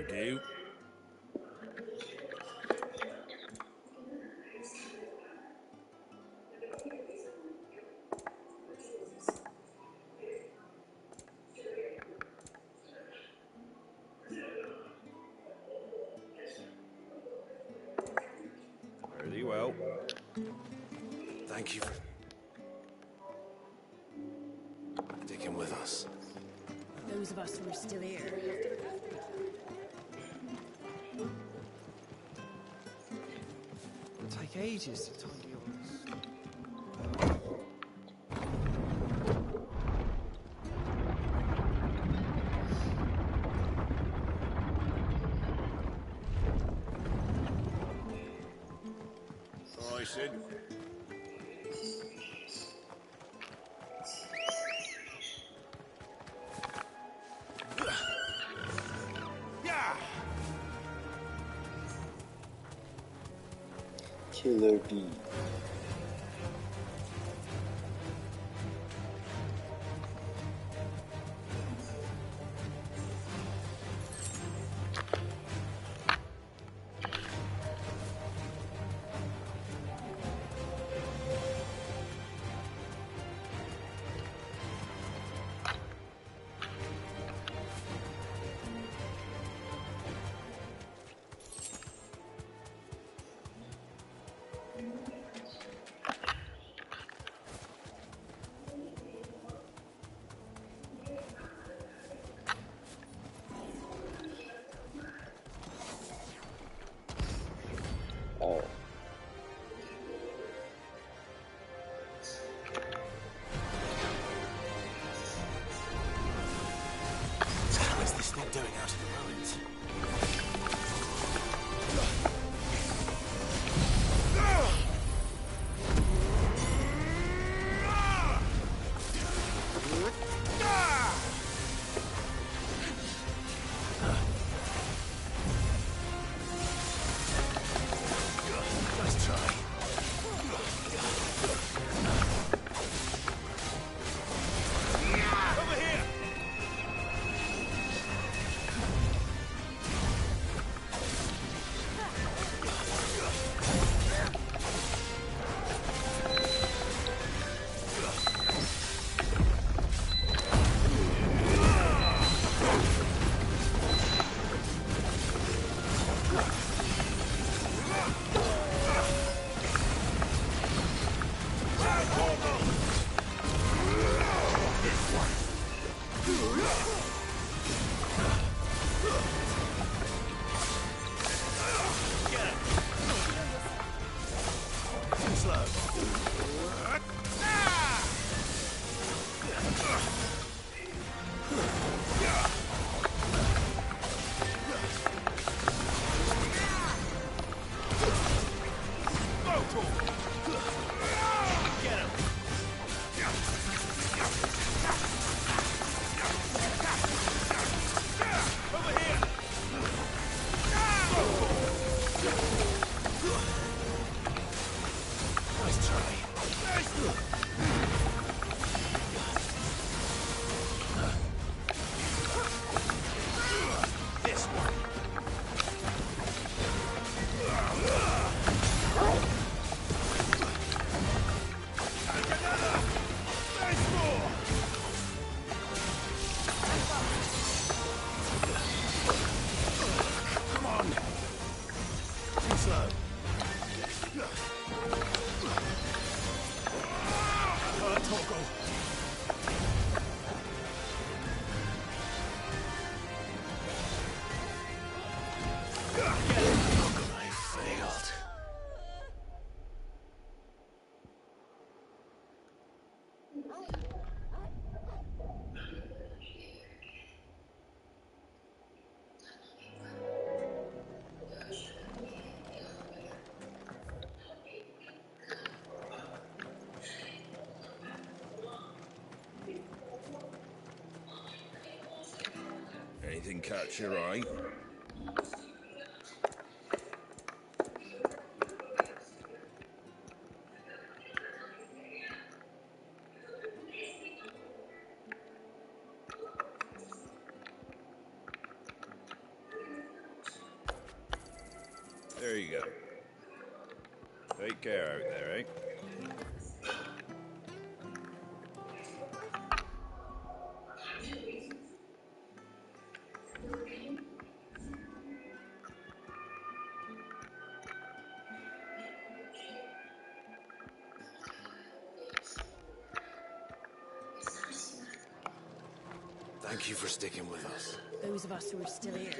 do. Very well. Thank you for sticking with us. Those of us who are still here. It'll take ages to tidy all this. I said. Killer bee. Oh. What is this thing doing out in the ruins? Nice try. Over here! Anything catch your eye? There you go. Take care out there, eh? Thank you for sticking with us. Those of us who are still here.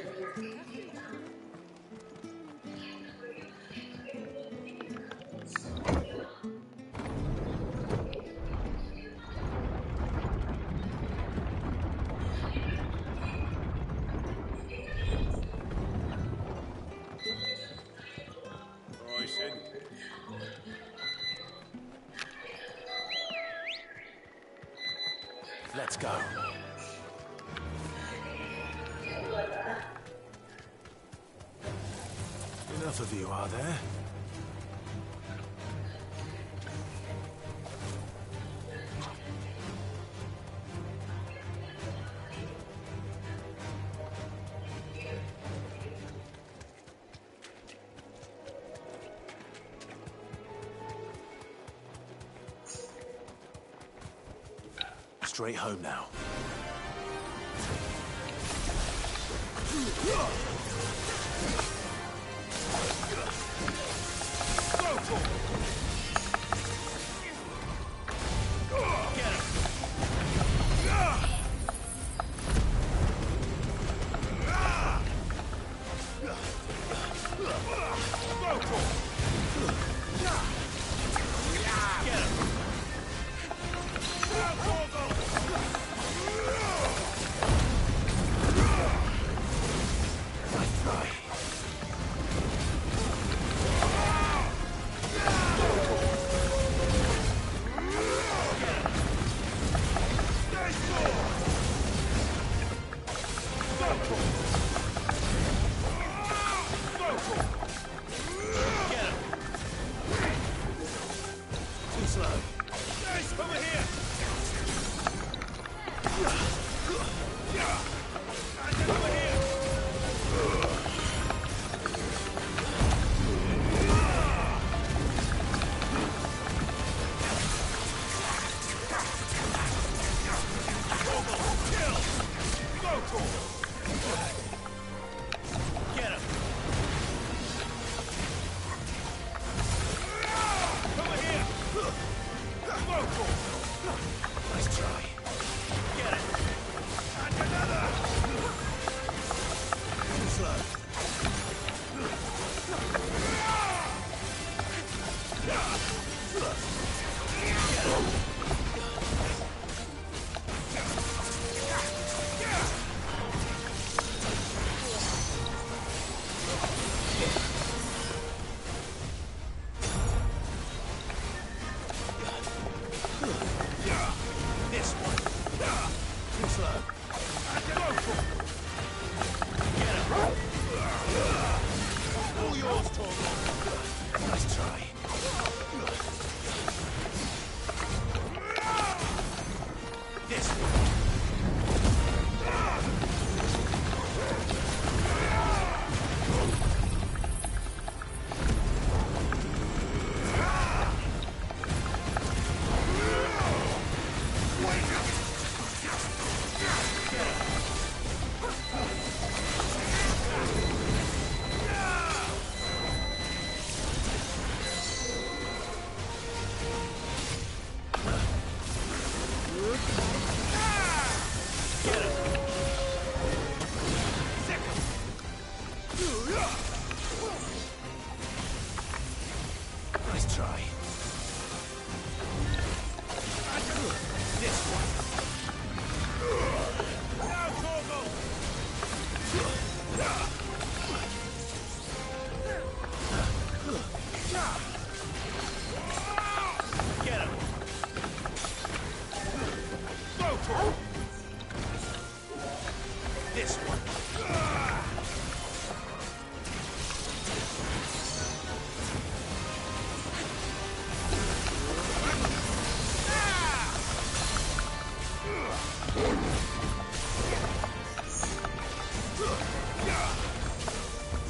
Rising. Let's go. Enough of you, are there? Straight home now.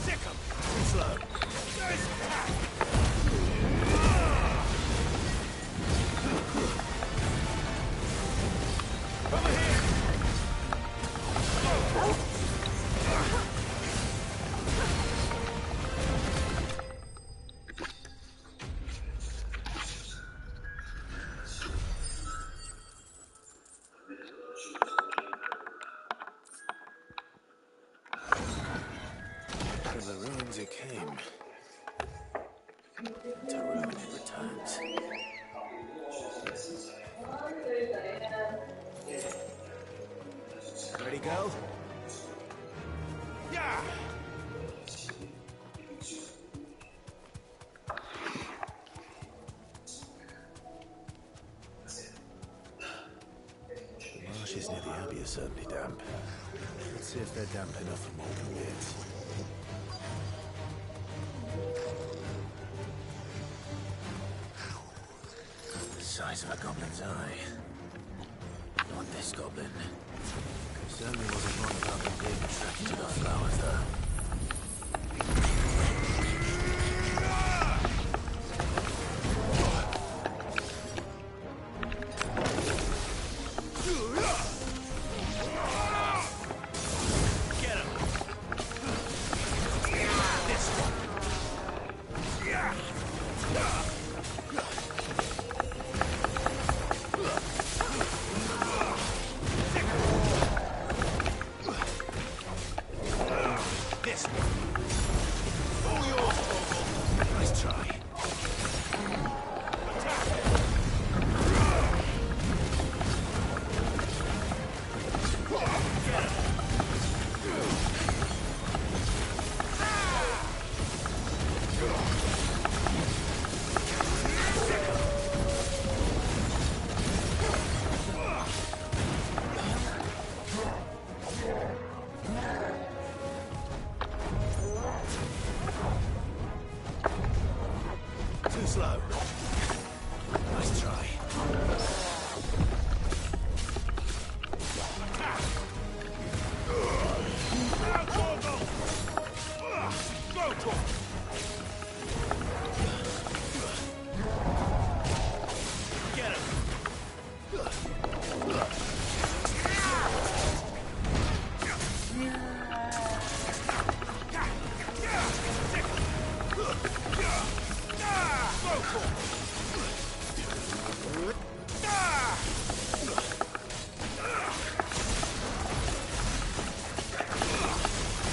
Sick 'em. Too slow. as it came. To ruin it returns. Ready, go? Yeah! The marshes near the Abbey are certainly damp. Let's see if they're damp enough for molten beards. The size of a goblin's eye. Not this goblin. Certainly wasn't wrong about them being attracted to the flowers, though.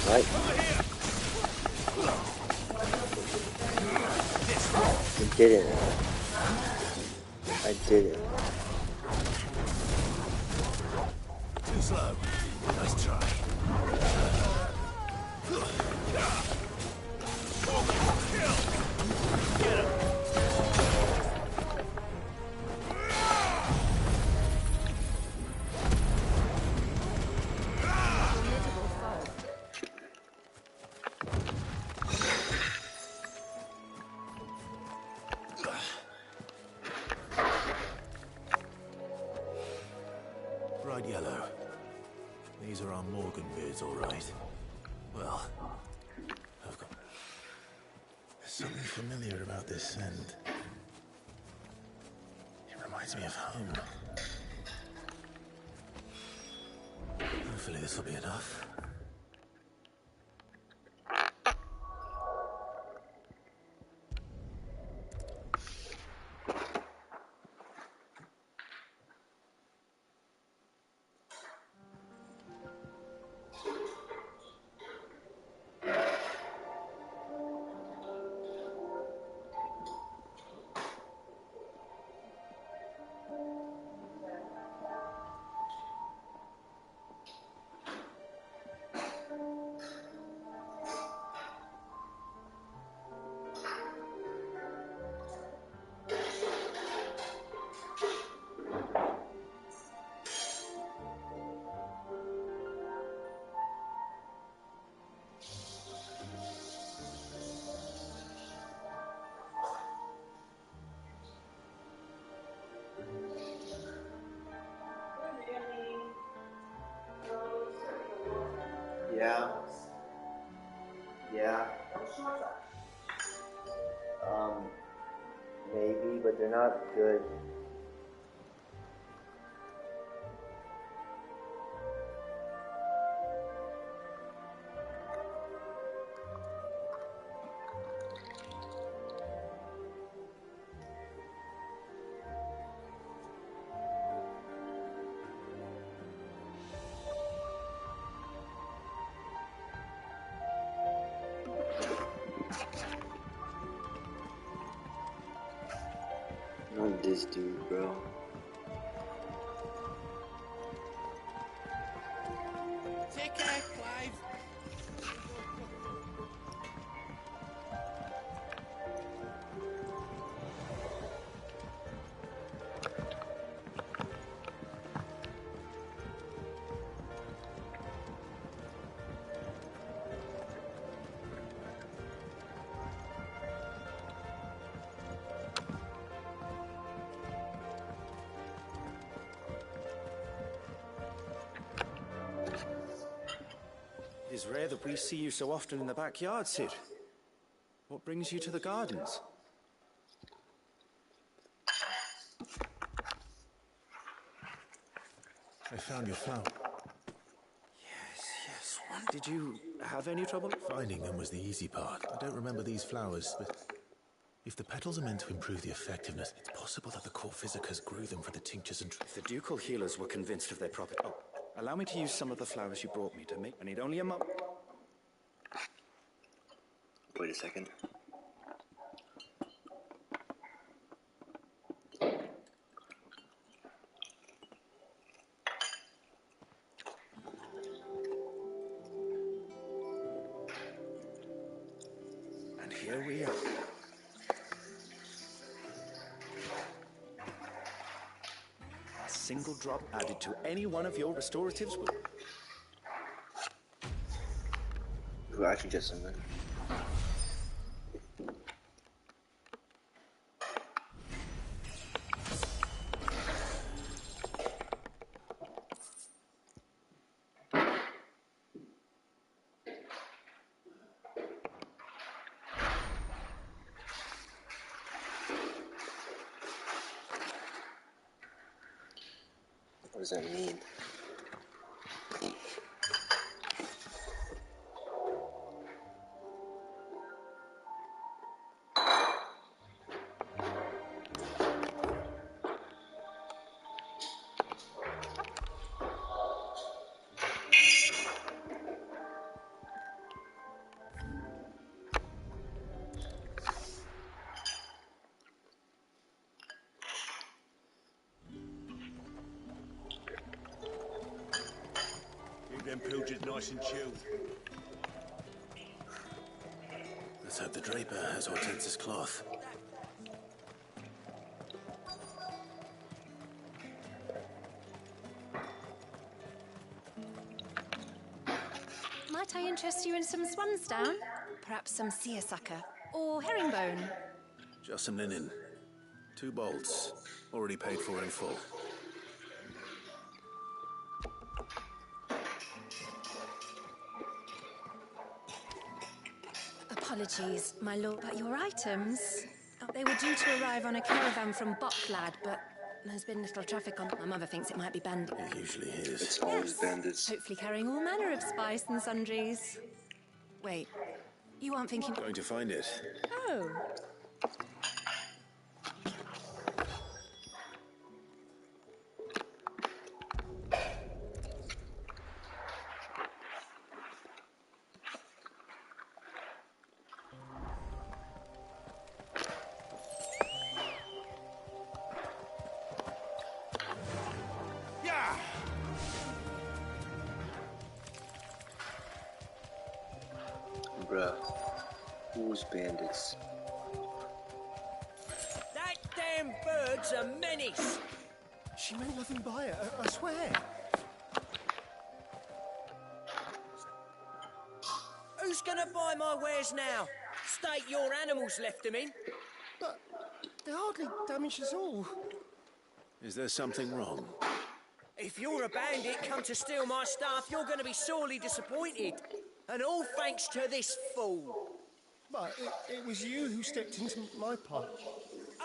Right. I did it. I did it. Too slow. Nice try. Get him. Bright yellow. These are our Morgan beards, all right. Well, I've got... There's something familiar about this scent. It reminds me of home. Hopefully this will be enough. Yeah. Yeah. Maybe, but they're not good. this dude, bro. Take care, Clive. It is rare that we see you so often in the backyard, Sid. What brings you to the gardens? I found your flower. Yes. What? Did you have any trouble? Finding them was the easy part. I don't remember these flowers, but if the petals are meant to improve the effectiveness, it's possible that the core physicers grew them for the tinctures and... If the ducal healers were convinced of their property... Oh, allow me to use some of the flowers you brought me to make... I need only a moment. Wait a second. And here we are. A single drop added to any one of your restoratives will... We're actually just something. What does that mean? Keep them pilgers nice and chilled. Let's hope the draper has Hortense's cloth. Might I interest you in some swansdown? Perhaps some seersucker or herringbone? Just some linen. 2 bolts. Already paid for in full. Apologies, my lord, but your items... Oh, they were due to arrive on a caravan from Bocklad, but there's been little traffic on... My mother thinks it might be bandits. It usually is. It's always bandits. Hopefully carrying all manner of spice and sundries. Wait, you aren't thinking... Going to find it. Oh. Bruh. Who's bandits? That damn bird's a menace! She meant nothing by it, I swear. Who's gonna buy my wares now? State your animals left them in. But they hardly damaged us all. Is there something wrong? If you're a bandit come to steal my stuff, you're gonna be sorely disappointed. And all thanks to this fool. But it was you who stepped into my path.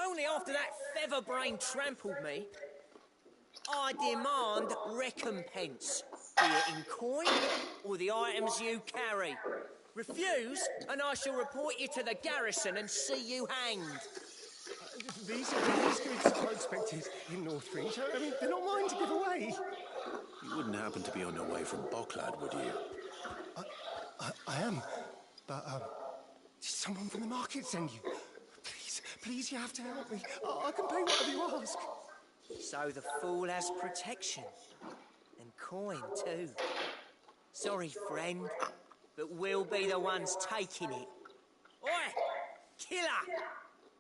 Only after that feather-brain trampled me. I demand recompense, be it in coin or the items you carry. Refuse, and I shall report you to the garrison and see you hanged. These goods are expected in Northreach. I mean, they're not mine to give away. You wouldn't happen to be on your way from Bocklad, would you? I am, but did someone from the market send you? Please, you have to help me. I can pay whatever you ask. So the fool has protection. And coin, too. Sorry, friend, but we'll be the ones taking it. Oi! Killer!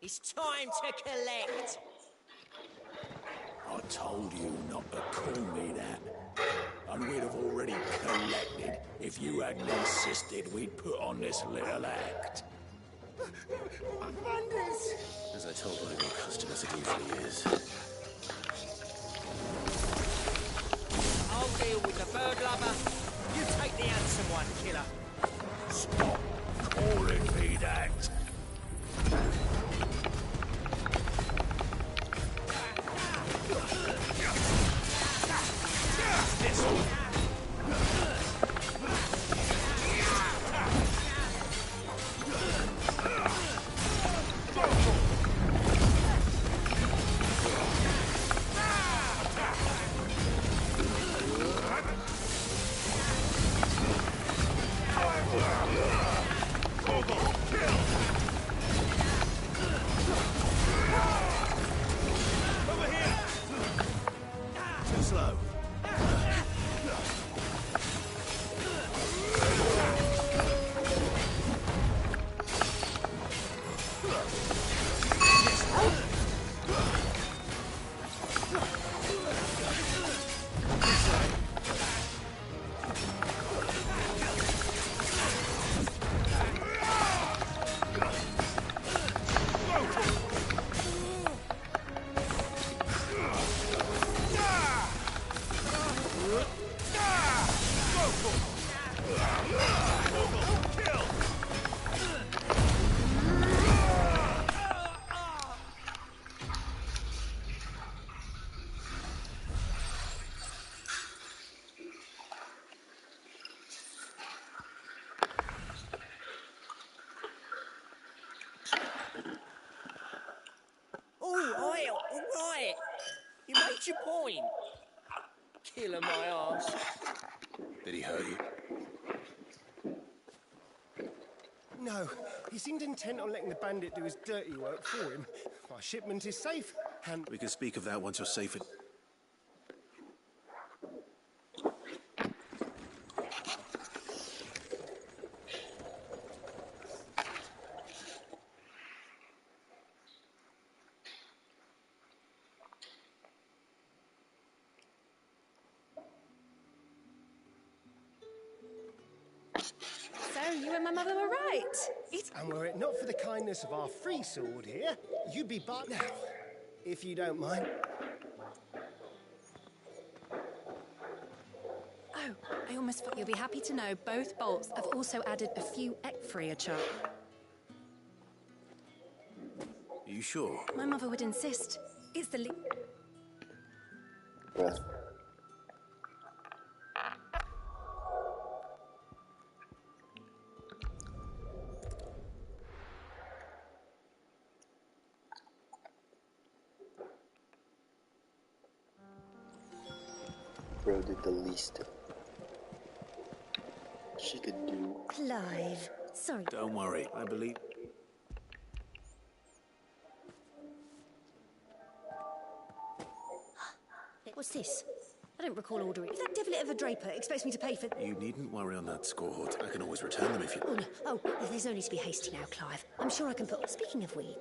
It's time to collect! I told you not to call me that. And we'd have already collected if you hadn't insisted we'd put on this little act. Bandits! As I told my new customers to do for years. I'll deal with the bird lover. You take the handsome one, killer. Stop calling me that. This one. Too slow. All right. You made your point. Killer my arse. Did he hurt you? No, he seemed intent on letting the bandit do his dirty work for him. Our shipment is safe, and... We can speak of that once you're safe at... So, you and my mother were right. It's... And were it not for the kindness of our free sword here, you'd be but now, if you don't mind. Oh, I almost thought you'll be happy to know both bolts have also added a few free of charge. You sure? My mother would insist. It's the Bruh. Bro did the least she could do. Clive. Sorry. Don't worry, I believe... What's this? I don't recall ordering. If that devilit of a draper expects me to pay for... You needn't worry on that score. I can always return them if you... Oh, no. Oh, there's no need to be hasty now, Clive. I'm sure I can put... Speaking of weed...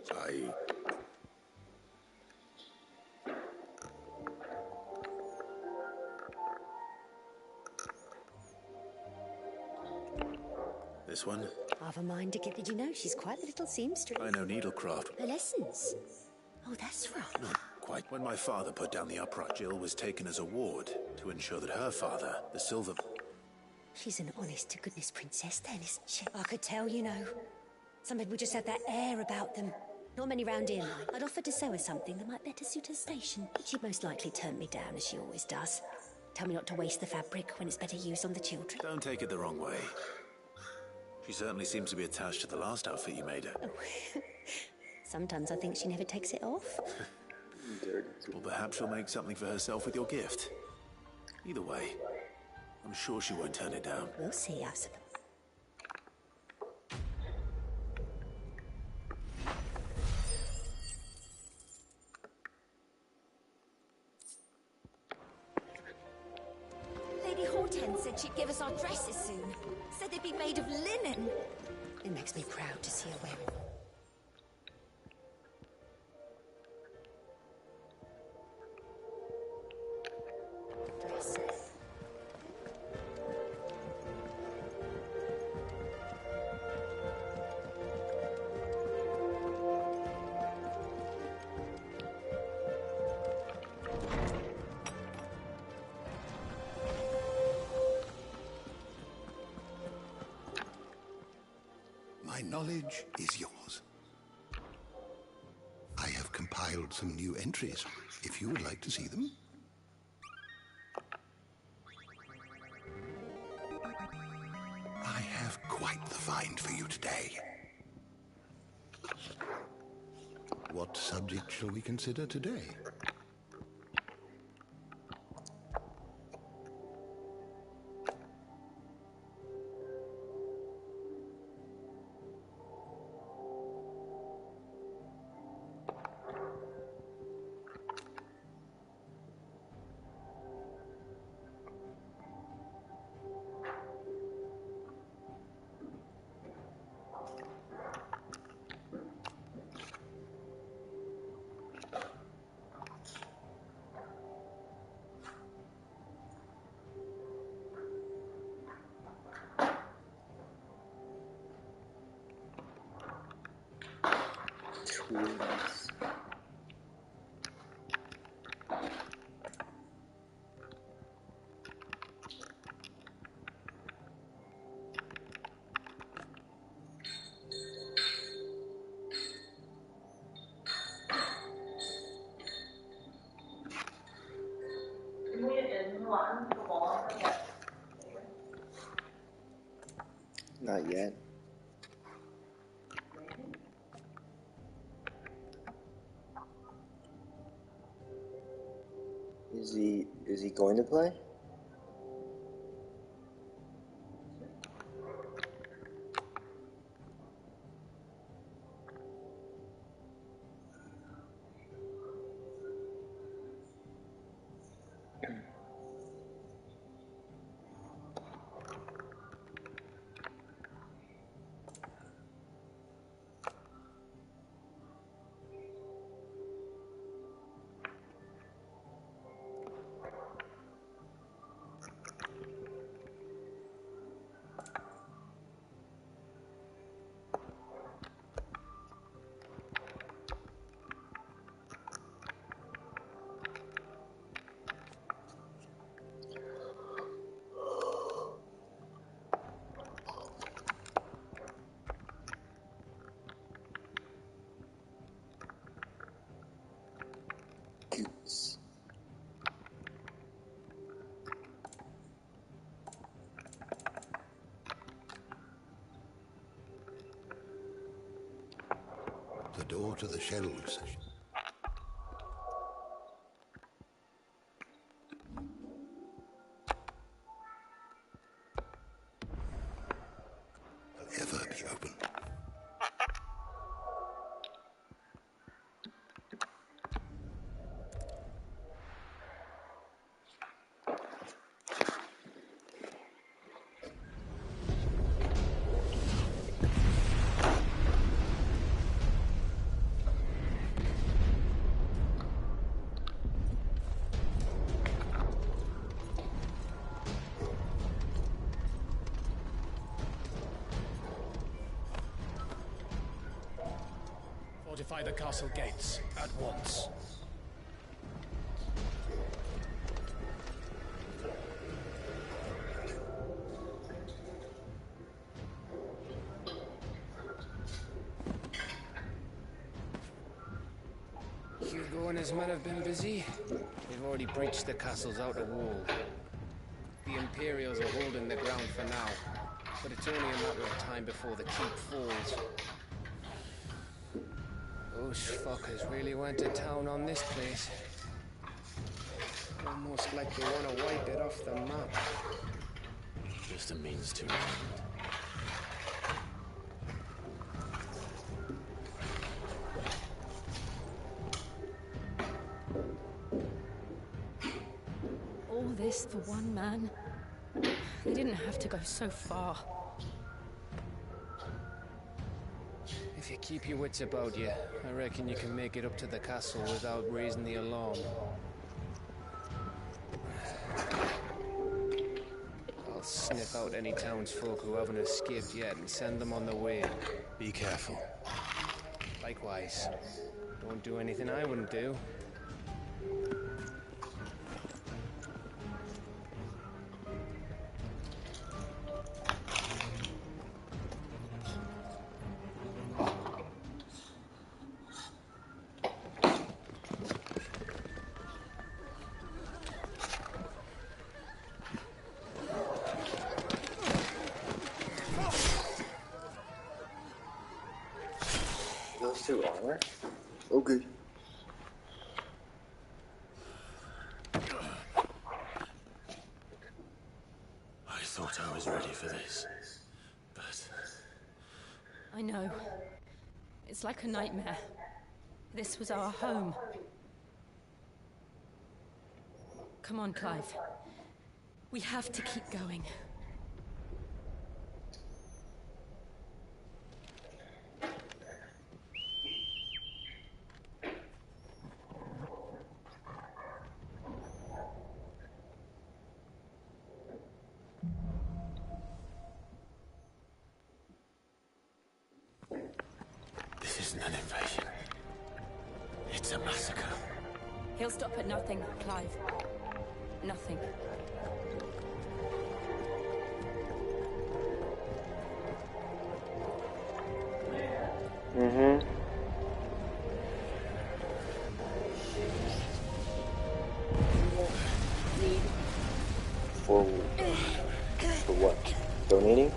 This one? I've a mind to get... Did you know she's quite the little seamstress? I know needlecraft. Her lessons? Oh, that's right. Not quite. When my father put down the upright, Jill was taken as a ward to ensure that her father, the silver... She's an honest-to-goodness princess then, isn't she? I could tell, you know. Some people just have that air about them. Not many round here, like. I'd offered to sew her something that might better suit her station. But she'd most likely turn me down, as she always does. Tell me not to waste the fabric when it's better used on the children. Don't take it the wrong way. She certainly seems to be attached to the last outfit you made her. Oh. Sometimes I think she never takes it off. Well, perhaps she'll make something for herself with your gift. Either way, I'm sure she won't turn it down. We'll see, I suppose. she'd give us our dresses soon. Said they'd be made of linen. It makes me proud to see her wearing them. Dress. My knowledge is yours. I have compiled some new entries, if you would like to see them. I have quite the find for you today. What subject shall we consider today? Tools. Not yet. Is he going to play? Goots. The door to the shelves. Will ever be open. Fortify the castle gates at once. Hugo and his men have been busy. They've already breached the castle's outer wall. The Imperials are holding the ground for now, but it's only a matter of time before the keep falls. Those fuckers really went to town on this place. Almost like they want to wipe it off the map. Just a means to an end. All this for one man? They didn't have to go so far. If you keep your wits about you, I reckon you can make it up to the castle without raising the alarm. I'll sniff out any townsfolk who haven't escaped yet and send them on their way. Be careful. Likewise. Don't do anything I wouldn't do. Those two armor? Okay. I thought I was ready for this, but... I know. It's like a nightmare. This was our home. Come on, Clive. We have to keep going. This isn't an invasion. It's a massacre. He'll stop at nothing, Clive. Nothing. Mm-hmm. For what? Donating?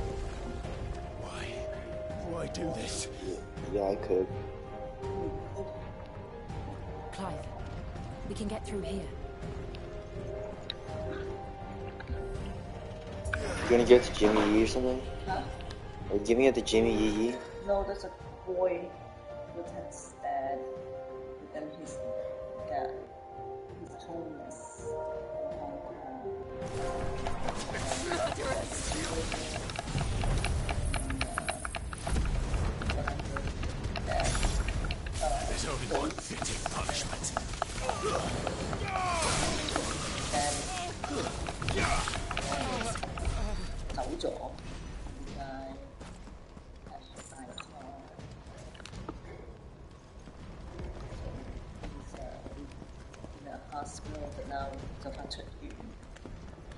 Why do this? Yeah, I could. Clive, we can get through here. You gonna get to Jimmy Yee or something? Huh? Are you giving it to Jimmy Yee? No, there's a boy with his dad, and his homeless. There's only one fitting punishment. In a hospital, but now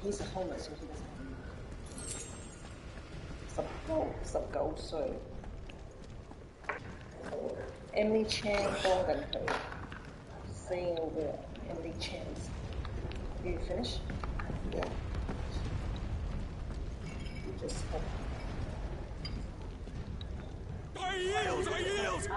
he's a homeless, so he doesn't have some gold, so Emily Chan 多緊佢 saying over Emily Chan's. Did you finish? Yeah. You just have... I yield! I yield!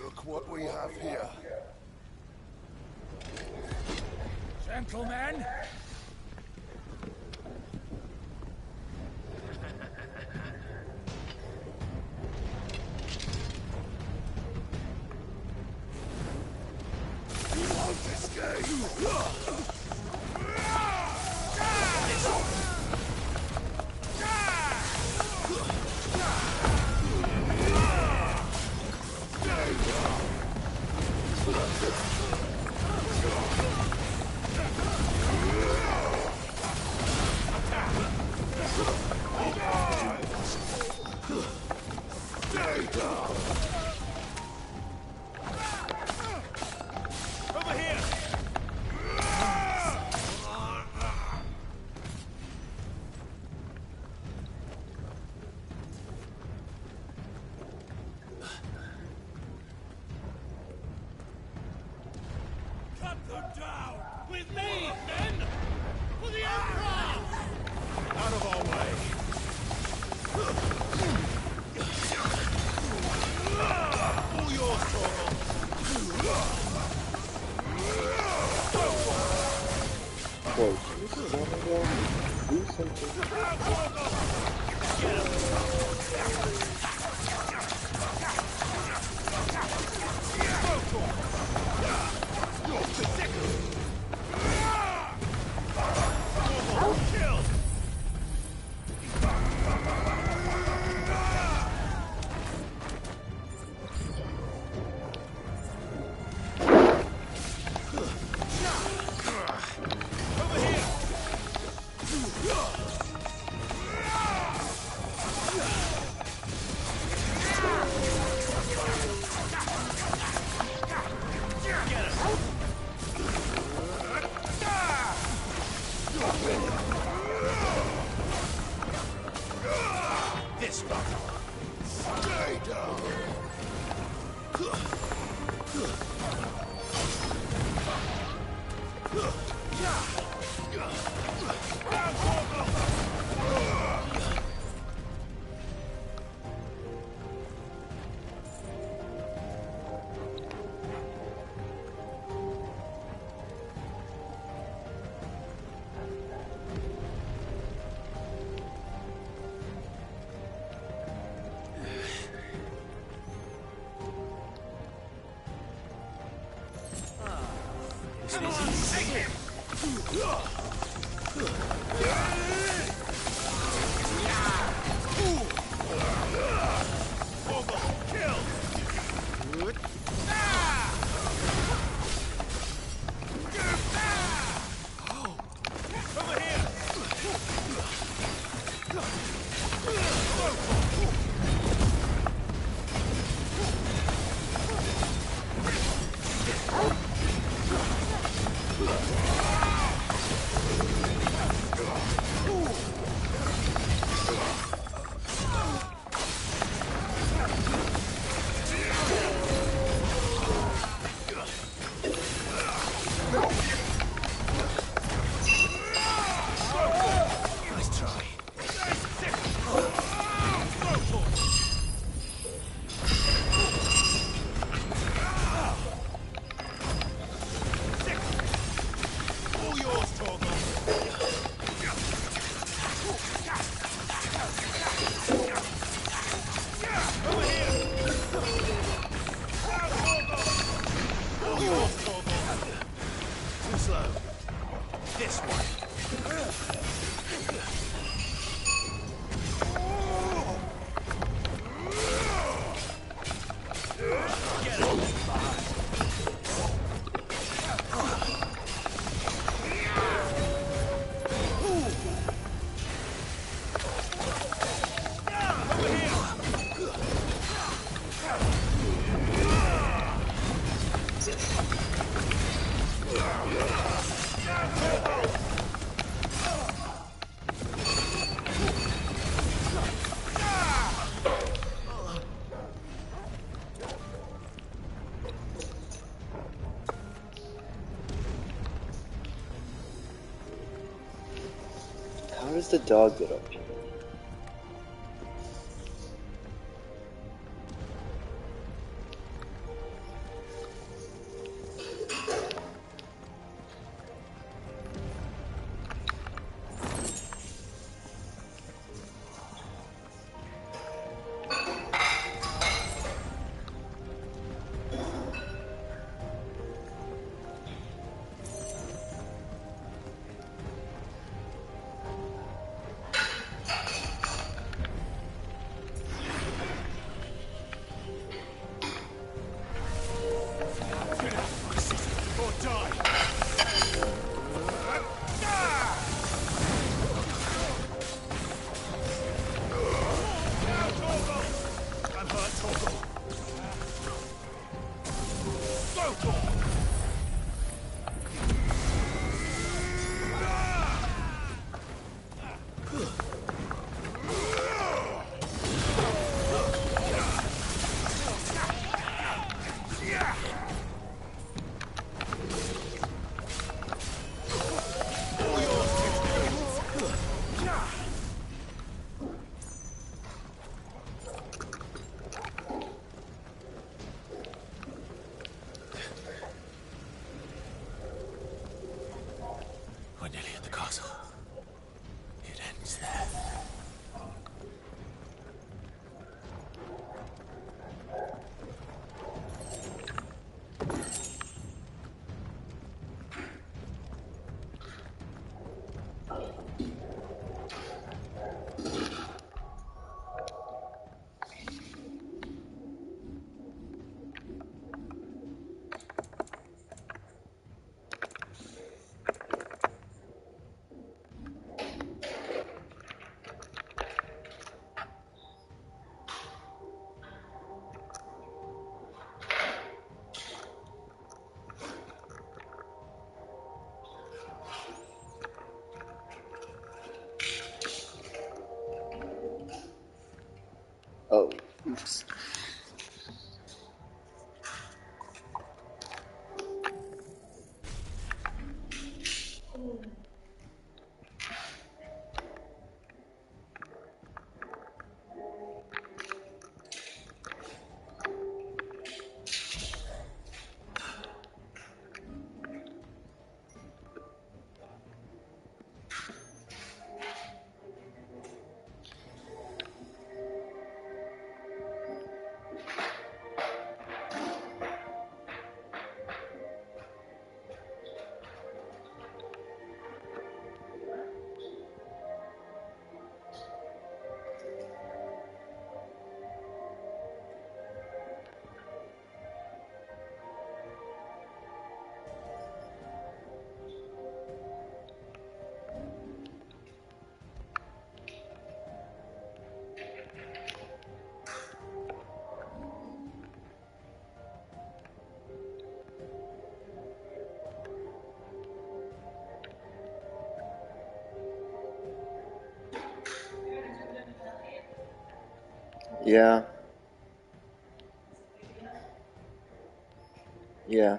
Look what we have here. Gentlemen! You won't escape! Bro, just stand there and do something. This one. Stay down. Come on, take him! How does the dog get up here? castle. It ends there. Oh, oops. Yeah. Yeah.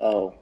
Oh.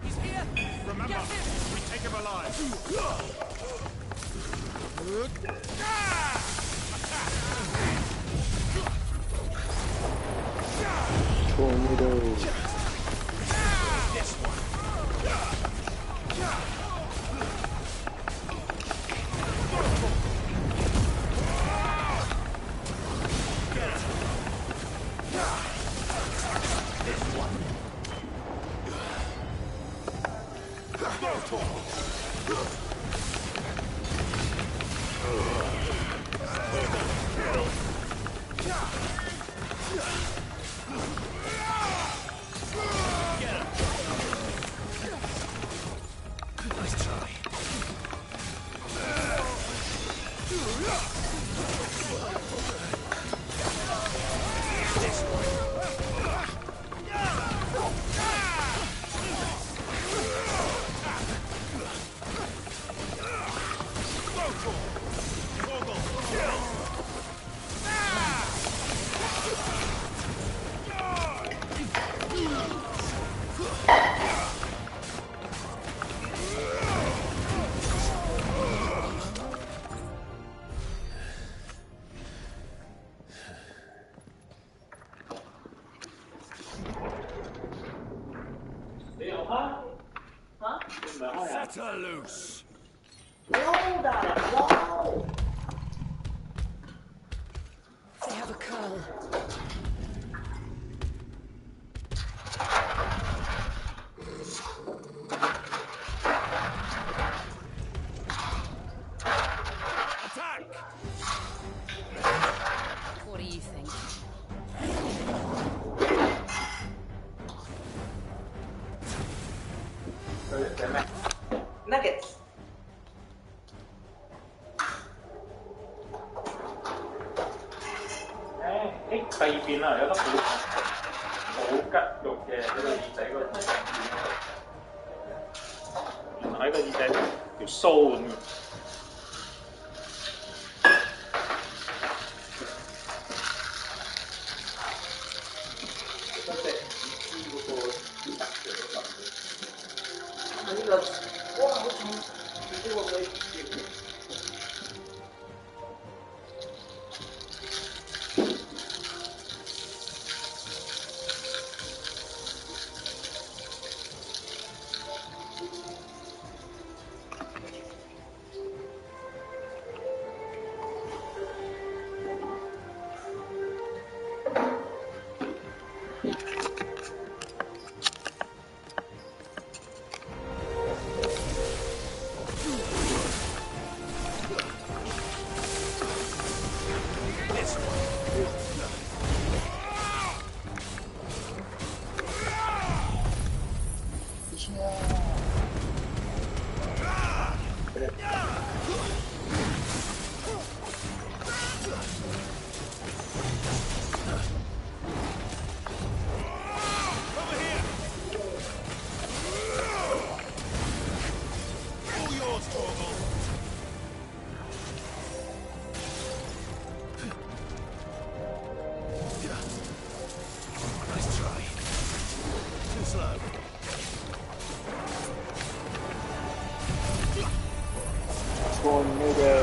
He's here! Remember, we take him alive. Tornado. This one. Set her loose. They have a curl. Attack! What do you think? Nuggets. Cái cây pin nó ở đó phủ cắt đục về cái耳仔嗰度，喺個耳仔條須咁嘅。呢個哇好重，唔知會唔會tornado.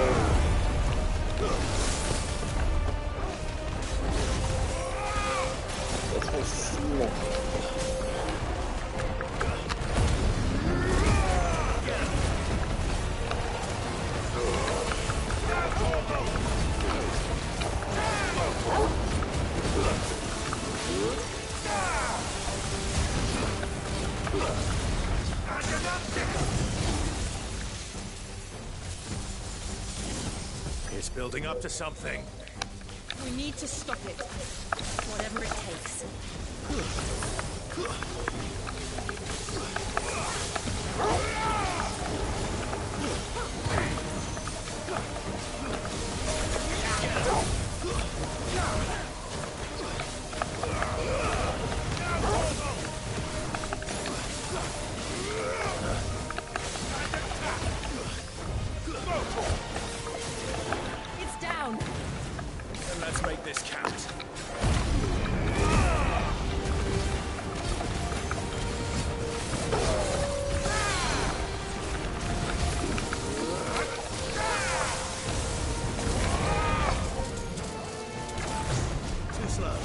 That's my Cena. It's building up to something. We need to stop it. Whatever it takes. It's down. Then let's make this count. Too slow.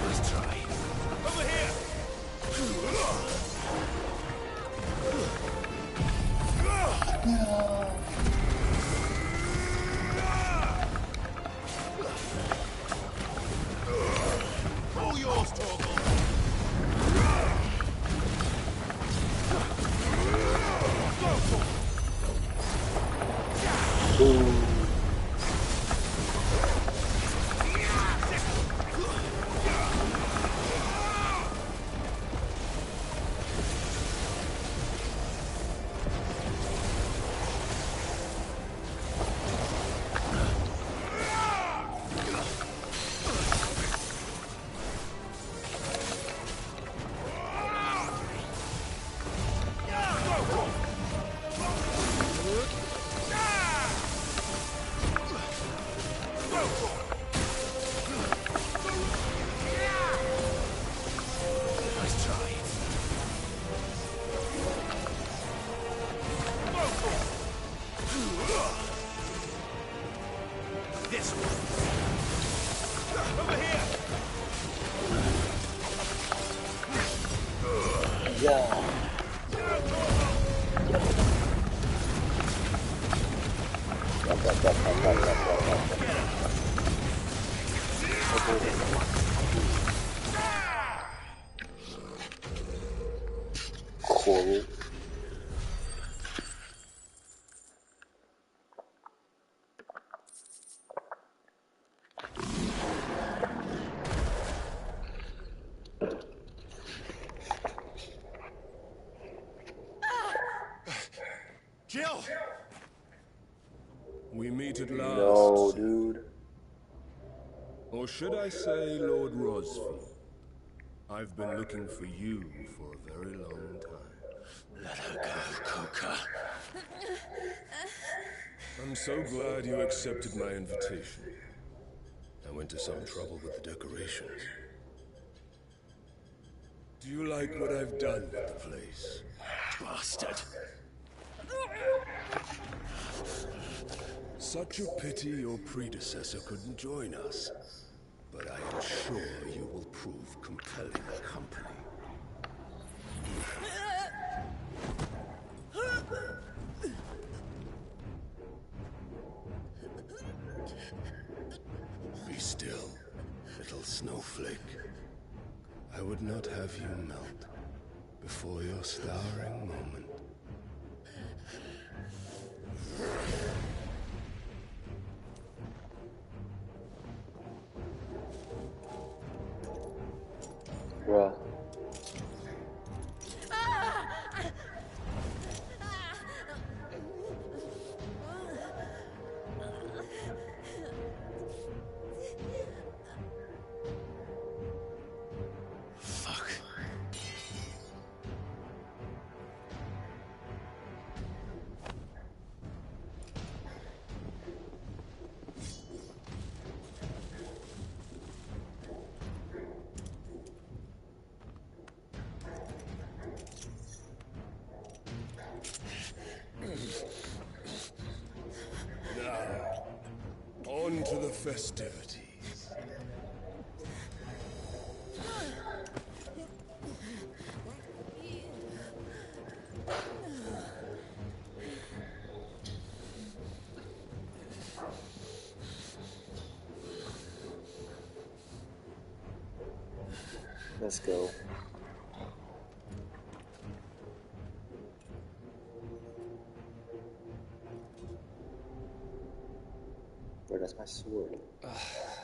Let's try. Over here! All yours, Torgal. Let's try. This one. Over here. Yeah. Got that Cool. Jill! We meet at last. No, dude. Or should I say, Lord Rosfield? I've been looking for you for a very long time. Let her go, Kuka. I'm so glad you accepted my invitation. I went to some trouble with the decorations. Do you like what I've done with the place? Bastard. Such a pity your predecessor couldn't join us. But I am sure you will prove compelling company. Be still, little snowflake. I would not have you melt before your starring moment. Bruh. Fuck. Now, on to the festivities. Let's go. Where that's my sword?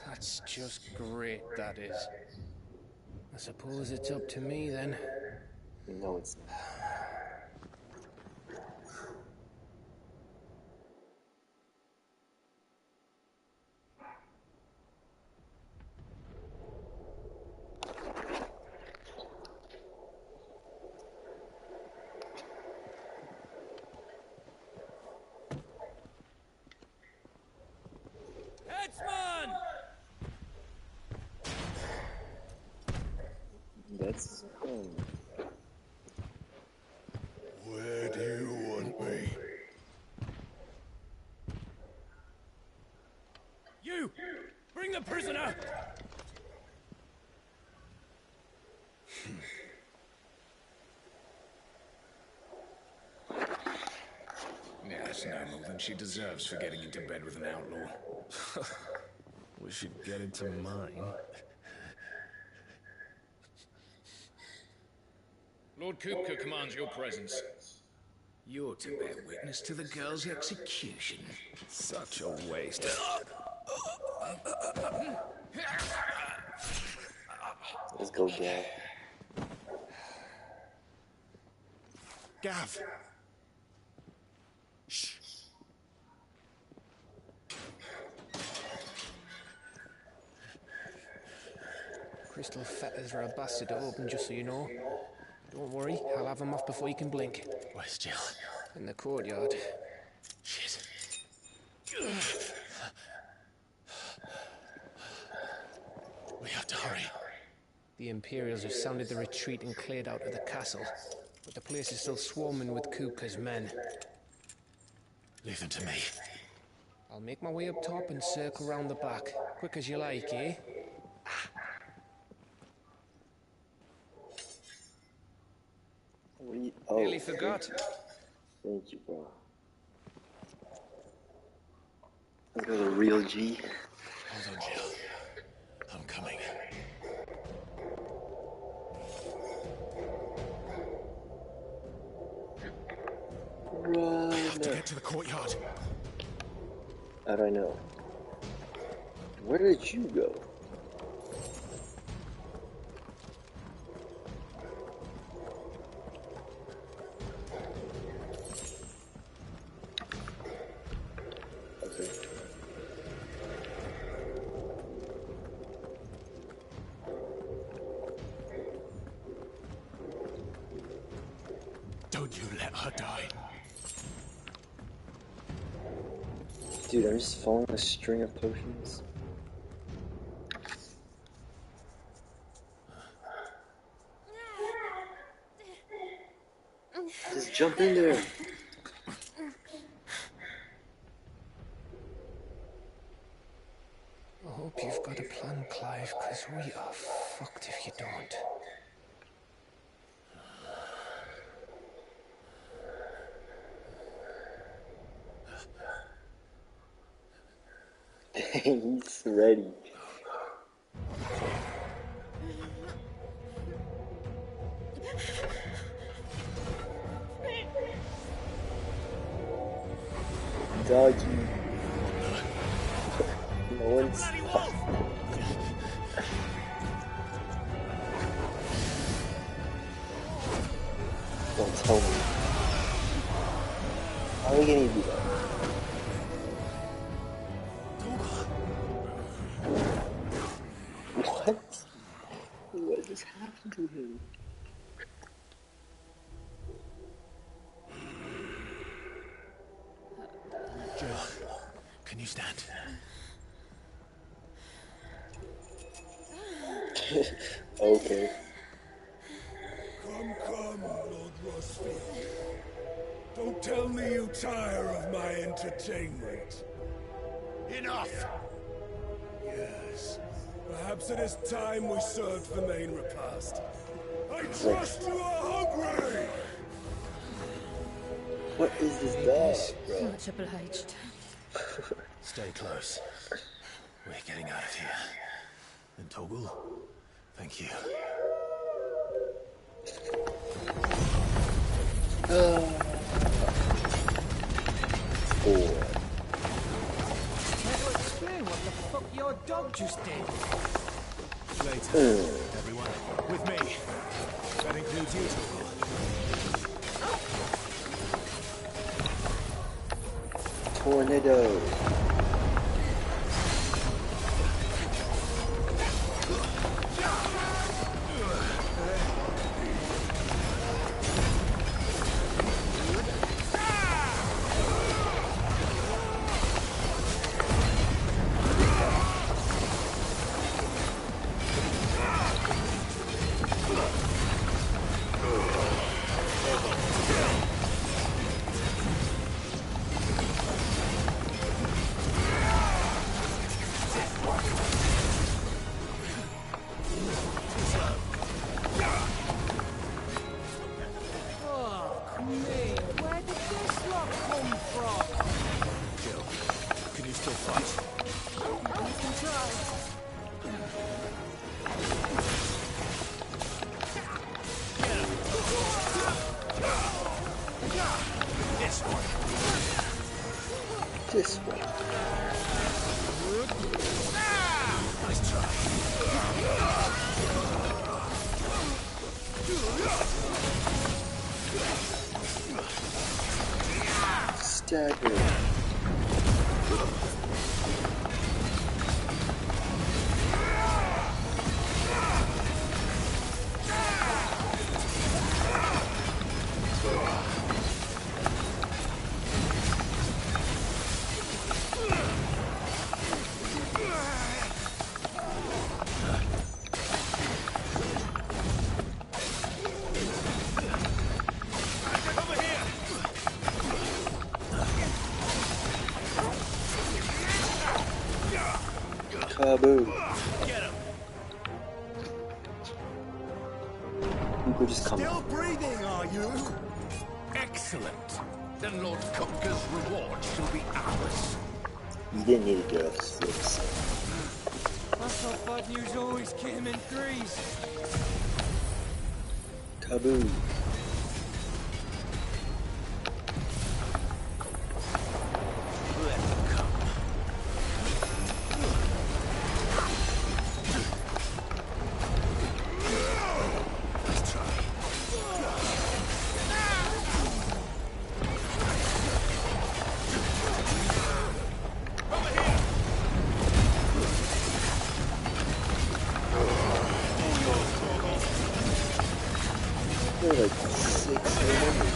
That's just great, that is. I suppose it's up to me then. No, it's not. Headsman! That's Where do you want me? You! Bring the prisoner! Yeah, that's no more than she deserves for getting into bed with an outlaw. We should get into mine. Lord Kupka commands your presence. You're to bear witness to the girl's execution. Such a waste. Let's go, Gav. Gav! Shh. Crystal fetters are a bastard to open, just so you know. Don't worry, I'll have them off before you can blink. Where's Jill? In the courtyard. Shit. We have to hurry. The Imperials have sounded the retreat and cleared out of the castle. But the place is still swarming with Kupka's men. Leave them to me. I'll make my way up top and circle round the back. Quick as you like, eh? Nearly forgot. Thank you, bro. Look at the real G. Hold on, Jill. I'm coming. Run. I have to get to the courtyard. How do I know? Where did you go? Okay. Don't you let her die. Dude, I'm just following a string of potions. Just jump in there. I hope you've got a plan, Clive, because we are fucked if you don't. He's ready. Doggy. No one's. Don't tell me. How are we gonna do that? What? What just happened to him? Jill, can you stand? Okay. Come, Lord Rosfield. Don't tell me you tire of my entertainment. Enough! Yes. Perhaps it is time we served the main repast. I trust you are hungry! What is this dog, bro? Much obliged. Stay close. We're getting out of here. And Toggle, thank you. Care to explain what the fuck your dog just did? Later, everyone. With me. That includes you, Toggle. Tornado. This way. Nice try. Stagger. Kaboom. Get him. People just come. Still breathing, are you? Excellent. Then Lord Kupka's reward shall be ours. You didn't need to go F6. I thought bad news always came in threes. Taboo. There are like 6 of them.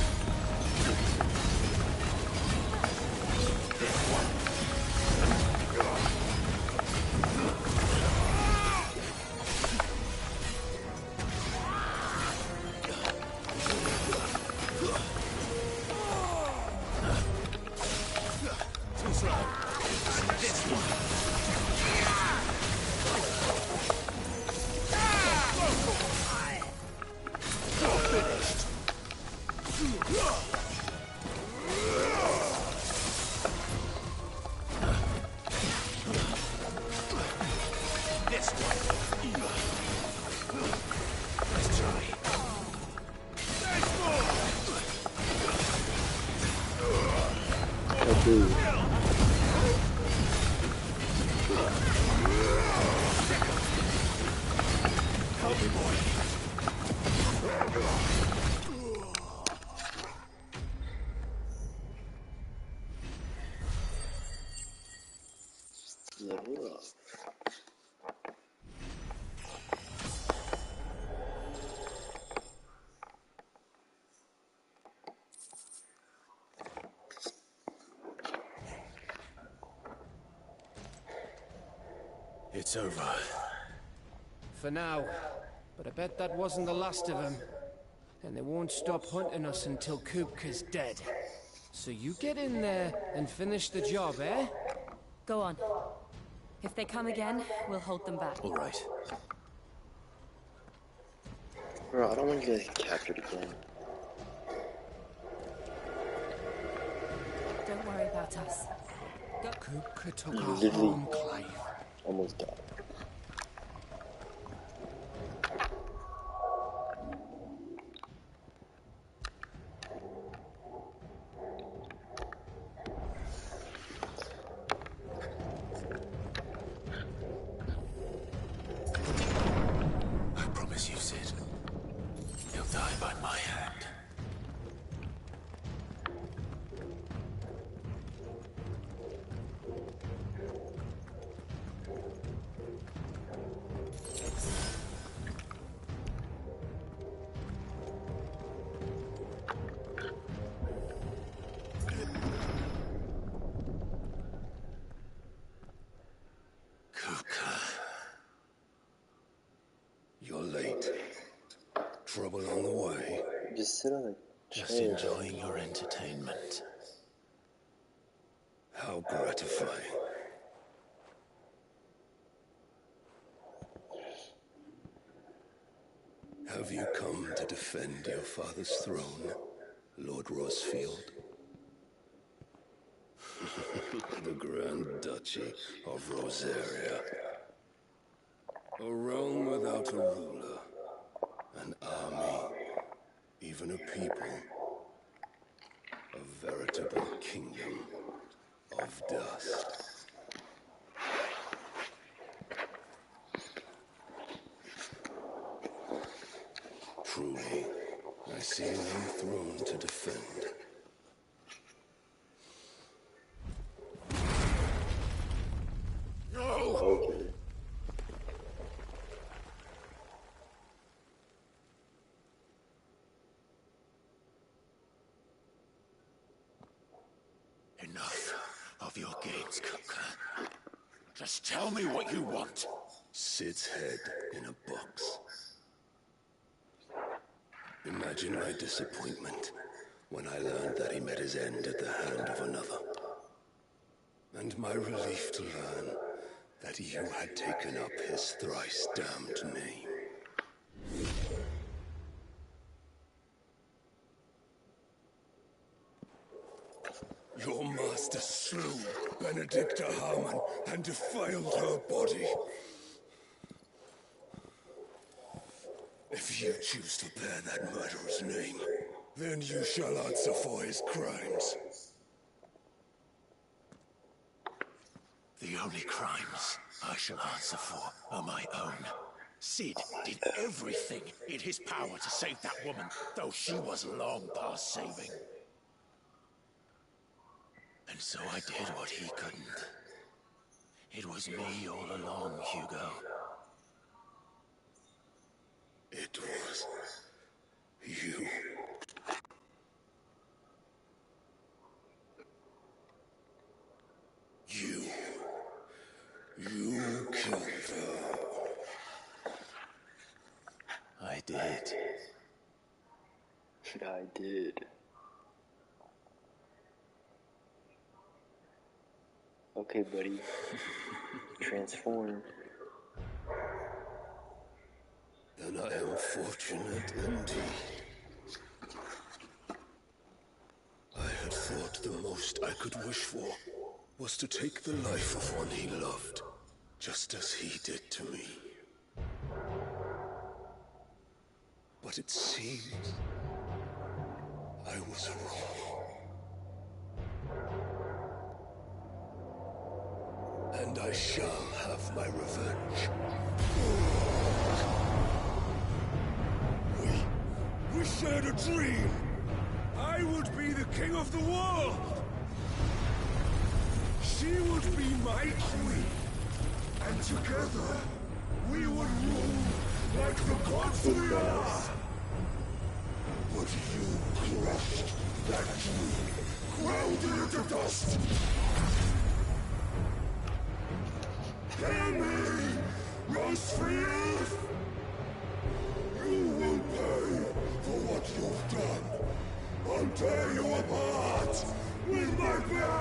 Taboo. Level up. It's over. For now. But I bet that wasn't the last of them. And they won't stop hunting us until Kupka's dead. So you get in there and finish the job, eh? Go on. If they come again, we'll hold them back. All right. Bro, I don't want you guys captured again. Don't worry about us. Go. Kupka took You our literally home, Clive. almost died. I promise you, Sid. He'll die by my hand. You're late. Trouble on the way. Just sit on a Just chair. enjoying your entertainment. How gratifying. Have you come to defend your father's throne, Lord Rosfield? The Grand Duchy of Rosaria. A realm without a ruler, an army, even a people. A veritable kingdom of dust. Truly, I see no throne to defend. Okay. Enough of your games, Kupka. Just tell me what you want. Sid's head in a box. Imagine my disappointment when I learned that he met his end at the hand of another. And my relief to learn that you had taken up his thrice damned name. Your master slew Benedict Dicta Harmon and defiled her body. If you choose to bear that murderer's name, then you shall answer for his crimes. The only crimes I shall answer for are my own. Sid did everything in his power to save that woman, though she was long past saving. And so I did what he couldn't. It was me all along, Hugo. It was you. You killed her. I did. I did. Okay, buddy. Transform. Then I am fortunate indeed. I had thought the most I could wish for was to take the life of one he loved, just as he did to me. But it seems I was wrong. And I shall have my revenge. We shared a dream. I would be the king of the world. She would be my queen. And together, we would rule like the gods we are. But you crushed that dream, ground it into dust. Hear me, Rosefield! You will pay for what you've done. I'll tear you apart with my bare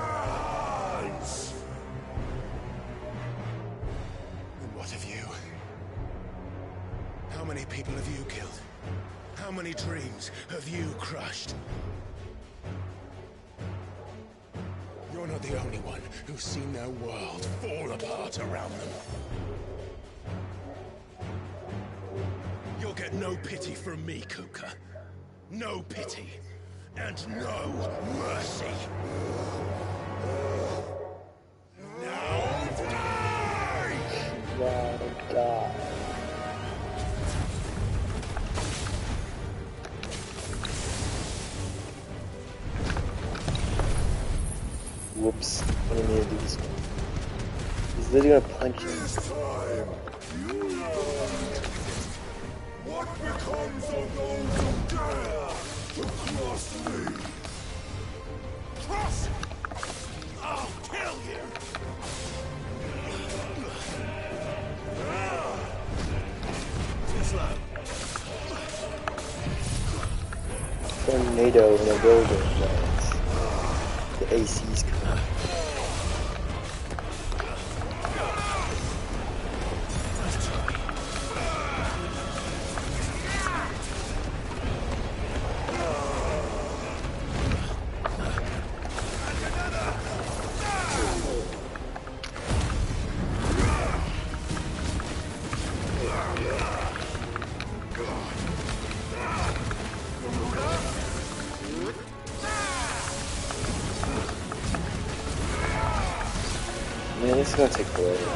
hands! And what of you? How many people have you killed? How many dreams have you crushed? You're not the only one who's seen their world fall apart around them. You'll get no pity from me, Kuka. No pity. And no mercy. Now die! Now die. Whoops. I didn't mean to do this one. He's literally gonna punch him. This time, you learn what becomes of those who dare to cross me. Cross! I'll kill you! Too slow. Tornado in a building, guys. The AC's coming. Man, this is gonna take forever.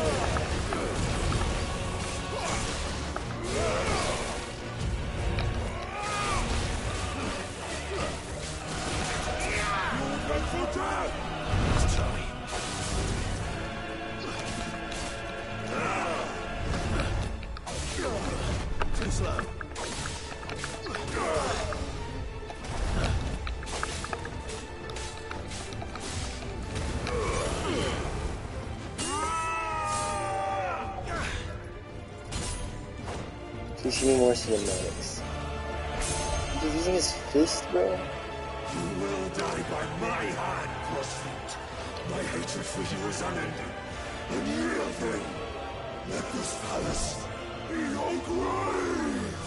Too slow. Please show me more cinematics. He's using his fist, bro? You will die by my hand, Crossfeet. My hatred for you is unending. And yield then. Let this palace be your grave!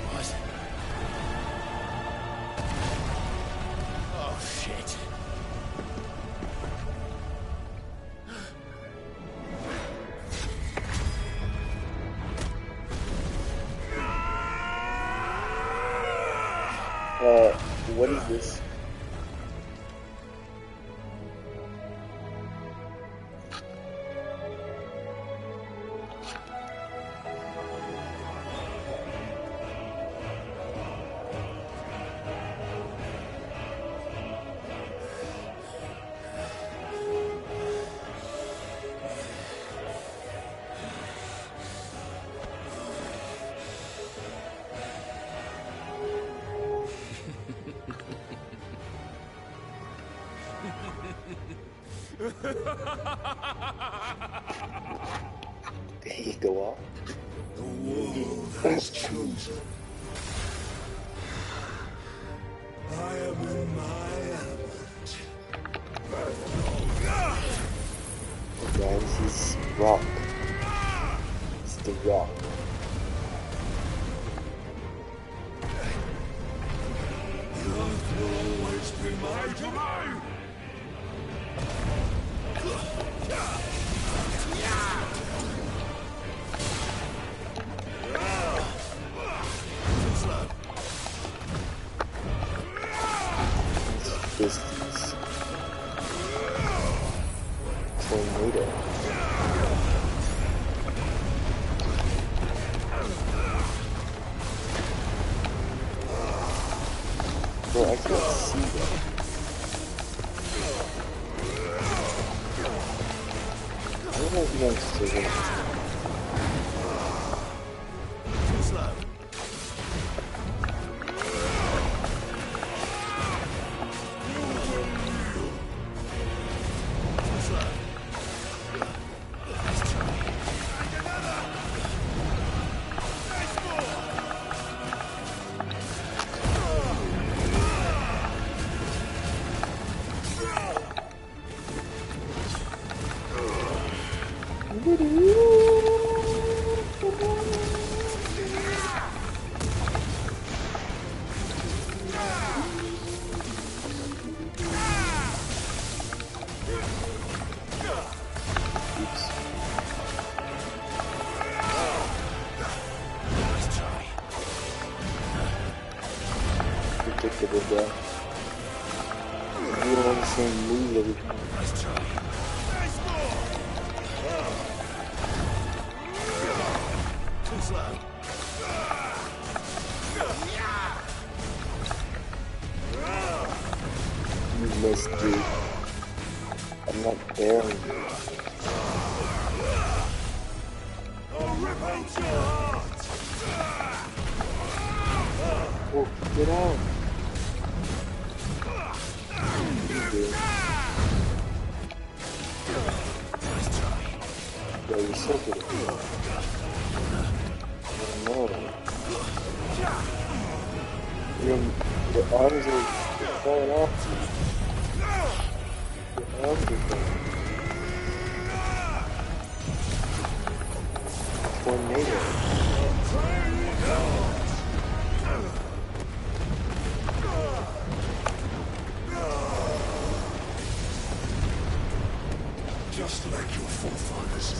What? Oh, shit. What is this? Did he go off? The world has chosen. I am in my element. Oh, guys, he's rock. It's the rock. The earth will always be my domain. Distance. Tornado. Bro, I can't see that. I don't know if he wants to win. Too slow. Predictable, bro. You don't want the same move every time. Nice try. Too slow. You missed, dude. I'm not bearing you. I'll rip out your heart. Oh, get out. Dude. Nice try. Yo, you're so good at it. No. Your arms are falling off. Your arms are falling. Tornado. Just like your forefathers.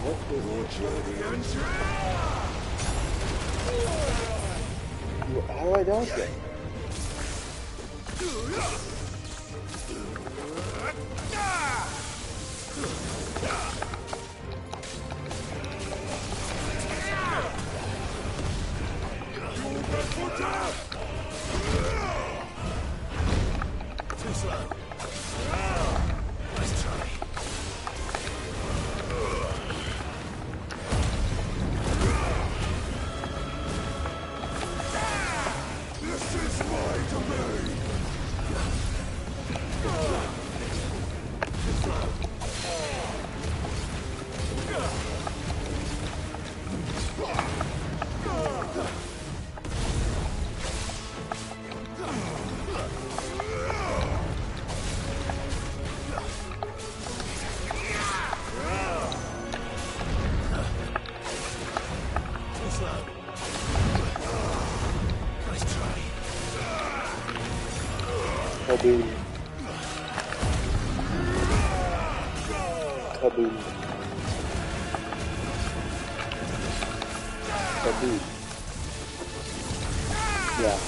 What was Your journey ends here. How do I dodge that? Too slow. Nice try. This is my domain. Too slow. Too slow. Nice try. Kaboom. Kaboom. Kaboom. Yeah.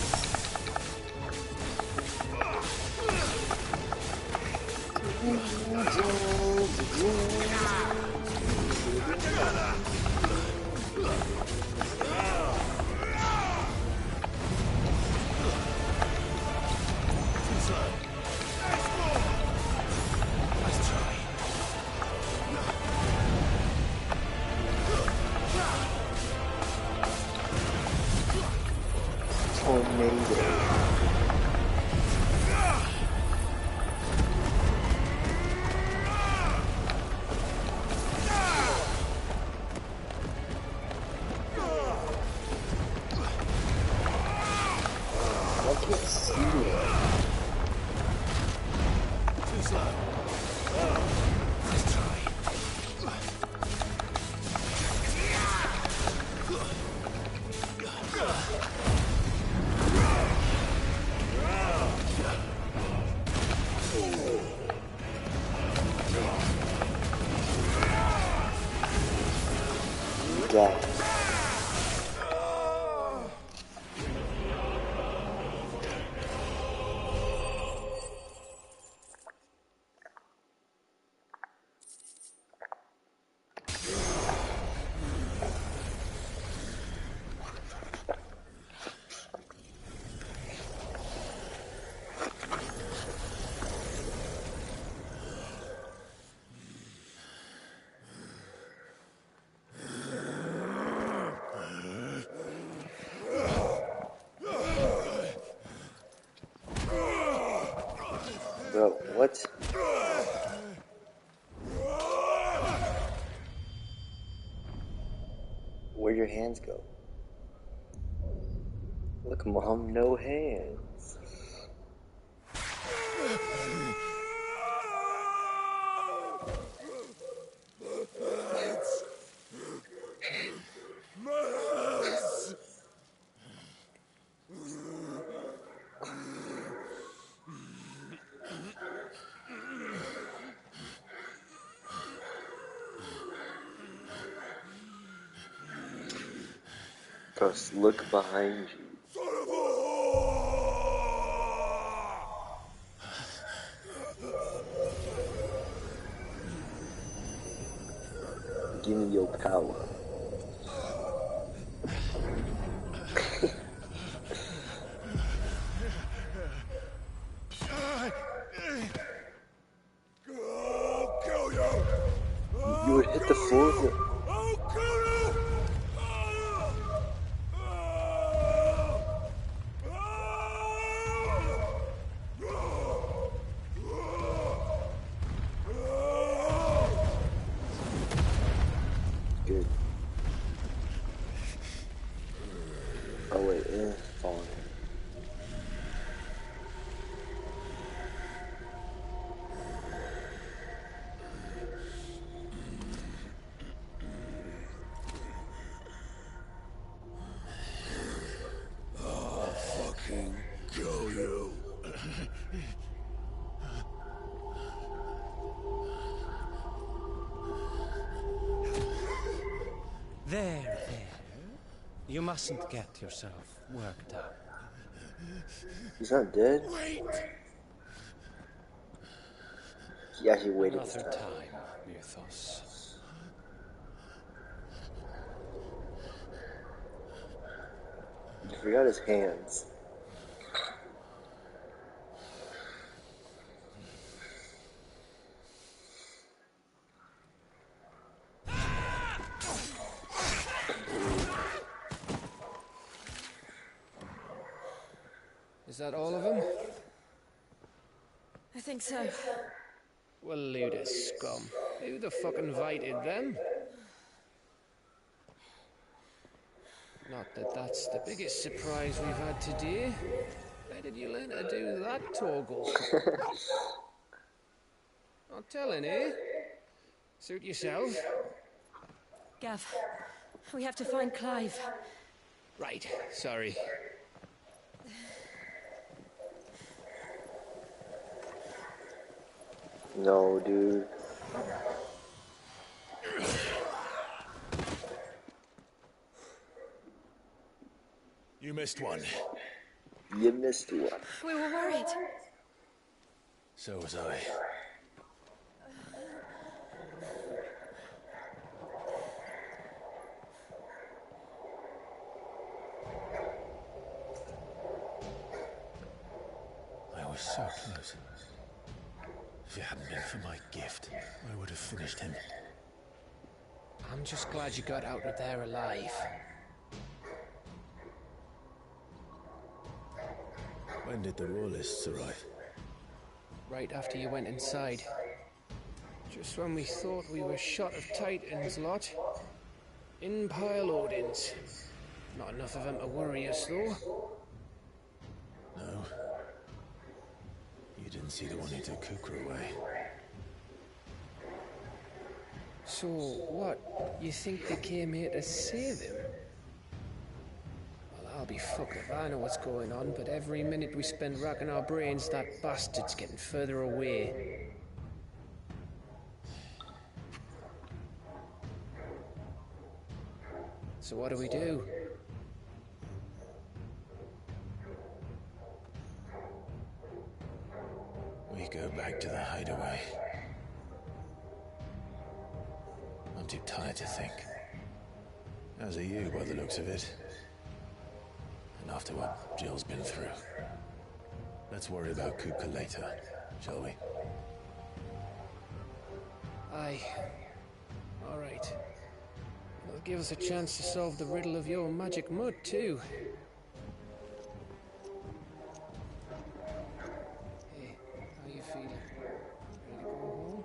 Bro, what? Where'd your hands go? Look, Mom, no hands. Just look behind you. Give me your power. You would hit the floor with it. Good. Oh wait, falling. Kill you. There. You mustn't get yourself worked up. He's not dead? Wait! He actually waited this Another time. Mythos. You forgot his hands. Is that all of them? I think so. Well, load of scum. Who the fuck invited them? Not that that's the biggest surprise we've had today. Where did you learn to do that, Torgal? Not telling, eh? Suit yourself. Gav, we have to find Clive. Right, sorry. No, dude. You missed one. You missed one. We were worried. So was I. So close. If it hadn't been for my gift, I would have finished him. I'm just glad you got out of there alive. When did the Royalists arrive? Right after you went inside. Just when we thought we were shot of Titans, lot. In pile Odins. Not enough of them to worry us, though. No. You didn't see the one who took Kukra away. So, what? You think they came here to save him? Well, I'll be fucked if I know what's going on, but every minute we spend racking our brains, that bastard's getting further away. So what do we do? We go back to the hideaway. I'm too tired to think. As are you, by the looks of it. And after what Jill's been through. Let's worry about Kupka later, shall we? Aye. All right. It'll give us a chance to solve the riddle of your magic mud, too. Hey, how you feeling? Ready to go home?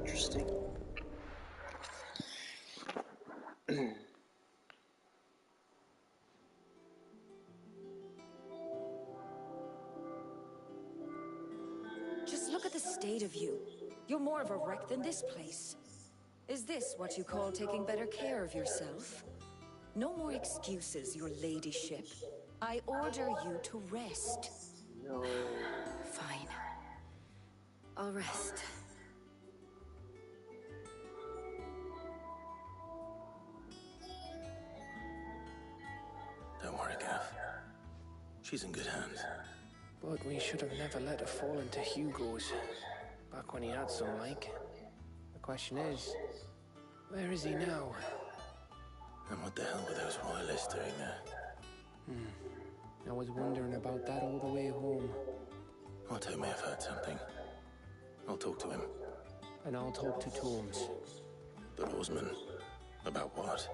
Interesting. Just look at the state of you. You're more of a wreck than this place. Is this what you call taking better care of yourself? No more excuses, your ladyship. I order you to rest. No. Fine. I'll rest. Don't worry, Gav. She's in good hands. But we should have never let her fall into Hugo's. Back when he had some like. The question is, where is he now? And what the hell were those royalists doing there? I was wondering about that all the way home. Otto may have heard something. I'll talk to him. And I'll talk to Torms. But Osman, about what?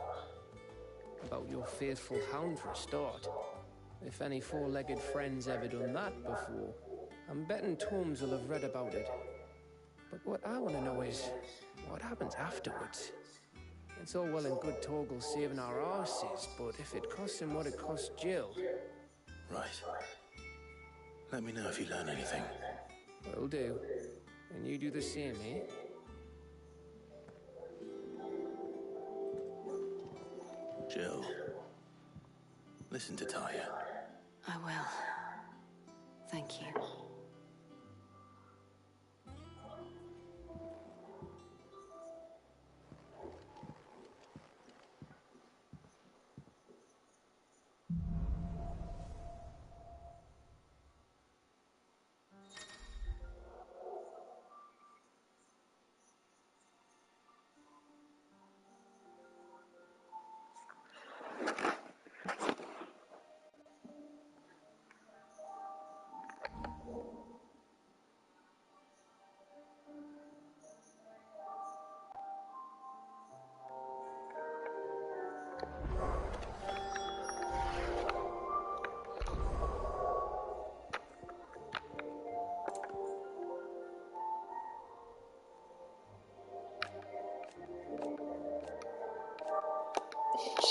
About your faithful hound for a start. If any four-legged friend's ever done that before, I'm betting Torms will have read about it. But what I want to know is, what happens afterwards? It's all well and good Torgal saving our arses, but if it costs him what it cost Jill... Right. Let me know if you learn anything. Will do. And you do the same, eh? Jill, listen to Taya. I will. Thank you.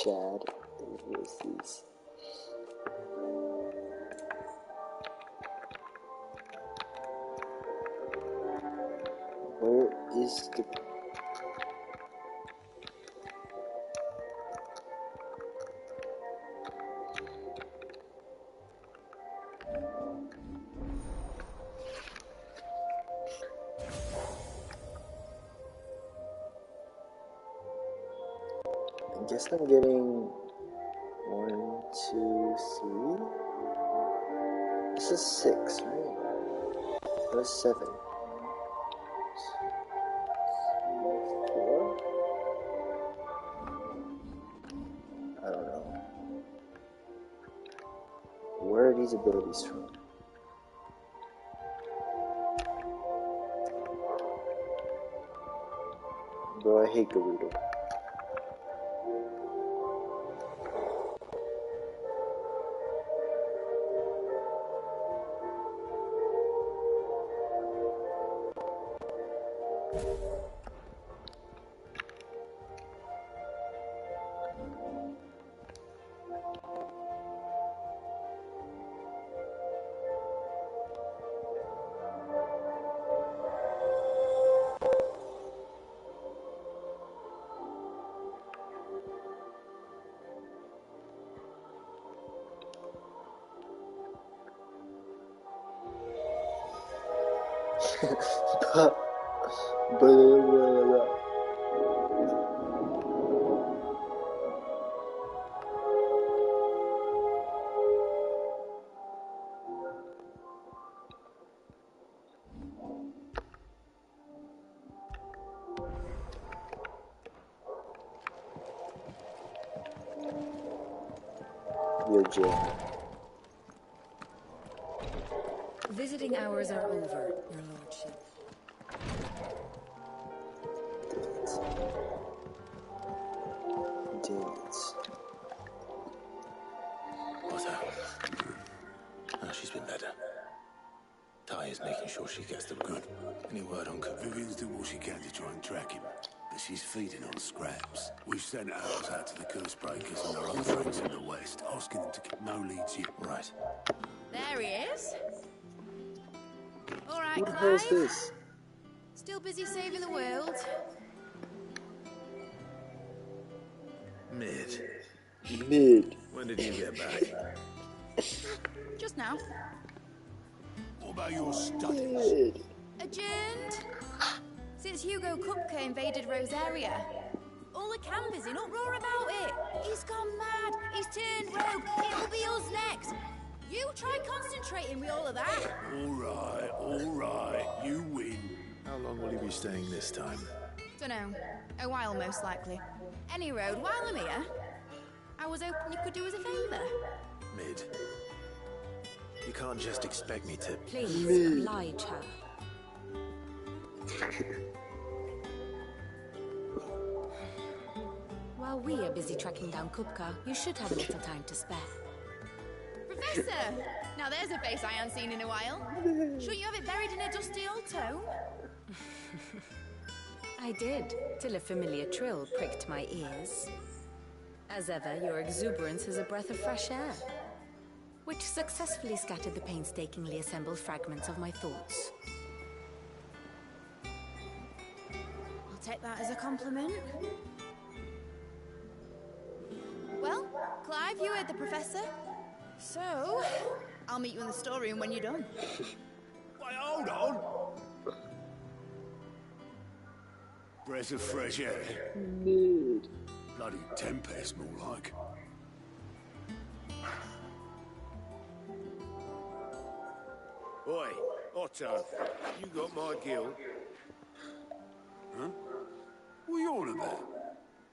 Chad versus where is the guess I'm getting 1, 2, 3. This is 6, right? Or 7. 4? I don't know. Where are these abilities from? Bro, I hate Gerudo. Your jail. Visiting hours are over, your lordship. Dance. Otto. Oh, she's been better. Ty is making sure she gets them good. Any word on Cook? Vivian's doing all she can to try and track him, but she's feeding on scraps. We've sent ours out to the curse breakers and their old friends in the west, asking them to keep no leads yet. Right. There he is. All right, Who the hell is Clive. this? Still busy saving the world. Mid. Mid. When did you get back? Just now. What about your studies? Mid. Adjourned. Since Hugo Kupka invaded Rosaria. All the camp is in uproar about it. He's gone mad. He's turned rogue. It'll be us next. You try concentrating with all of that. All right, you win. How long will you be staying this time? Dunno. A while, most likely. Any road, while I'm here, I was hoping you could do us a favour. Mid. You can't just expect me to... Please, oblige her. While we are busy tracking down Kupka, you should have a little time to spare. Professor! Now there's a face I haven't seen in a while. Shouldn't you have it buried in a dusty old tome? I did, till a familiar trill pricked my ears. As ever, your exuberance is a breath of fresh air, which successfully scattered the painstakingly assembled fragments of my thoughts. I'll take that as a compliment. Well, Clive, you heard the professor. So, I'll meet you in the storeroom when you're done. Wait, hold on. Breath of fresh air. Mid. Bloody tempest, more like. Oi, Otto, you got my guilt. Huh? What are you on about?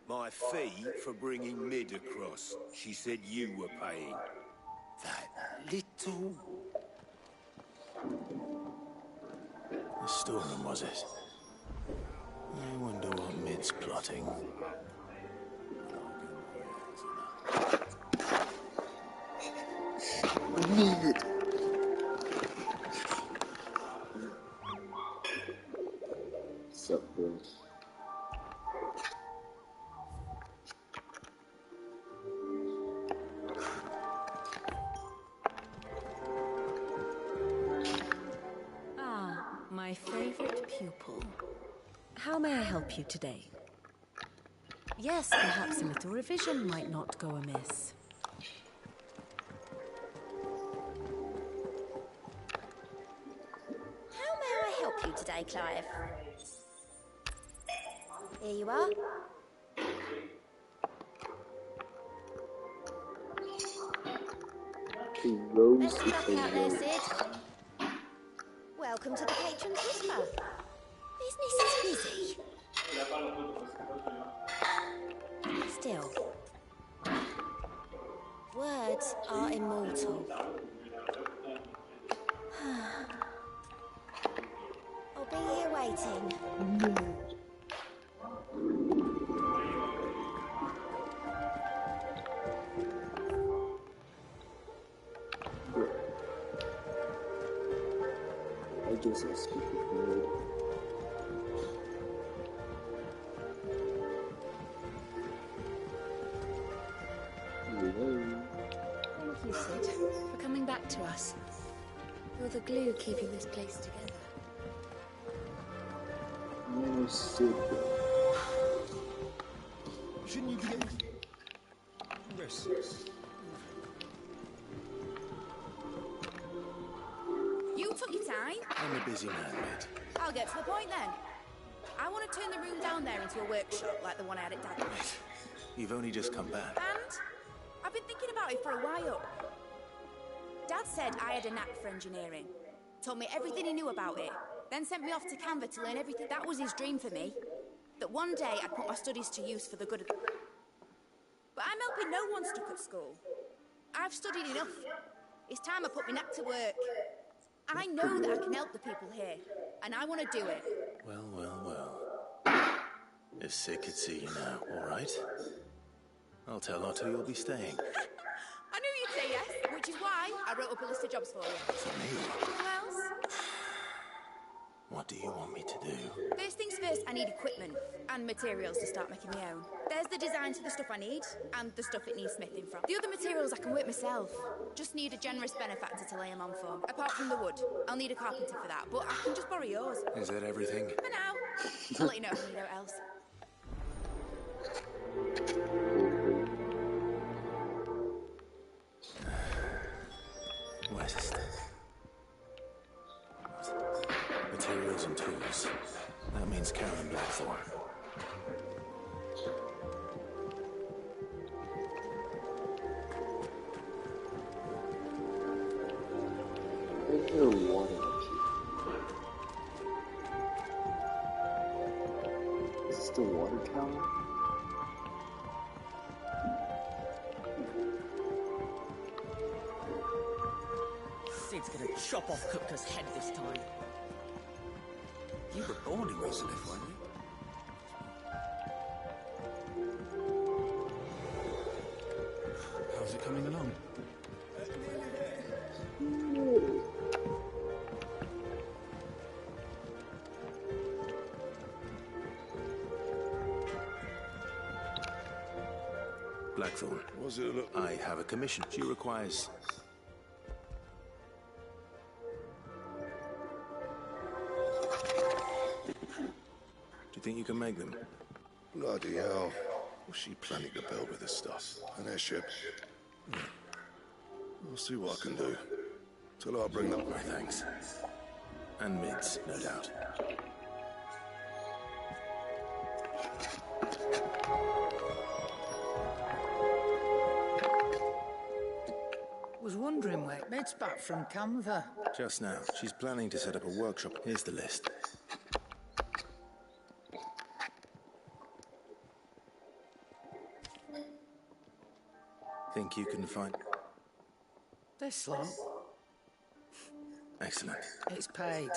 My fee for bringing Mid across. She said you were paying. That little... The storeroom, was it? I wonder what Mid's plotting. Mid. Sup, bro? My favorite pupil. How may I help you today? Yes, perhaps a little revision might not go amiss. How may I help you today, Clive? Here you are. Rose Best of with luck a out there, rose. Sid. Welcome to the Patron's Whisper. Business is busy. Still, words are immortal. I'll be here waiting. I guess I'll speak with Word. Hello. Thank you, Sid, for coming back to us. You're the glue keeping this place together. No, Sid. Shouldn't you be getting... Yes. You took your time. I'm a busy man, mate. I'll get to the point then. I want to turn the room down there into a workshop like the one I had at Dad's. You've only just come back. And I've been thinking about it for a while. Dad said I had a knack for engineering. Told me everything he knew about it. Then sent me off to Canva to learn everything. That was his dream for me. That one day I'd put my studies to use for the good of... But I'm helping no one stuck at school. I've studied enough. It's time I put my knack to work. I know that I can help the people here. And I want to do it. Well, well, well. If Sid could see you now, all right? I'll tell Otto you'll be staying. I knew you'd say yes, which is why I wrote up a list of jobs for you. For me? Who else? What do you want me to do? First things first, I need equipment and materials to start making my own. There's the designs for the stuff I need and the stuff it needs smithing from. The other materials I can work myself. Just need a generous benefactor to lay them on for. Apart from the wood, I'll need a carpenter for that, but I can just borrow yours. Is that everything? For now. I'll let you know if I need out else. West. Materials and tools. That means Karen Blackthorn. I hear water up here. Is this the water tower? Sid's gonna chop off Kupka's head this time. You were born in Rosalith, weren't you? How's it coming along? Blackthorn. Was it a... I have a commission. She requires... Do you think you can make them? Bloody hell. What's she planning to build with this stuff? An airship? I'll see what I can do. Till I bring them. My thanks. And mids, no doubt. Was wondering where Mid's back from Canva. Just now. She's planning to set up a workshop. Here's the list. Think you can find... This lot, Excellent. it's paid.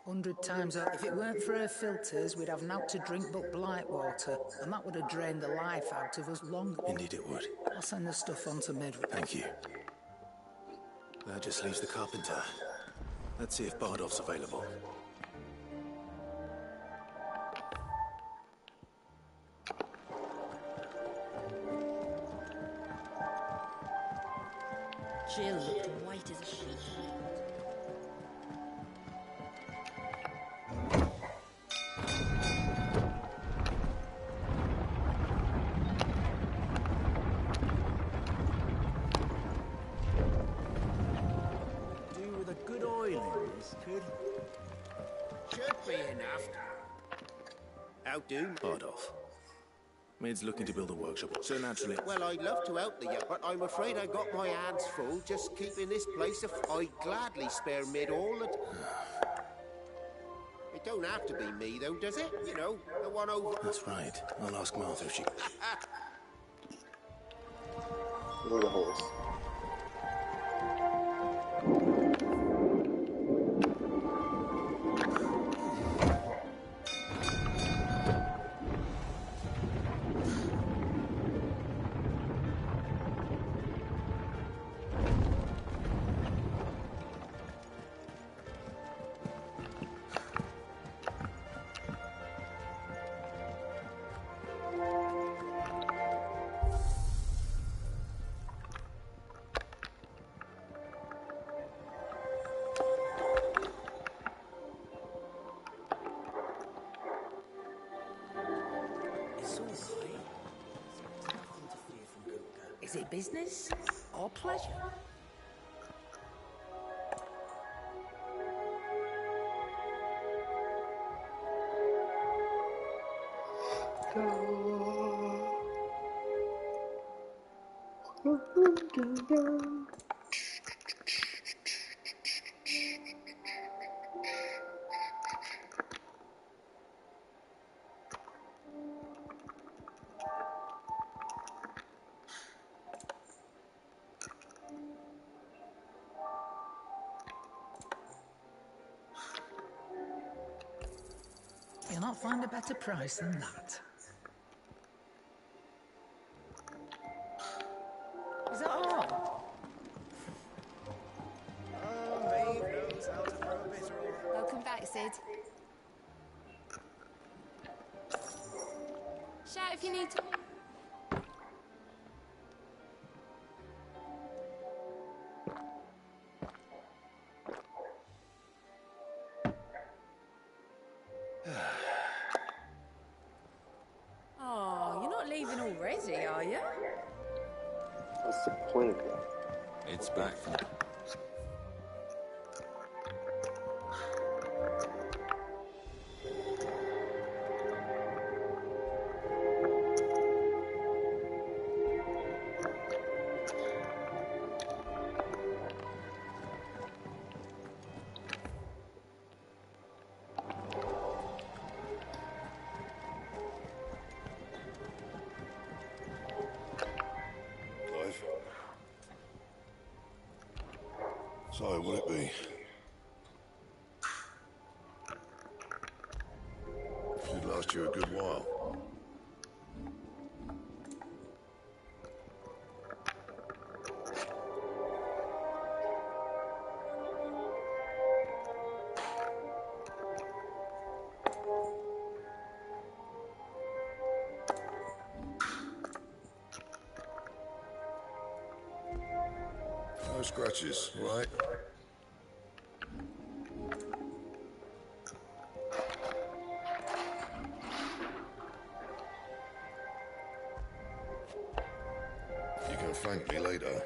100 times out. If it weren't for her filters, we'd have naught to drink but blight water, and that would have drained the life out of us long. Indeed it would. I'll send the stuff on to Mid. Thank you. That just leaves the carpenter. Let's see if Bardolph's available. Jill looked white as a sheet. Do with a good oil in this, kid. Should be enough. How do? Bardolph. Maid's looking to build a workshop, so naturally... Well, I'd love to help you, but I'm afraid I got my hands full just keeping this place I'd gladly spare Mid all the... It don't have to be me, though, does it? You know, the one over... That's right. I'll ask Martha if she... Look at the horse. Is it business or pleasure? You'll not find a better price than that. Is that all? Oh, Maeve knows how to throw a bitter on. Welcome back, Sid. Shout if you need to. Oh, you're not leaving already, are you? What's the point of that? It's back from... Clive? So, will it be? Should last you a good while. No scratches, right? You can thank me later.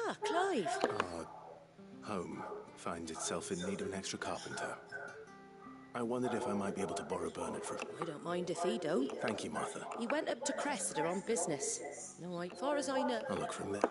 Ah, Clive. Home finds itself in need of an extra carpenter. I wondered if I might be able to borrow Bernard for... I don't mind if he don't. Thank you, Martha. He went up to Cressida on business. No, as far as I know. I'll look from there.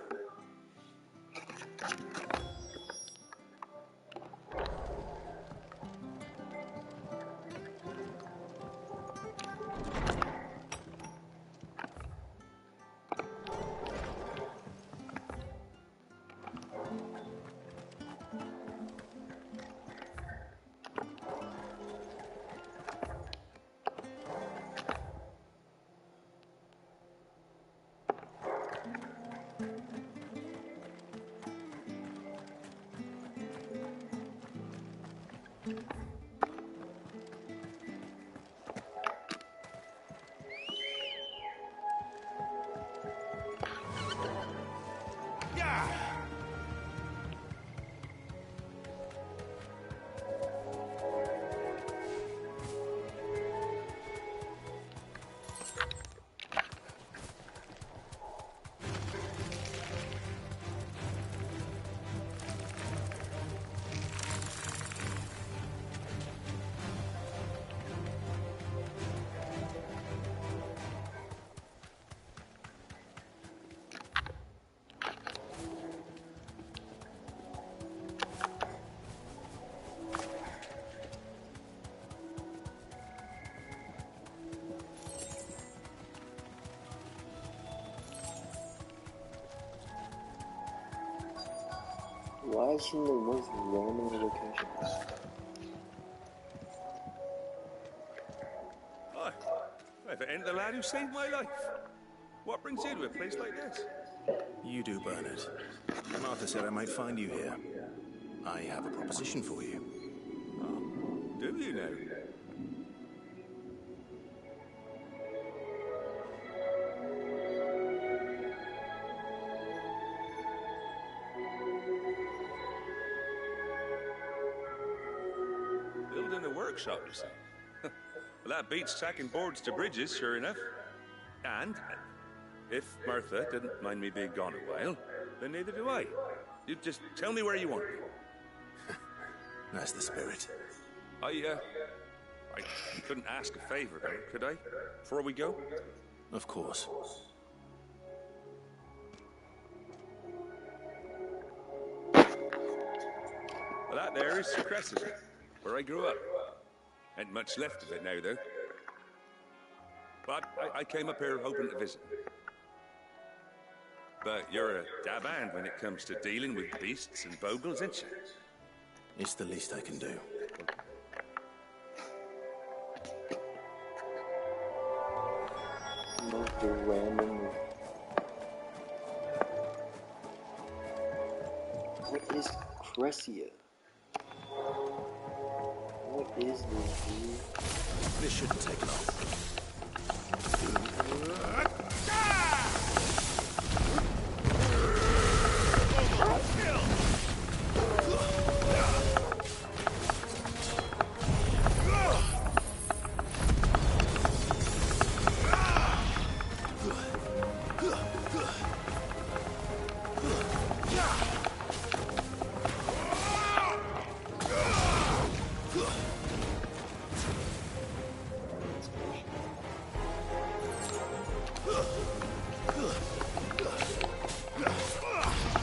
Why is she in the most random locations? Hi. If it ain't the lad who saved my life. What brings you to a place like this? You do, Bernard. Martha said I might find you here. I have a proposition for you. Oh, do you now? Building a workshop, you say? Well, that beats tacking boards to bridges, sure enough. And if Martha didn't mind me being gone a while, then neither do I. You just tell me where you want me. That's the spirit. I couldn't ask a favor, though, could I? Before we go? Of course. Well, that there is Crescent, where I grew up. Ain't much left of it now, though. But I came up here hoping to visit. But you're a dab hand when it comes to dealing with beasts and bogles, ain't you? It's the least I can do. Most random. What is Crescia? What is this, dude? This shouldn't take long.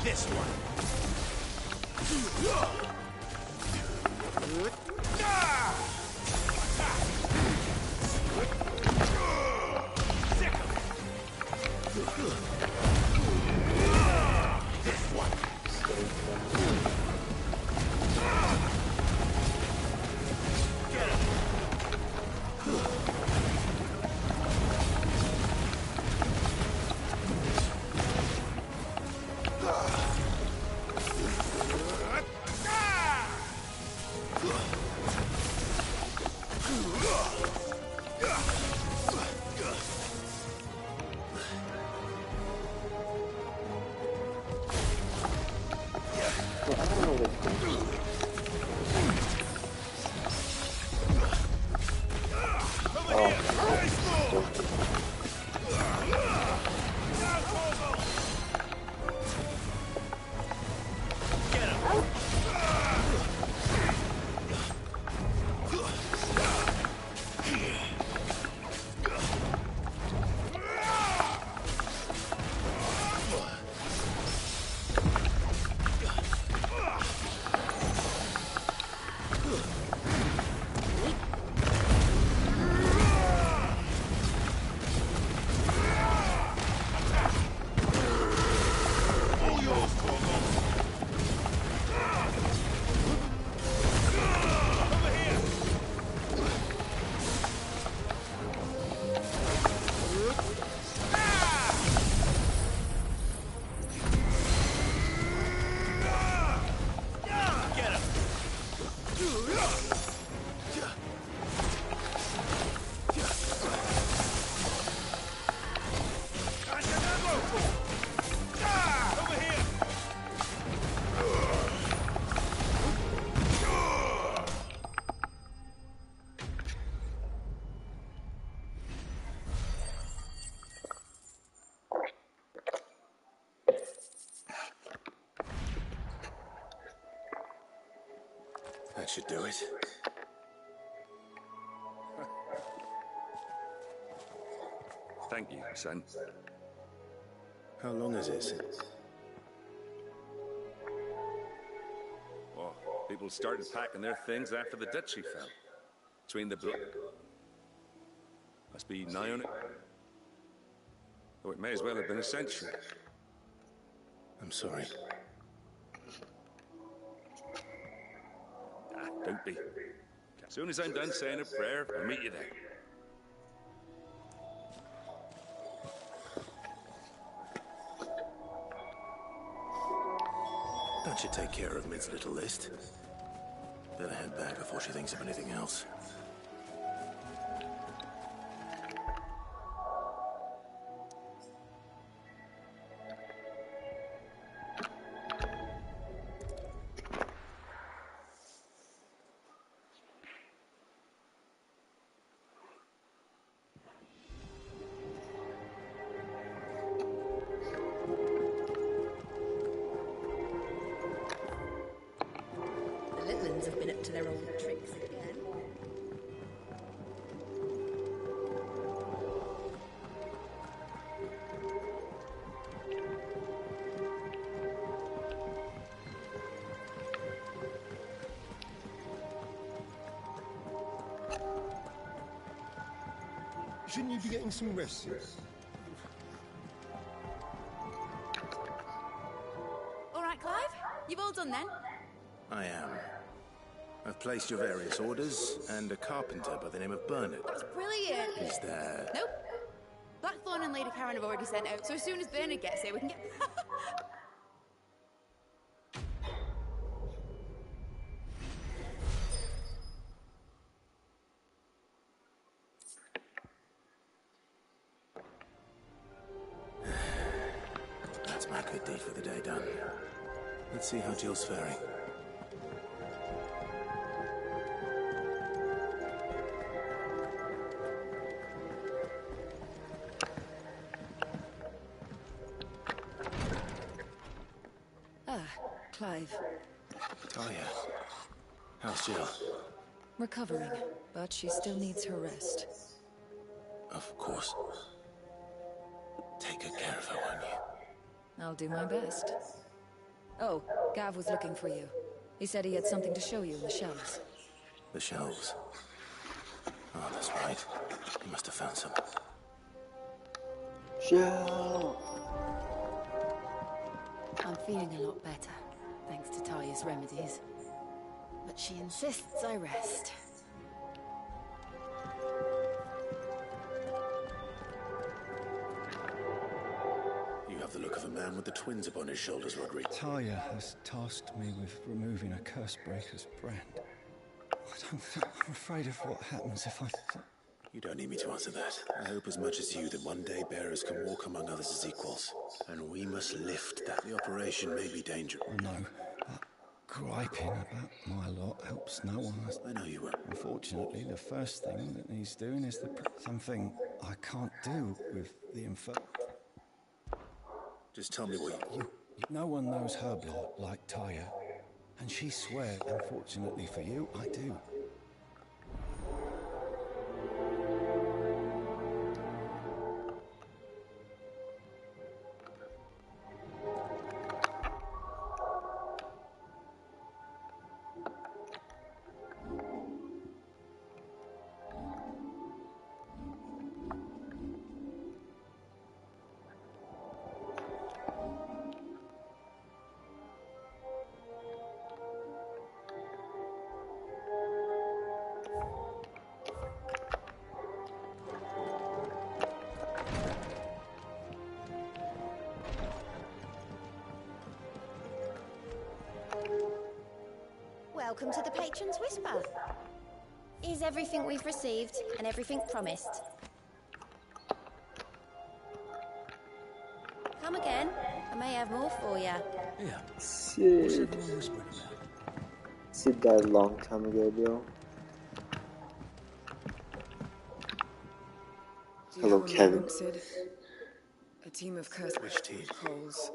This one. That should do it. Thank you, son. How long is it since? Oh, people started packing their things after the duchy fell. Between the must be nigh on it. Oh, it may as well have been a century. I'm sorry. Ah, don't be. As soon as I'm done saying a prayer, I'll meet you there. That should take care of Mid's little list. Better head back before she thinks of anything else. The Litlands have been up to their old tricks again. Shouldn't you be getting some rest? All right, Clive? You've all done then? I am. I've placed your various orders and a carpenter by the name of Bernard. That's brilliant. Is there... Nope. Blackthorn and Lady Karen have already sent out, so as soon as Bernard gets here, we can get... That's my good deed for the day done. Let's see how Jill's faring. Ah, Clive. Talia. How's Jill? Recovering, but she still needs her rest. Of course. Take good care of her, won't you? I'll do my best. Oh, Gav was looking for you. He said he had something to show you in the shelves. The shelves. Oh, that's right. He must have found some. Jill! I'm feeling a lot better, thanks to Talia's remedies. But she insists I rest. You have the look of a man with the twins upon his shoulders, Rodrigo. Talia has tasked me with removing a Cursebreaker's brand. I'm afraid of what happens if I... You don't need me to answer that. I hope as much as you that one day bearers can walk among others as equals. And we must lift that. The operation may be dangerous. No. Griping about my lot helps no one. I know you will. Unfortunately, the first thing that needs doing is something I can't do with the info. Just tell me what you... No one knows her blood like Taya. And she swears, unfortunately for you, I do. Welcome to the Patron's Whisper. Is everything we've received and everything promised? Come again. I may have more for you. Yeah. Sid. Sid died a long time ago, bro. Do you Hello, have a Kevin. moment, Sid? A team of cursed Which team? holes.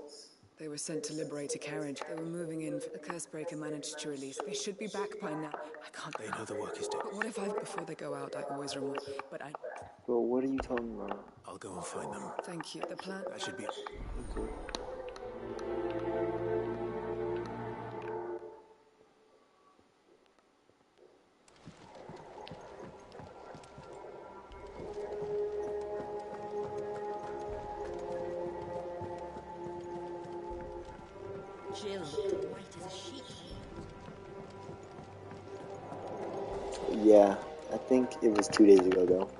They were sent to liberate a carriage. They were moving in. The Cursebreaker managed to release. They should be back by now. I can't... They know the work is done. But what if before they go out, I always remember... But I... Bro, what are you talking about? I'll go and find them. Thank you. The plan... That should be... Okay. Jill looked white as a sheet. Yeah, I think it was 2 days ago, though.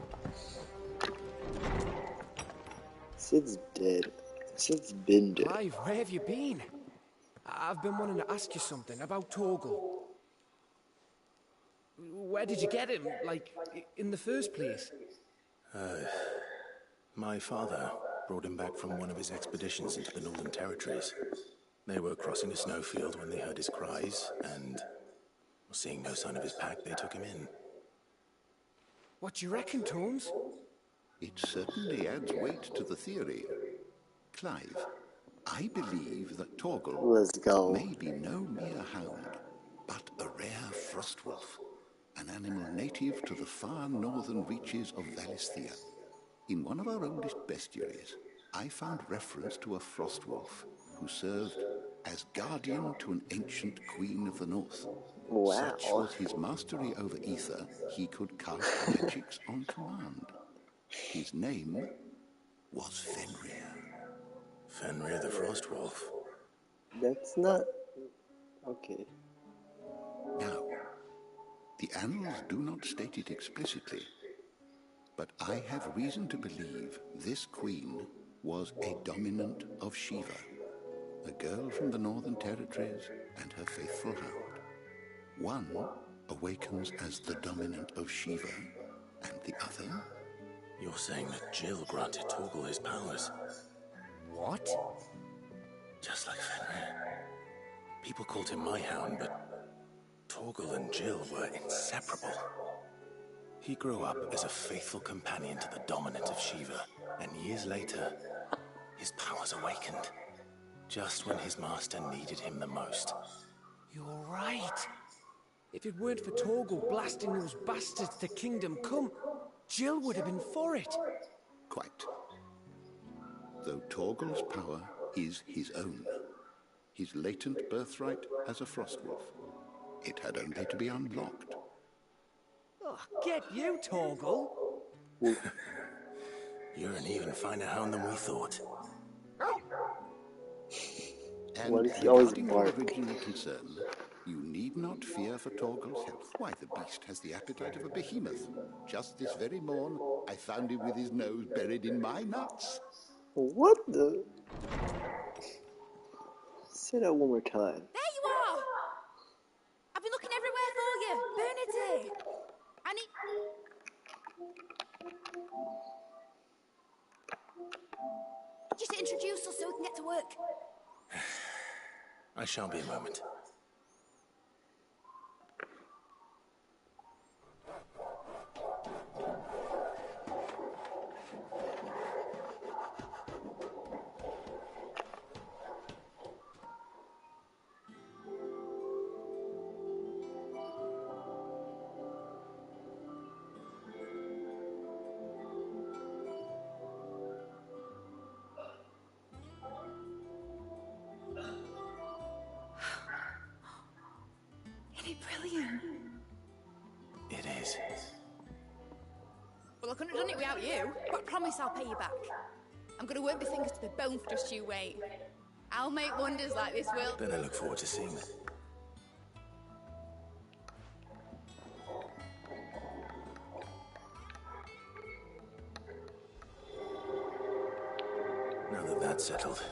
Sid's dead. Sid's been dead. Clive, where have you been? I've been wanting to ask you something about Torgal. Where did you get him, like, in the first place? My father brought him back from one of his expeditions into the Northern Territories. They were crossing a snowfield when they heard his cries, and seeing no sign of his pack, they took him in. What do you reckon, Tomes? It certainly adds weight to the theory. Clive, I believe that Torgal may be no mere hound, but a rare frostwolf, an animal native to the far northern reaches of Valisthea. In one of our oldest bestiaries, I found reference to a frostwolf who served as guardian to an ancient queen of the north. Wow. Such was his mastery over ether, he could cast magics on command. His name was Fenrir. Fenrir the Frostwolf? That's not... Okay. Now, the annals do not state it explicitly, but I have reason to believe this queen was a dominant of Shiva, a girl from the Northern Territories and her faithful hound. One awakens as the dominant of Shiva, and the other... You're saying that Jill granted Torgal his powers? What? Just like Fenrir. People called him my hound, but Torgal and Jill were inseparable. He grew up as a faithful companion to the dominant of Shiva, and years later, his powers awakened. Just when his master needed him the most. You're right. If it weren't for Torgal blasting those bastards to Kingdom Come, Jill would have been for it. Quite. Though Torgal's power is his own, his latent birthright as a frostwolf, it had only to be unlocked. Oh, get you, Torgal! You're an even finer hound than we thought. And Why does he always regarding bark? your original concern, you need not fear for Torgal's health. Why, the beast has the appetite of a behemoth. Just this very morn, I found him with his nose buried in my nuts. What the... Say that one more time. There you are! I've been looking everywhere for you. Bernadette! Just introduce us so we can get to work. I shall be a moment. Brilliant. It is. Well, I couldn't have done it without you, but I promise I'll pay you back. I'm going to work my fingers to the bone for just you wait. I'll make wonders like this, Will. Then I look forward to seeing that. Now that that's settled,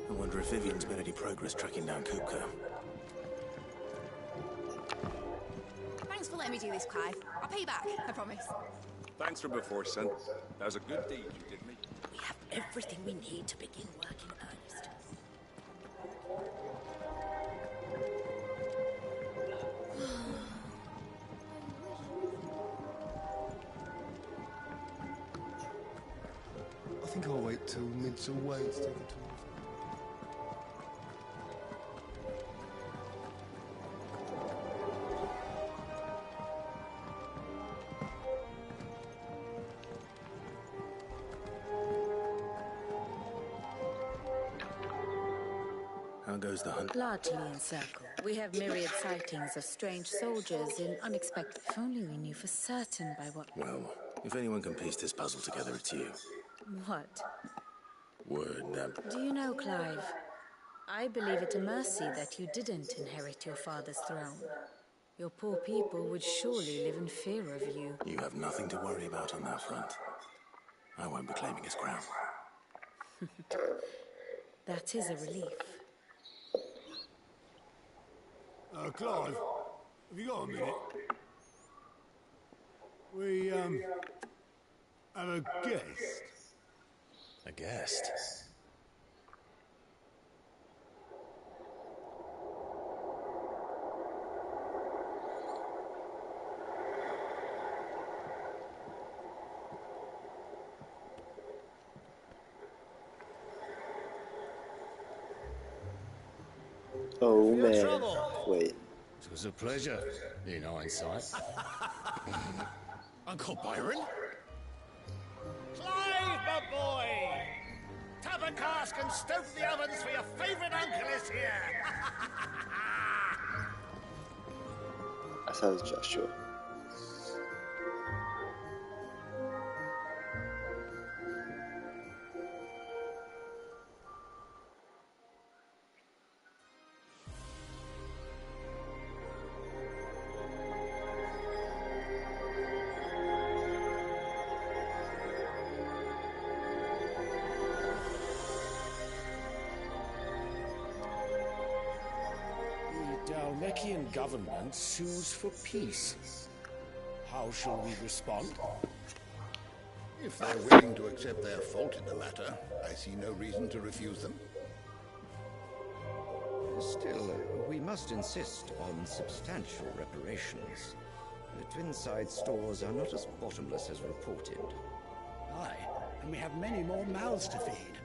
I wonder if Vivian's made any progress tracking down Kupka. Thanks for letting me do this, Clive. I'll pay you back, I promise. Thanks from before, son. That was a good deed you did me. We have everything we need to begin work in earnest. I think I'll wait till mid's away instead of How goes the hunt? Largely in circle. We have myriad sightings of strange soldiers in unexpected... If only we knew for certain by what... Well, if anyone can piece this puzzle together, it's you. What? Word that... Do you know, Clive? I believe it a mercy that you didn't inherit your father's throne. Your poor people would surely live in fear of you. You have nothing to worry about on that front. I won't be claiming his crown. That is a relief. Clive, have you got a minute? We, have a guest. A guest? Oh man, wait. It was a pleasure, in hindsight. Uncle Byron? Clive, my boy! Tap a cask and stoke the ovens for your favourite uncle is here! I thought it was Joshua. The Dalmekian government sues for peace. How shall we respond? If they're willing to accept their fault in the matter, I see no reason to refuse them. Still, we must insist on substantial reparations. The Twinside stores are not as bottomless as reported. Aye, and we have many more mouths to feed.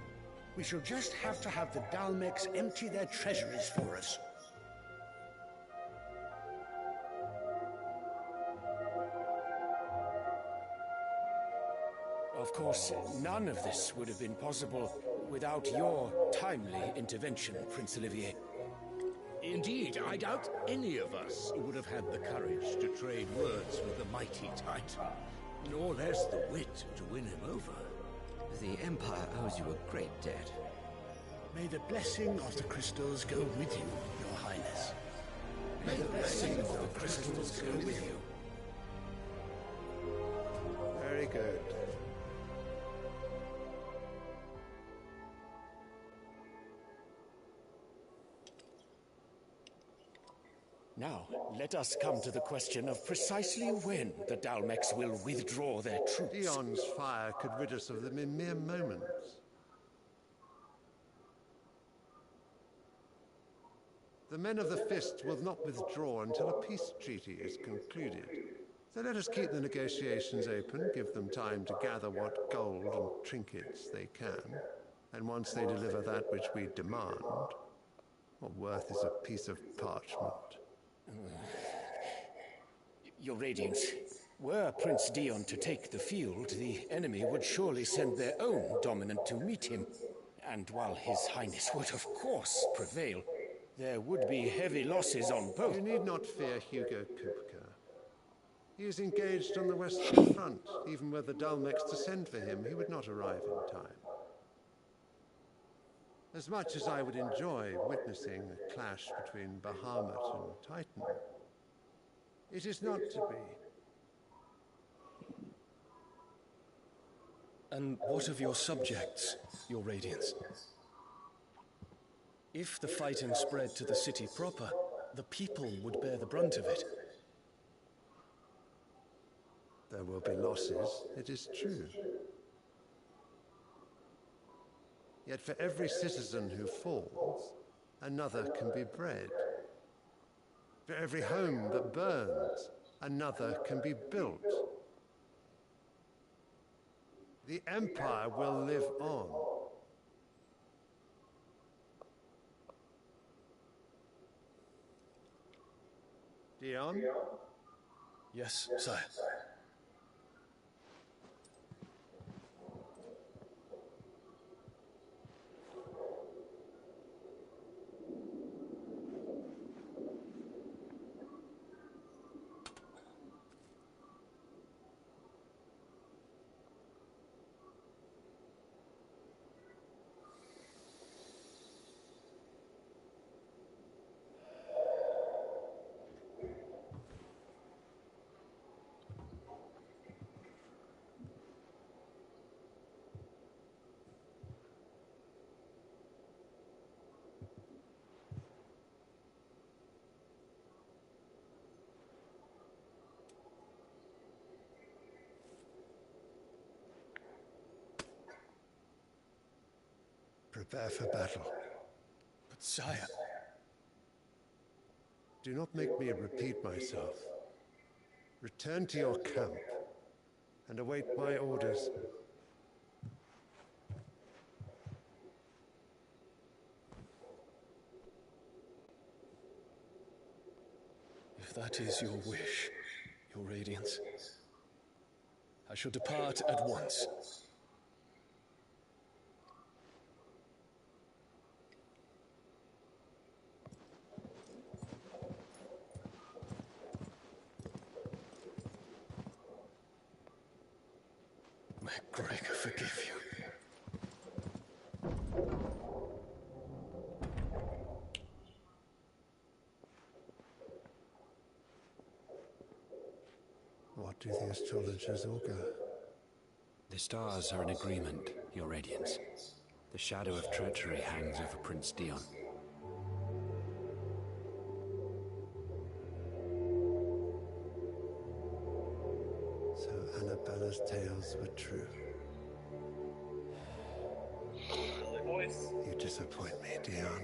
We shall just have to have the Dalmecs empty their treasuries for us. Of course, none of this would have been possible without your timely intervention, Prince Olivier. Indeed, I doubt any of us would have had the courage to trade words with the mighty Titan, nor less the wit to win him over. The Empire owes you a great debt. May the blessing of the crystals go with you, Your Highness. May the blessing of the crystals go with you. Very good. Now, let us come to the question of precisely when the Dalmecs will withdraw their troops. Dion's fire could rid us of them in mere moments. The men of the Fist will not withdraw until a peace treaty is concluded. So let us keep the negotiations open, give them time to gather what gold and trinkets they can. And once they deliver that which we demand, what worth is a piece of parchment? Your Radiance, were Prince Dion to take the field, the enemy would surely send their own dominant to meet him. And while His Highness would of course prevail, there would be heavy losses on both. You need not fear Hugo Kupka. He is engaged on the Western Front. Even were the Dalmecs to send for him, he would not arrive in time. As much as I would enjoy witnessing a clash between Bahamut and Titan, it is not to be. And what of your subjects, Your Radiance? If the fighting spread to the city proper, the people would bear the brunt of it. There will be losses, it is true. Yet for every citizen who falls, another can be bred. For every home that burns, another can be built. The Empire will live on. Dion? Yes, sire. Prepare for battle. But sire... Do not make me repeat myself. Return to your camp and await my orders. If that is your wish, your radiance, I shall depart at once. May Gregor forgive you. What do the astrologers augur? The stars are in agreement, Your Radiance. The shadow of treachery hangs over Prince Dion. So Annabella's tales were true. You disappoint me, Dion.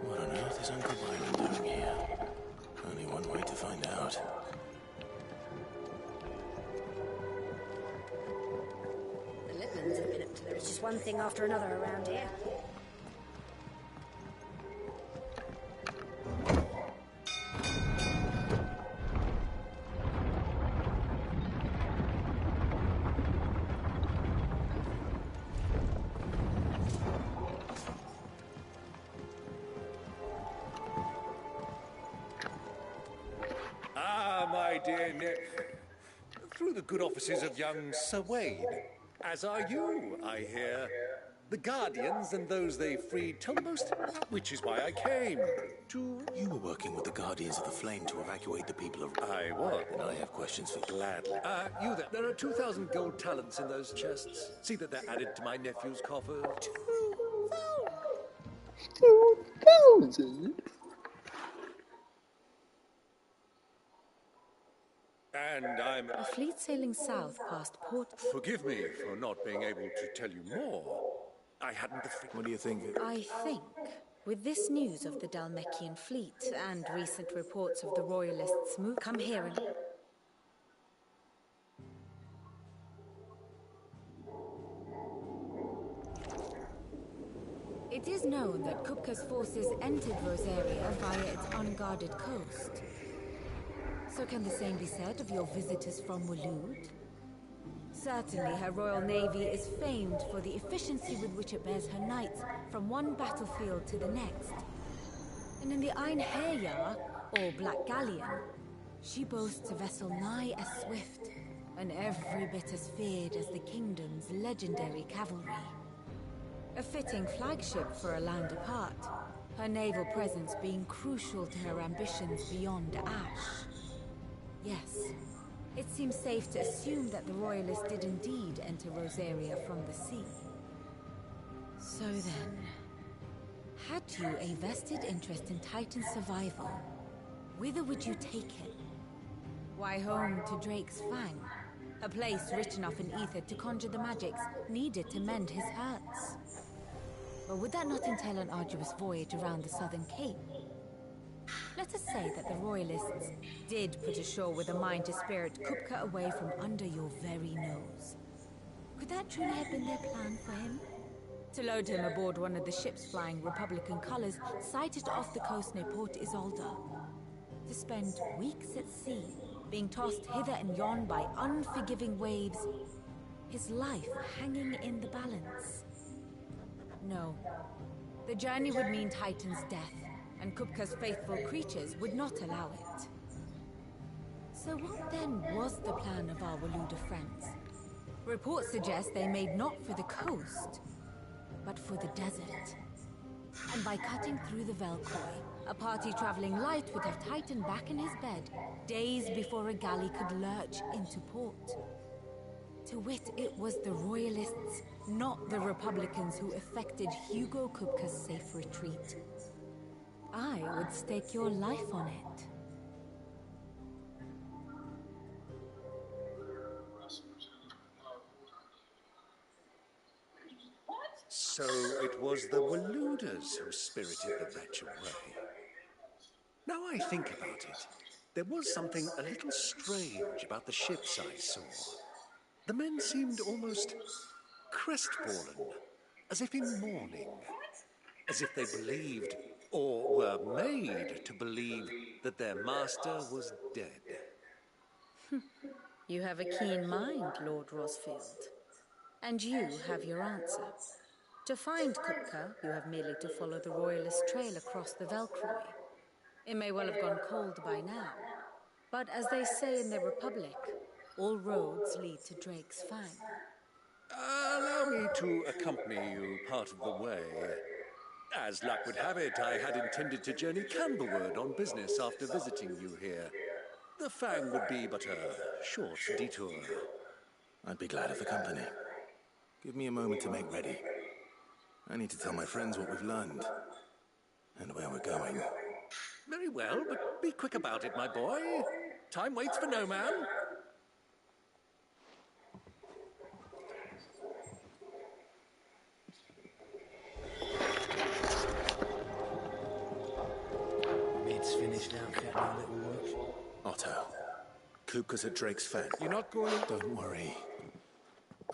What on earth is Uncle Byron doing here? Only one way to find out. The Lippmans have been up to there's just one thing after another around here. Ah, my dear Nick. Through the good offices of young Sir Wayne. As are you, I hear. The Guardians and those they freed tell the most, which is why I came. You were working with the Guardians of the Flame to evacuate the people of... I was. And I have questions for you. Gladly. You there. There are 2,000 gold talents in those chests. See that they're added to my nephew's coffers. 2,000? And I'm... A fleet sailing south past Port... Forgive me for not being able to tell you more. I hadn't the... What do you think? I think, with this news of the Dalmekian fleet and recent reports of the Royalists' move... Come here and... It is known that Kupka's forces entered Rosaria via its unguarded coast. So can the same be said of your visitors from Waloed? Certainly her Royal Navy is famed for the efficiency with which it bears her knights from one battlefield to the next. And in the Einherjar, or Black Galleon, she boasts a vessel nigh as swift, and every bit as feared as the kingdom's legendary cavalry. A fitting flagship for a land apart, her naval presence being crucial to her ambitions beyond Ash. Yes, it seems safe to assume that the Royalists did indeed enter Rosaria from the sea. So then, had you a vested interest in Titan's survival, whither would you take him? Why, home to Drake's Fang, a place rich enough in ether to conjure the magics needed to mend his hurts. Or would that not entail an arduous voyage around the southern cape? Let us say that the Royalists did put ashore with a mind to spirit Kupka away from under your very nose. Could that truly have been their plan for him? To load him aboard one of the ships flying Republican colors sighted off the coast near Port Isolde. To spend weeks at sea, being tossed hither and yon by unforgiving waves, his life hanging in the balance. No. The journey would mean Titan's death, and Kupka's faithful creatures would not allow it. So what then was the plan of our Waloed friends? Reports suggest they made not for the coast, but for the desert. And by cutting through the Velkoi, a party traveling light would have Titan back in his bed, days before a galley could lurch into port. To wit, it was the Royalists, not the Republicans, who effected Hugo Kupka's safe retreat. I would stake your life on it. So it was the Waluders who spirited the wretch away. Now I think about it, there was something a little strange about the ships I saw. The men seemed almost crestfallen, as if in mourning, as if they believed, or were made to believe, that their master was dead. You have a keen mind, Lord Rosfield. And you have your answer. To find Kupka, you have merely to follow the Royalist trail across the Velcroy. It may well have gone cold by now, but as they say in the Republic, all roads lead to Drake's Fang. Allow me to accompany you part of the way. As luck would have it, I had intended to journey Camberward on business after visiting you here. The Fang would be but a short detour. I'd be glad of the company. Give me a moment to make ready. I need to tell my friends what we've learned, and where we're going. Very well, but be quick about it, my boy. Time waits for no man. Mid's finished outfitting our little workshop. Otto, Kupka's at Drake's Fang. You're not going to... Don't worry.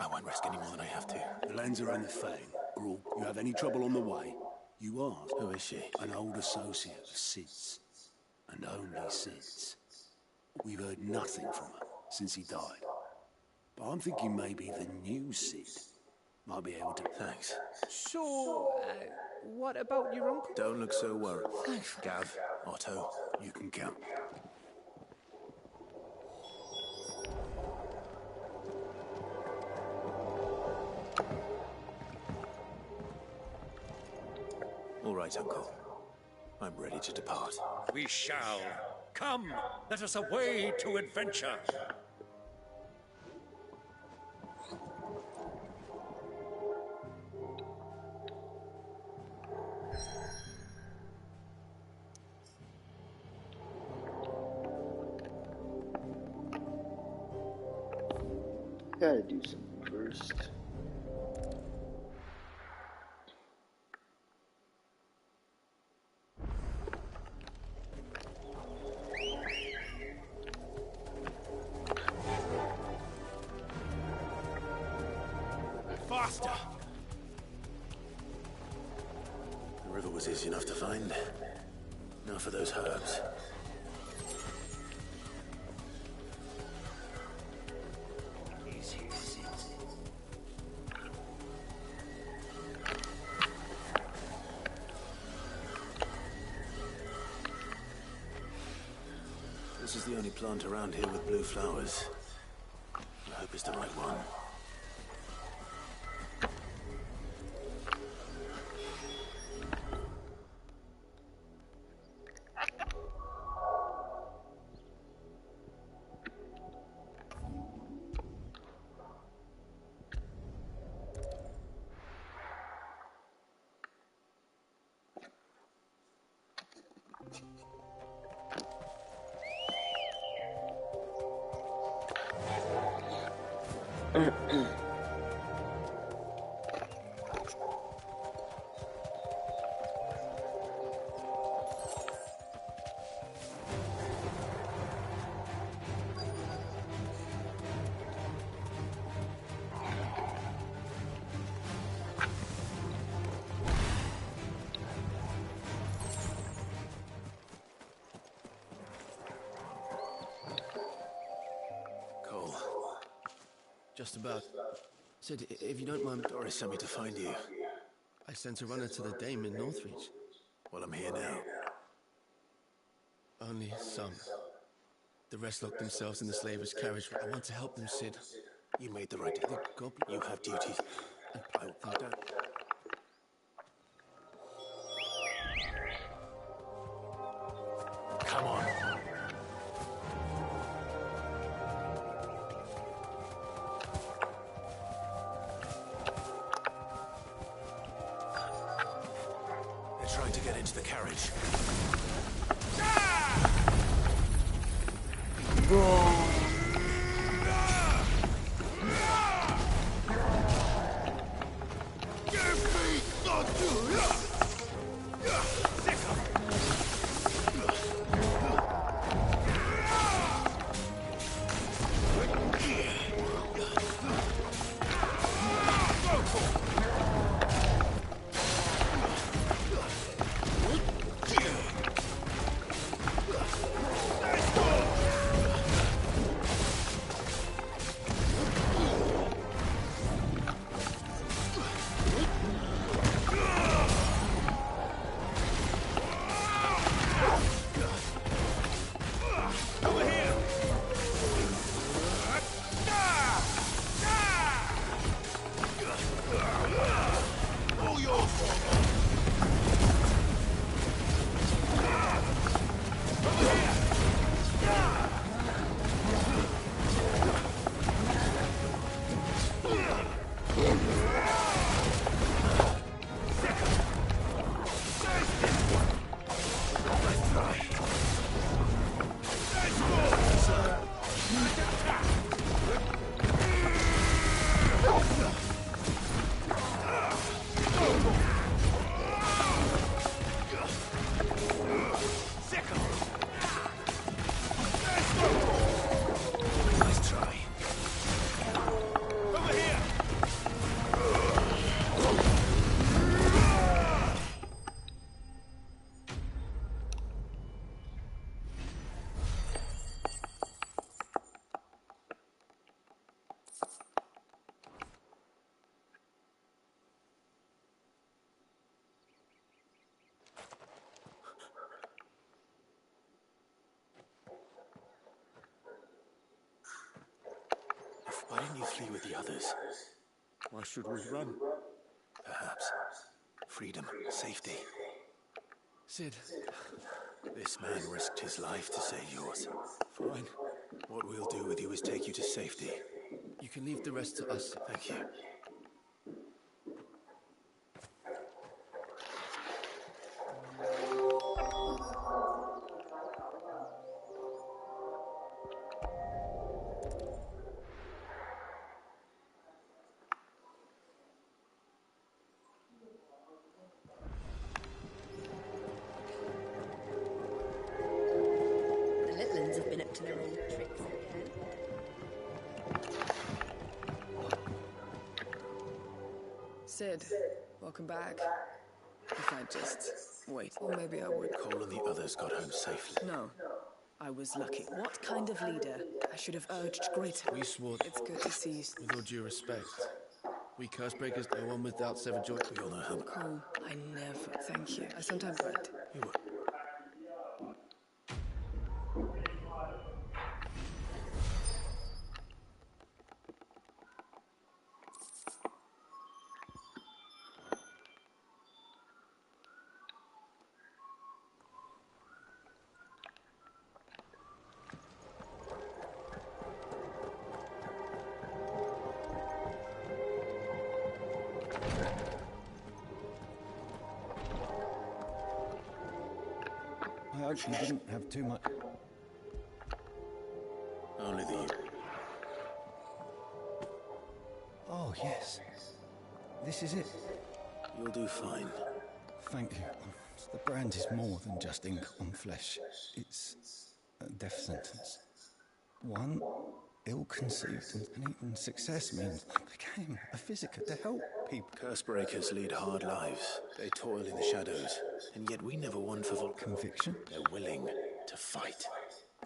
I won't risk any more than I have to. The lands around the Fang. Gruul, you have any trouble on the way? You asked. Who is she? An old associate of Sid's. And only Sid's. We've heard nothing from her since he died. But I'm thinking maybe the new Sid might be able to... Thanks. So, what about your uncle? Don't look so worried. Gav, Otto, you can count. All right, Uncle. I'm ready to depart. We shall. Come, let us away to adventure. Gotta do something first. Faster! The river was easy enough to find. Now for those herbs. This is the only plant around here with blue flowers. I hope it's the right one. Just about. Said, if you don't mind... Doris sent me to find you. I sent a runner to the dame in Northreach. Well, I'm here now. Only some. The rest locked themselves in the slaver's carriage. I want to help them, Sid. You made the right decision. The goblin... You have duty. I don't... Come on. trying to get into the carriage. Why didn't you flee with the others? Why should we run? Perhaps. Freedom, safety. Sid. This man risked his life to save yours. Fine. What we'll do with you is take you to safety. You can leave the rest to us. Thank you. The Litlands have been up to their old tricks again. Sid, welcome back. If I'd just wait, or maybe I would. Cole and the others got home safely. No, I was lucky. What kind of leader? I should have urged greater. We swore. It's good to see you. With all due respect, we Cursebreakers go on without severed joint. We all know how. Cole, I never. Thank you. I sometimes write. You were. I hope you didn't have too much. Only the... Oh, yes. This is it. You'll do fine. Thank you. The brand is more than just ink on flesh. It's a death sentence. One ill-conceived, and even success means I became a physiker to help people. Cursebreakers lead hard lives. They toil in the shadows, and yet we never won for conviction. They're willing to fight.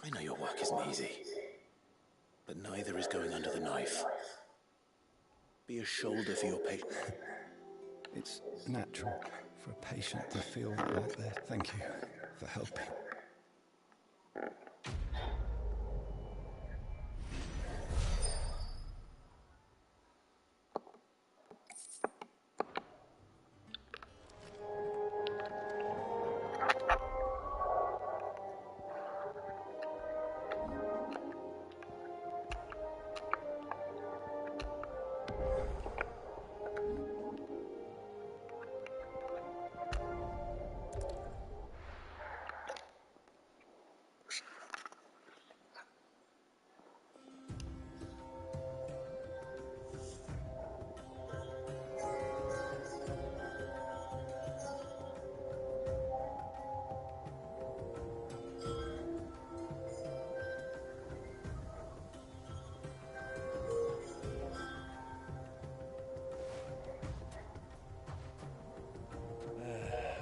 I know your work isn't easy, but neither is going under the knife. Be a shoulder for your patient. It's natural for a patient to feel like that. Thank you for helping.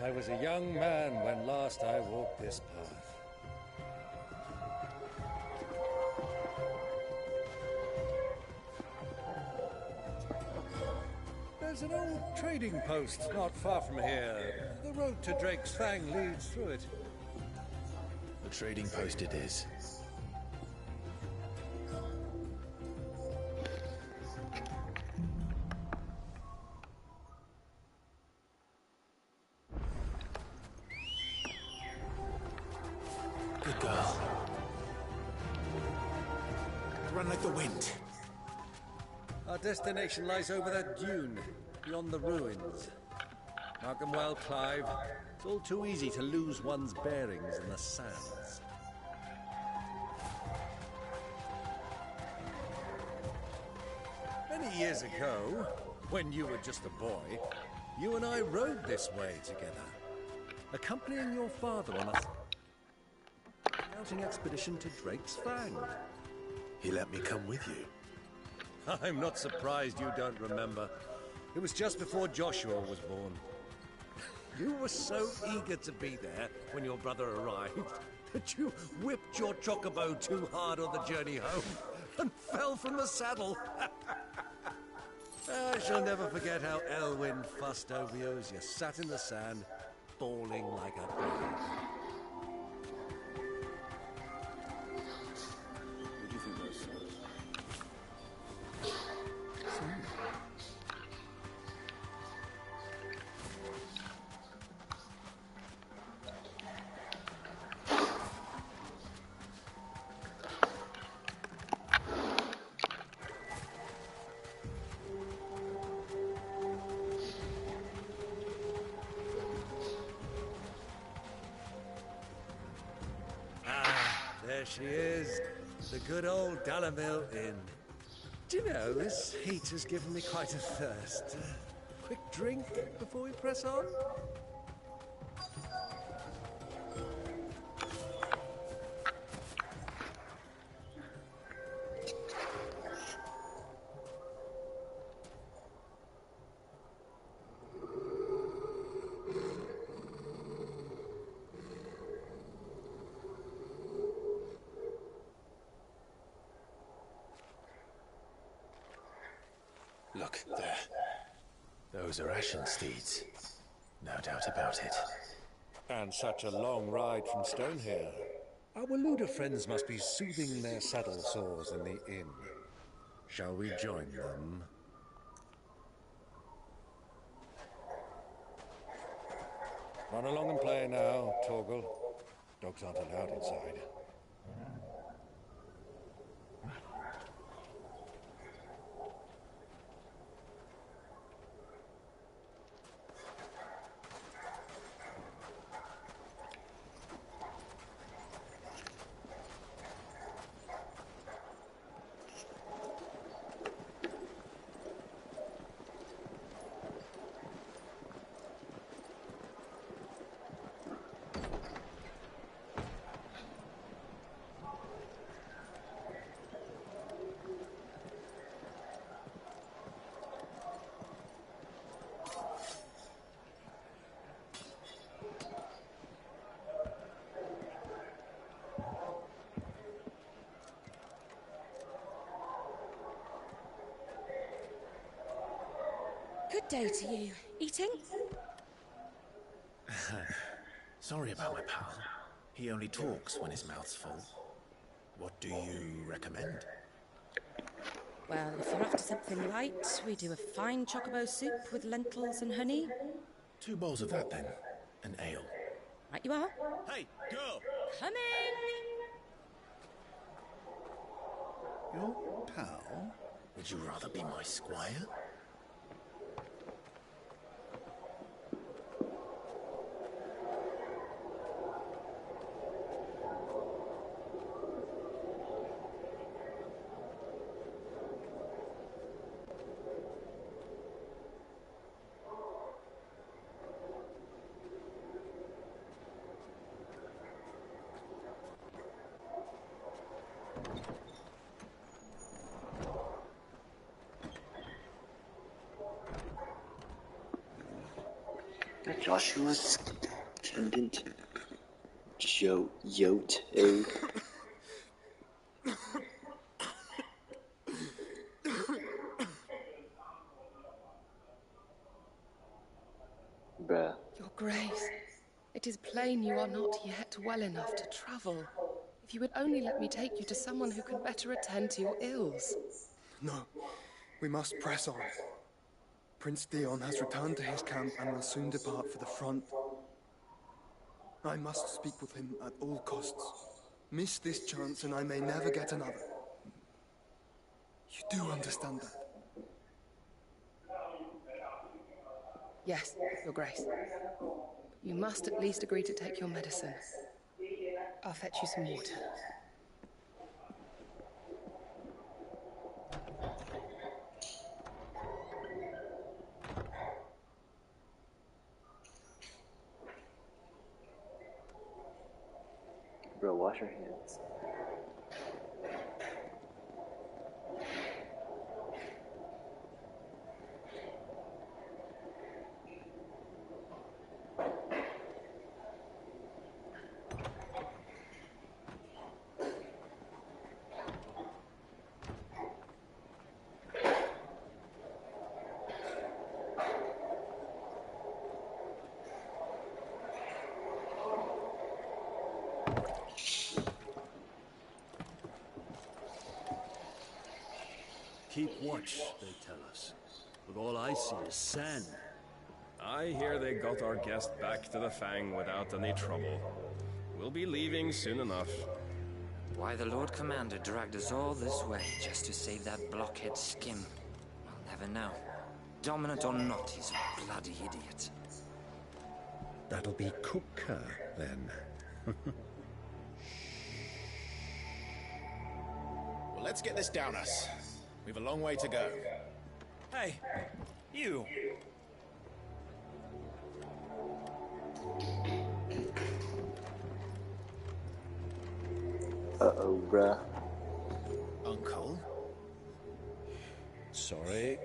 I was a young man when last I walked this path. There's an old trading post not far from here. The road to Drake's Fang leads through it. The trading post it is. Good girl. Run like the wind. Our destination lies over that dune, beyond the ruins. Mark 'em well, Clive. It's all too easy to lose one's bearings in the sands. Many years ago, when you were just a boy, you and I rode this way together, accompanying your father on a scouting expedition to Drake's Fang. He let me come with you. I'm not surprised you don't remember. It was just before Joshua was born. You were so eager to be there when your brother arrived that you whipped your chocobo too hard on the journey home and fell from the saddle. I shall never forget how Elwyn fussed over you as you sat in the sand, bawling like a baby. What do you think those songs? There she is, the good old Dalamil Inn. Do you know, this heat has given me quite a thirst. Quick drink before we press on? Look, there. Those are Ashen steeds. No doubt about it. And such a long ride from Stonehill. Our Luda friends must be soothing their saddle sores in the inn. Shall we join them? Run along and play now, Torgal. Dogs aren't allowed inside. Good day to you. Eating? Sorry about my pal. He only talks when his mouth's full. What do you recommend? Well, if you're after something light, we do a fine chocobo soup with lentils and honey. 2 bowls of that, then. An ale. Right you are. Hey, girl! Coming! Your pal? Would you rather be my squire? Joshua's attendant. Yote. Bruh. Your Grace, it is plain you are not yet well enough to travel. If you would only let me take you to someone who can better attend to your ills. No, we must press on. Prince Theon has returned to his camp and will soon depart for the front. I must speak with him at all costs. Miss this chance and I may never get another. You do understand that? Yes, Your Grace. You must at least agree to take your medicine. I'll fetch you some water. Bro, wash your hands. Keep watch, they tell us. But all I see is sand. I hear they got our guest back to the Fang without any trouble. We'll be leaving soon enough. Why the Lord Commander dragged us all this way just to save that blockhead Skim, I'll never know. Dominant or not, he's a bloody idiot. That'll be Cooker, then. Well, let's get this down us. We've a long way to go. Hey, you. Uh-oh, bruh. Uncle? Sorry.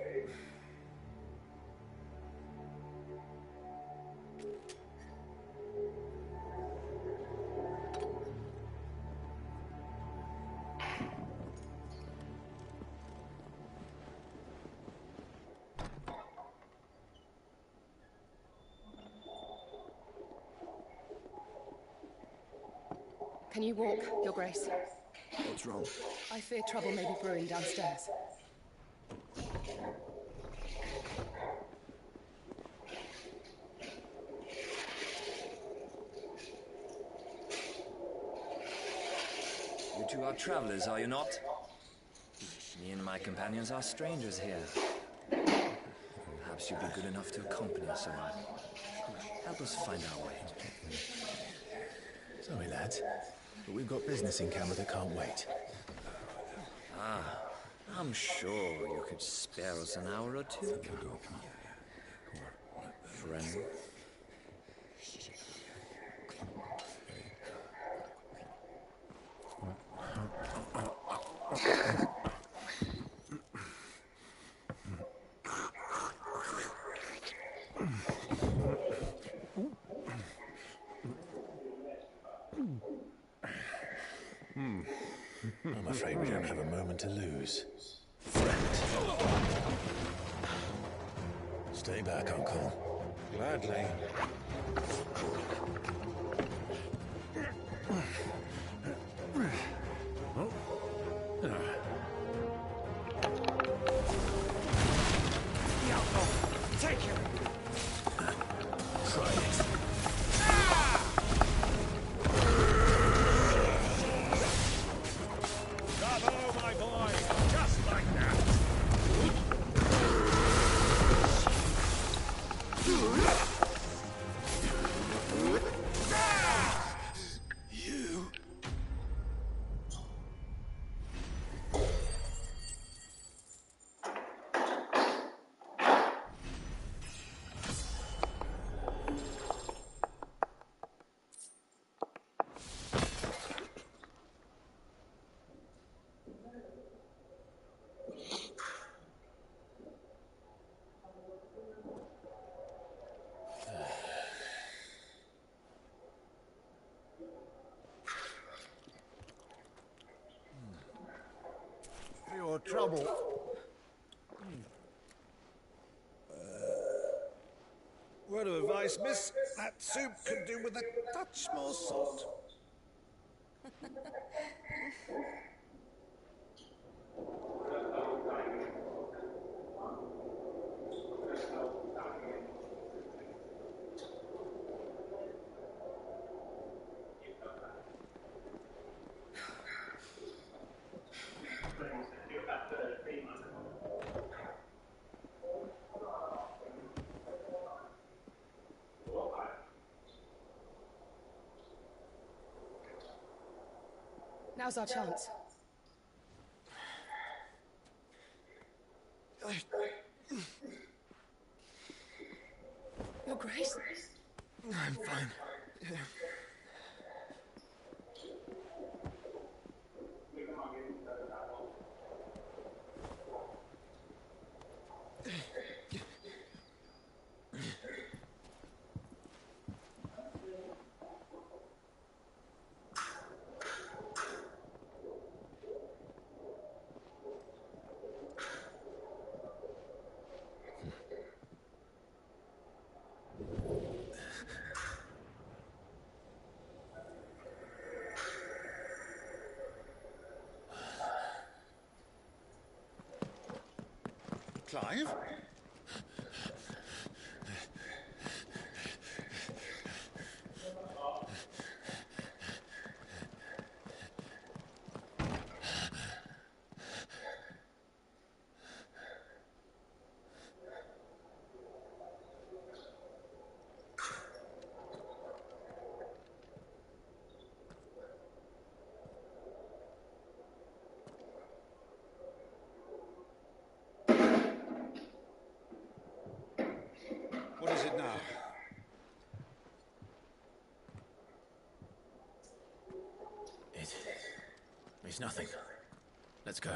Can you walk, Your Grace? What's wrong? I fear trouble may be brewing downstairs. You two are travelers, are you not? Me and my companions are strangers here. Perhaps you'd be good enough to accompany us a while. Help us find our way. Sorry, lads, but we've got business in camera that can't wait. Ah, I'm sure you could spare us an hour or two. Friend. I'm afraid we don't have a moment to lose. Friend. Stay back, Uncle. Gladly. Take him! Try it. Bravo, my boy! Just like that! You trouble. Word of advice, miss. That soup could do with a touch more salt. Now's our chance. Your Grace? I'm fine. Yeah. Clive? What is it now? It's nothing. Let's go.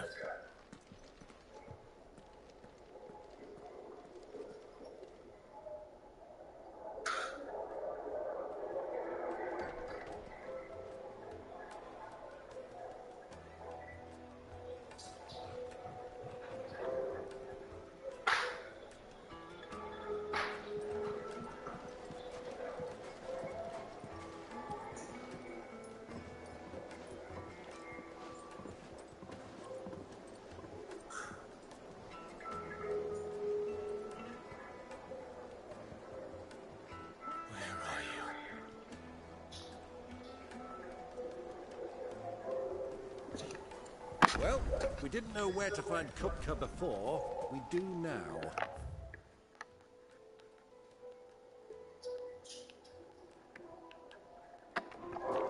Well, we didn't know where to find Kupka before. We do now.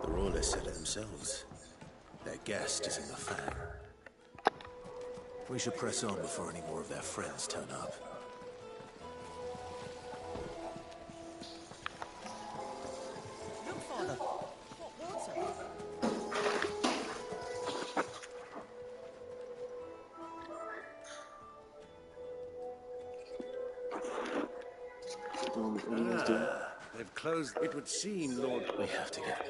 The Royalists said it themselves. Their guest is in the Fang. We should press on before any more of their friends turn up. Look, Father. What water? They've closed. It would seem, Lord. We have to get.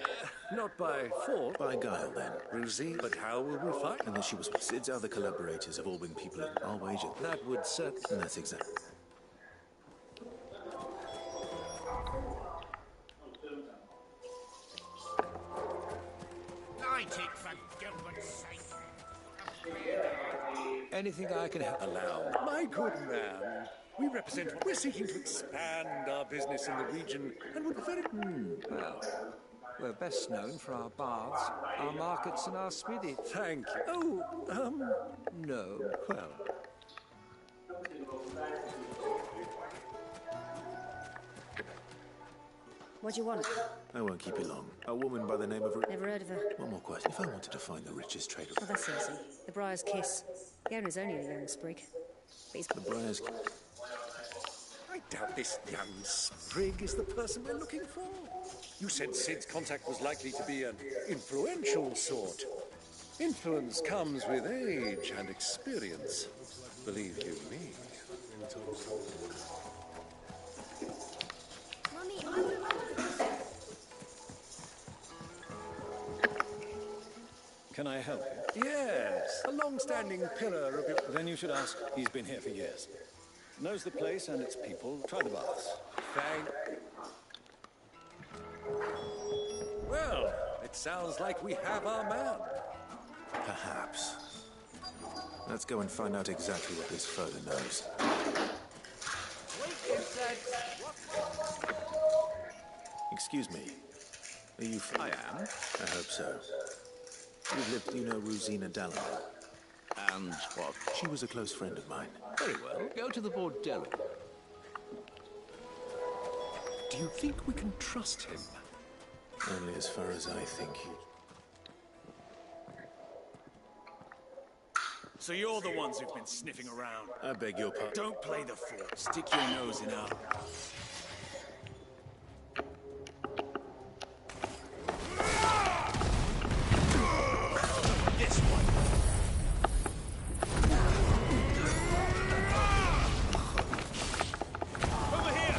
Not by fault. By guile, then. Rosie, but how will we fight? And then she was. Sid's other collaborators have all been people. I'll wager. That would certainly. And that's exactly. Light it, for Gilbert's sake. Anything I can allow. My good man. We represent. We're seeking to expand our business in the region, and would very. Well, we're best known for our baths, our markets, and our smithy. Thank you. No. Well. What do you want? I won't keep you long. A woman by the name of... Never heard of her. One more question. If I wanted to find the richest trader... Oh, that's easy. The Briar's Kiss. The owner's only a young sprig. But he's... The Briar's... I doubt this young sprig is the person we're looking for. You said Sid's contact was likely to be an influential sort. Influence comes with age and experience. Believe you me. Can I help you? Yes, a long-standing pillar of your... Then you should ask. He's been here for years. Knows the place and its people. Try the baths. Thank... Well, it sounds like we have our man. Perhaps. Let's go and find out exactly what this further knows. Excuse me. Are you... I am. I hope so. You've lived... You know Rosina Dalamel? And what? She was a close friend of mine. Very well. Go to the bordello. Do you think we can trust him? Only as far as I think he... So you're the ones who've been sniffing around. I beg your pardon. Don't play the fool. Stick your nose in our... This one. Over here.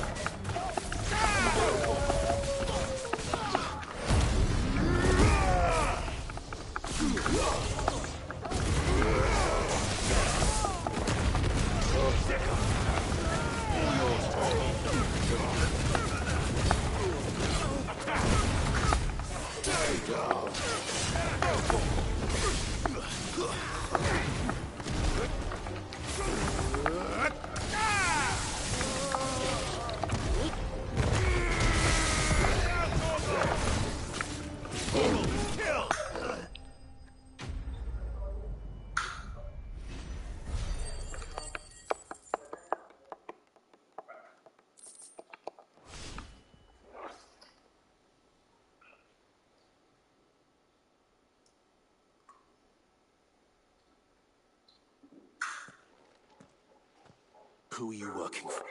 Who are you working for?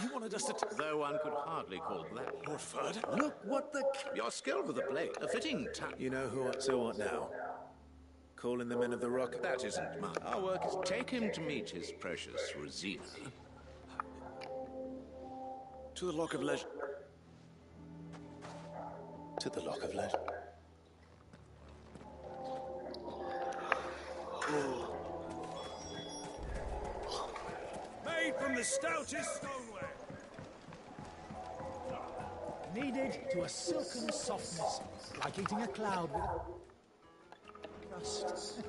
You wanted us to... Though one could hardly call that. Lord Further? Look what the... You're skilled with the blade. A fitting tap. You know who... So what now? Call in the men of the Rock? That isn't mine. Our work is take him to meet his precious Rosina. To the Lock of Legend. To the Lock of Legend. Made from the stoutest stoneware. Kneaded to a silken softness, like eating a cloud with a crust.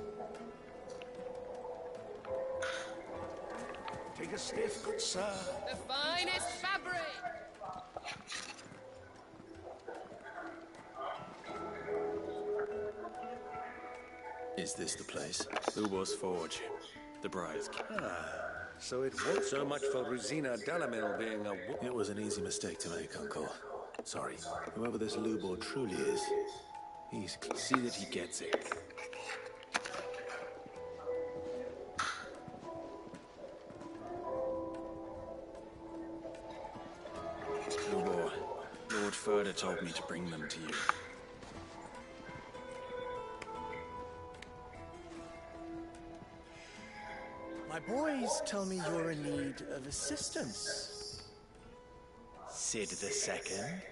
Take a stiff, good sir. The finest fabric! Is this the place? Ubor's Forge. The bride's key. So it wasn't so much for Rosina Dalamel being a... It was an easy mistake to make, Uncle. Sorry. Whoever this Lubor truly is, he's... See that he gets it. Lubor, Lord Further told me to bring them to you. My boys tell me you're in need of assistance. Sid the Second.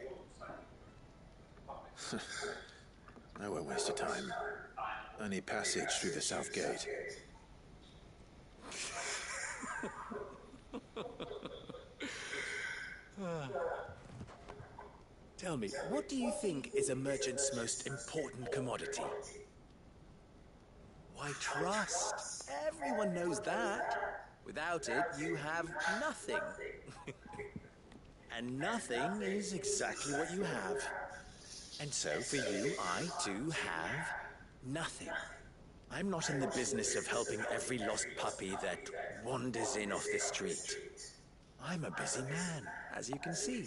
I won't waste your time. I need passage through the south gate. Tell me, what do you think is a merchant's most important commodity? Why, trust. Everyone knows that. Without it, you have nothing. And nothing is exactly what you have. And so, for you, I, too, have nothing. I'm not in the business of helping every lost puppy that wanders in off the street. I'm a busy man, as you can see.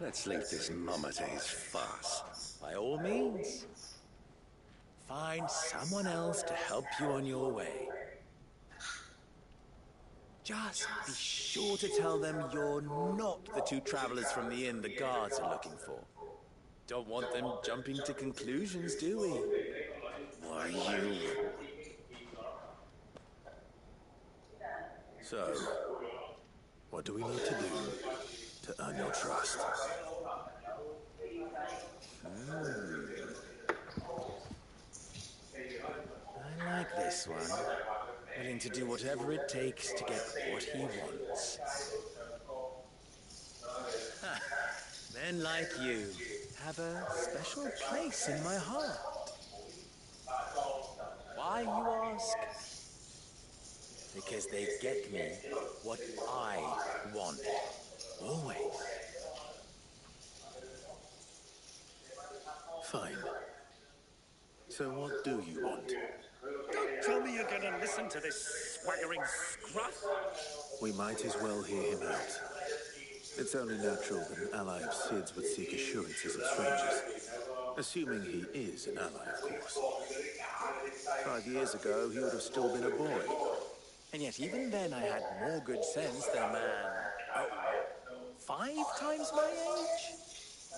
Let's leave this Momate's farce. By all means. Find someone else to help you on your way. Just be sure to tell them you're not the two travelers from the inn the guards are looking for. Don't want them jumping to conclusions, do we? Why, you... So, what do we need to do to earn your trust? I like this one. Willing to do whatever it takes to get what he wants. Men like you have a special place in my heart. Why, you ask? Because they get me what I want. Always. Fine. So what do you want? Don't tell me you're gonna listen to this swaggering scruff! We might as well hear him out. It's only natural that an ally of Sid's would seek assurances of strangers. Assuming he is an ally, of course. 5 years ago, he would have still been a boy. And yet even then I had more good sense than a man, 5 times my age?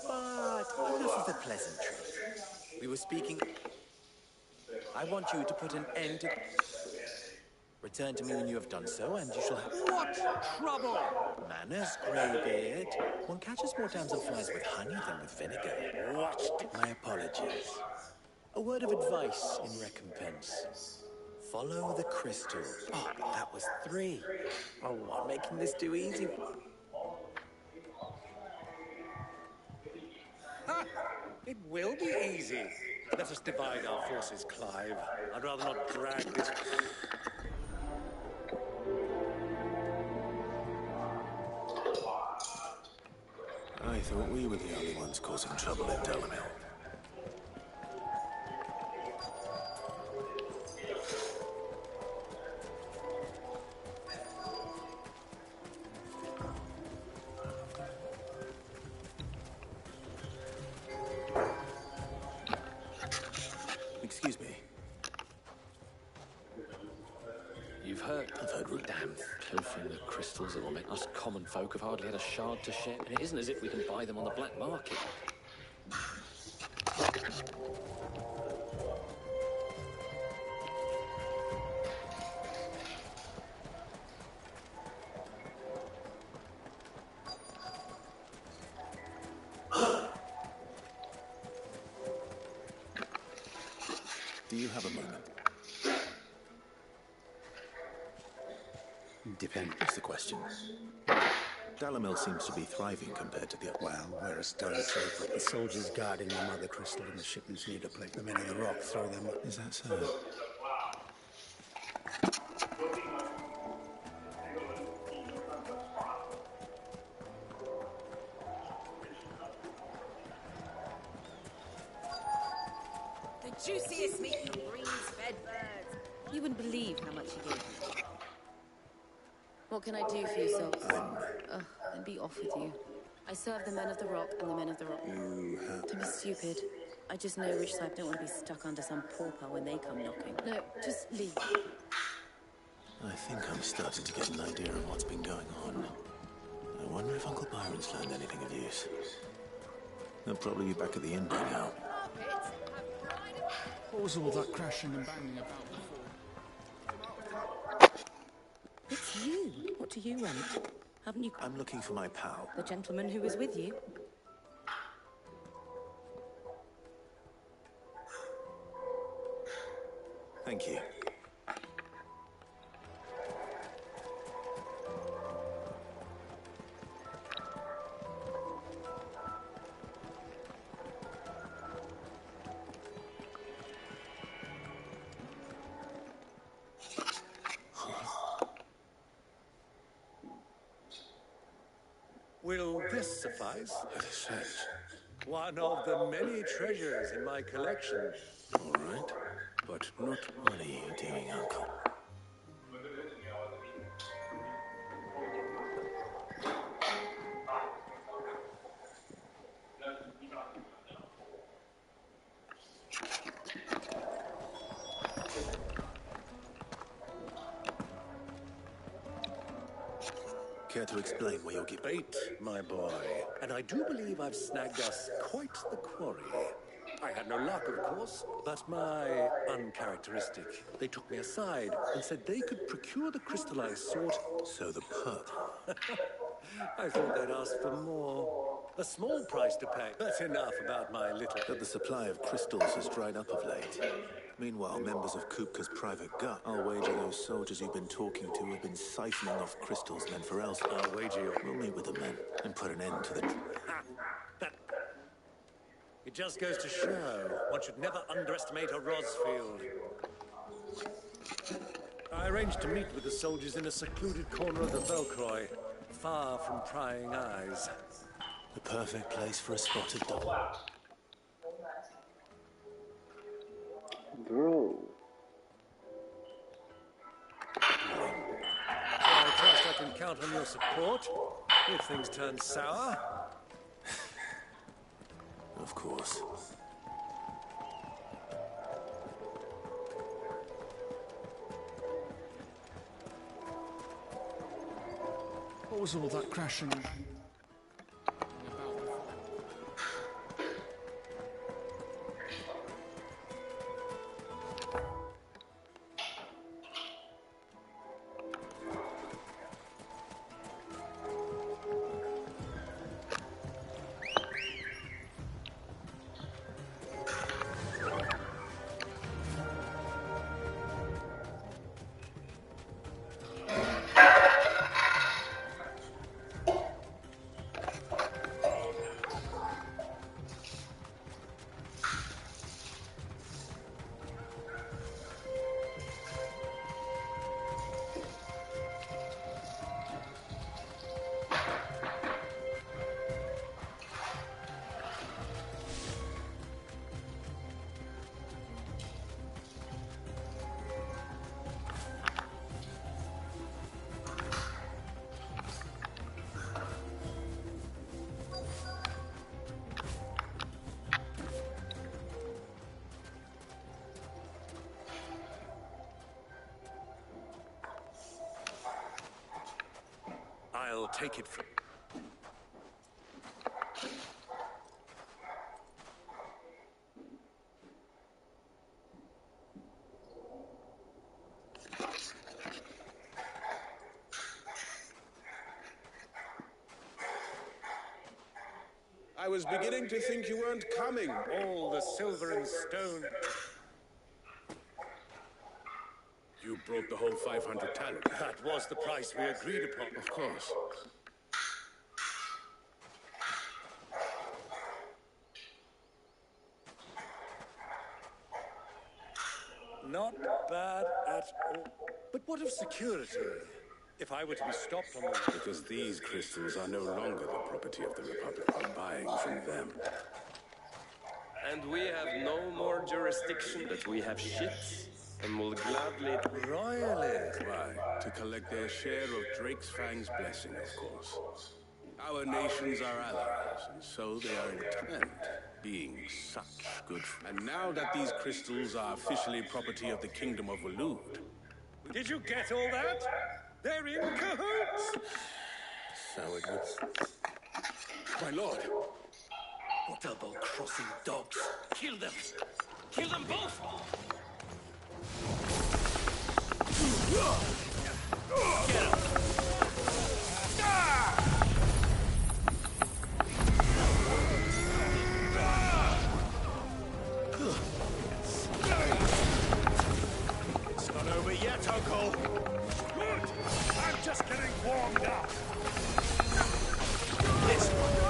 But enough of the pleasantry. We were speaking... I want you to put an end to... Return to me when you have done so, and you shall have... What trouble? Manners, Greybeard. One catches more damselflies with honey than with vinegar. What? My apologies. A word of advice in recompense. Follow the crystal. Oh, but that was 3. Oh, I'm making this too easy. Ha! It will be easy. Let us divide our forces, Clive. I'd rather not drag this... I thought we were the only ones causing trouble in Dalamil. Excuse me. You've heard? I've heard rumors. Damn, pilfering the crystals that will make us common folk have hardly had a shard to share. And it isn't as if we can buy them on the black market. Do you have a moment? Depends. That's the question. Dalamil seems to be thriving compared to the other. Well, we're a stone's throw from the soldiers guarding the mother crystal, and the shipments need to place them in the rock, throw them up. Is that so? The juiciest meat from breeze-fed birds. You wouldn't believe how much he gave me. What can I do for you, Soul? Ugh, then be off with you. I serve the men of the rock and the men of the rock. You have... Don't be stupid. I just know Rich Side don't want to be stuck under some pauper when they come knocking. No, just leave. I think I'm starting to get an idea of what's been going on. I wonder if Uncle Byron's learned anything of use. They'll probably be back at the inn by now. What was all that crashing and banging about before? It's you. What do you want? Haven't you... I'm looking for my pal. The gentleman who was with you? Thank you. Will this suffice? It is such. One of the many treasures in my collection. All right. But not... What are you doing, Uncle? Care to explain where you're getting... Bait, my boy. And I do believe I've snagged us quite the quarry. I had no luck, of course, but my uncharacteristic. They took me aside and said they could procure the crystallized sort. So the pup. I thought they'd ask for more. A small price to pay. That's enough about my little... But the supply of crystals has dried up of late. Meanwhile, members of Kupka's private gut, I'll wager those soldiers you've been talking to have been siphoning off crystals meant for elsewhere. I'll wager We'll meet with the men and put an end to the... It just goes to show one should never underestimate a Rosfield. I arranged to meet with the soldiers in a secluded corner of the Velcroy, far from prying eyes. The perfect place for a spotted dog. Bro. I trust I can count on your support if things turn sour. Of course. What was all that crashing? I'll take it from... I was beginning to think you weren't coming. All the silver and stone. You brought the whole 500 talent. That was the price we agreed upon. Of course. Not bad at all. But what of security? If I were to be stopped on the... Because these crystals are no longer the property of the Republic. I'm buying from them. And we have no more jurisdiction, but we have ships, and will gladly... Royally? Why? To collect their share of Drake's Fang's blessing, of course. Our nations are allies, and so they are intent, being such good... And now that these crystals are officially property of the Kingdom of Waloed... Did you get all that? They're in cahoots! Sourness. My lord! Double-crossing dogs! Kill them! Kill them both! Get him! It's not over yet, Uncle! Good! I'm just getting warmed up! This one!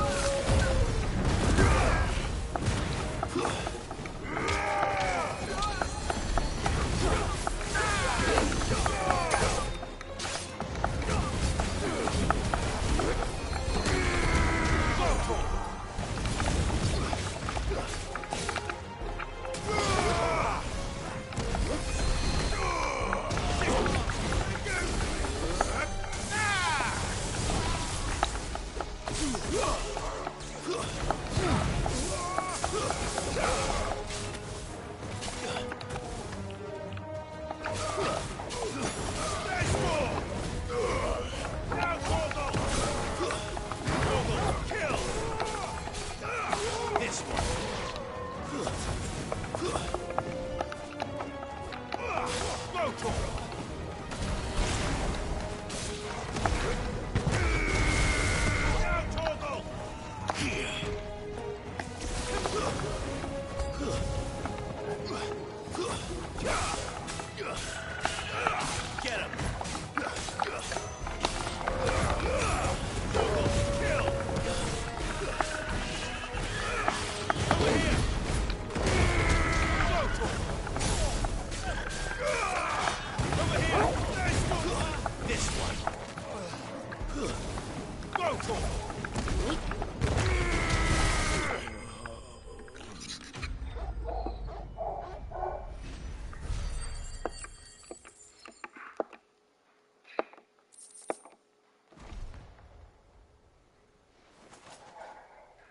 total!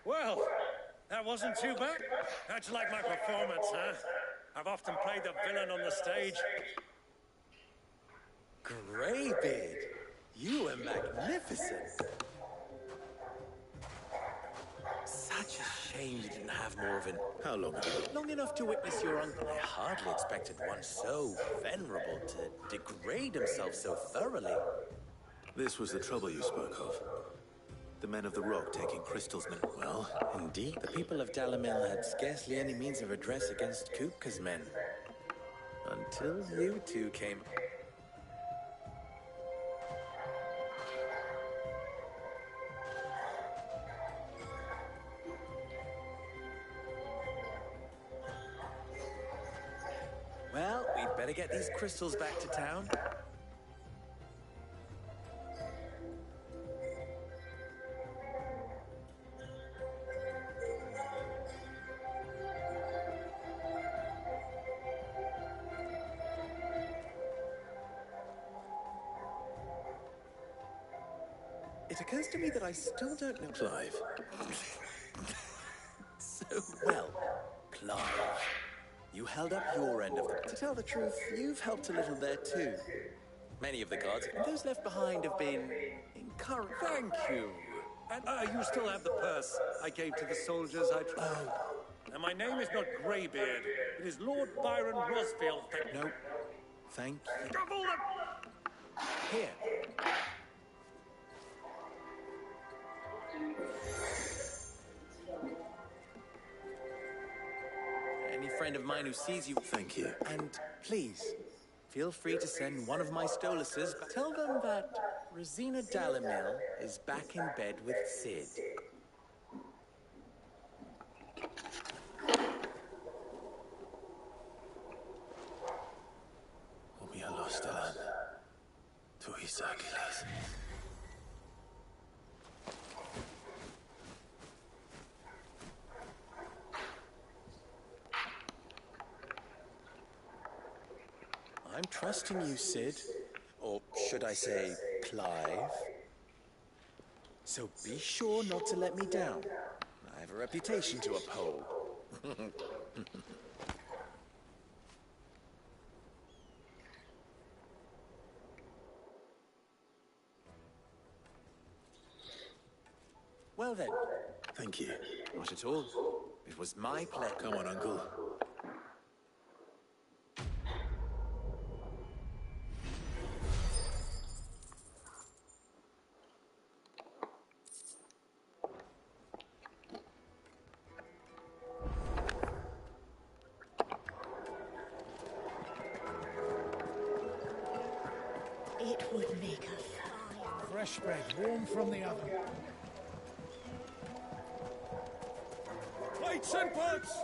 Well, that wasn't too bad. How'd you like my performance, huh? I've often played the villain on the stage. Greybeard, you were magnificent. Such a shame you didn't have more of an... How long ago? Long enough to witness your uncle. I hardly expected one so venerable to degrade himself so thoroughly. This was the trouble you spoke of. The men of the Rock taking crystals meant... Well, indeed, the people of Dalamil had scarcely any means of redress against Kupka's men. Until you two came... Well, we'd better get these crystals back to town. It occurs to me that I still don't know Clive. so well. Clive, you held up your end of the... To tell the truth, you've helped a little there too. Many of the guards and those left behind have been encouraged. Thank you. And you still have the purse I gave to the soldiers I... Oh. And my name is not Greybeard. It is Lord Byron Rosfield. No. Thank you. Double the... Here. Any friend of mine who sees you... Thank you. And please, feel free to send one of my Stoluses. Tell them that Rosina Dalamil is back in bed with Sid. We are lost, Alan. To his Achilles. I'm trusting you, Sid. Or should I say, Clive? So be sure not to let me down. I have a reputation to uphold. Well then. Thank you. Not at all. It was my pleasure. Come on, Uncle. It would make a fine... Fresh bread, warm from the oven. Plates and pots!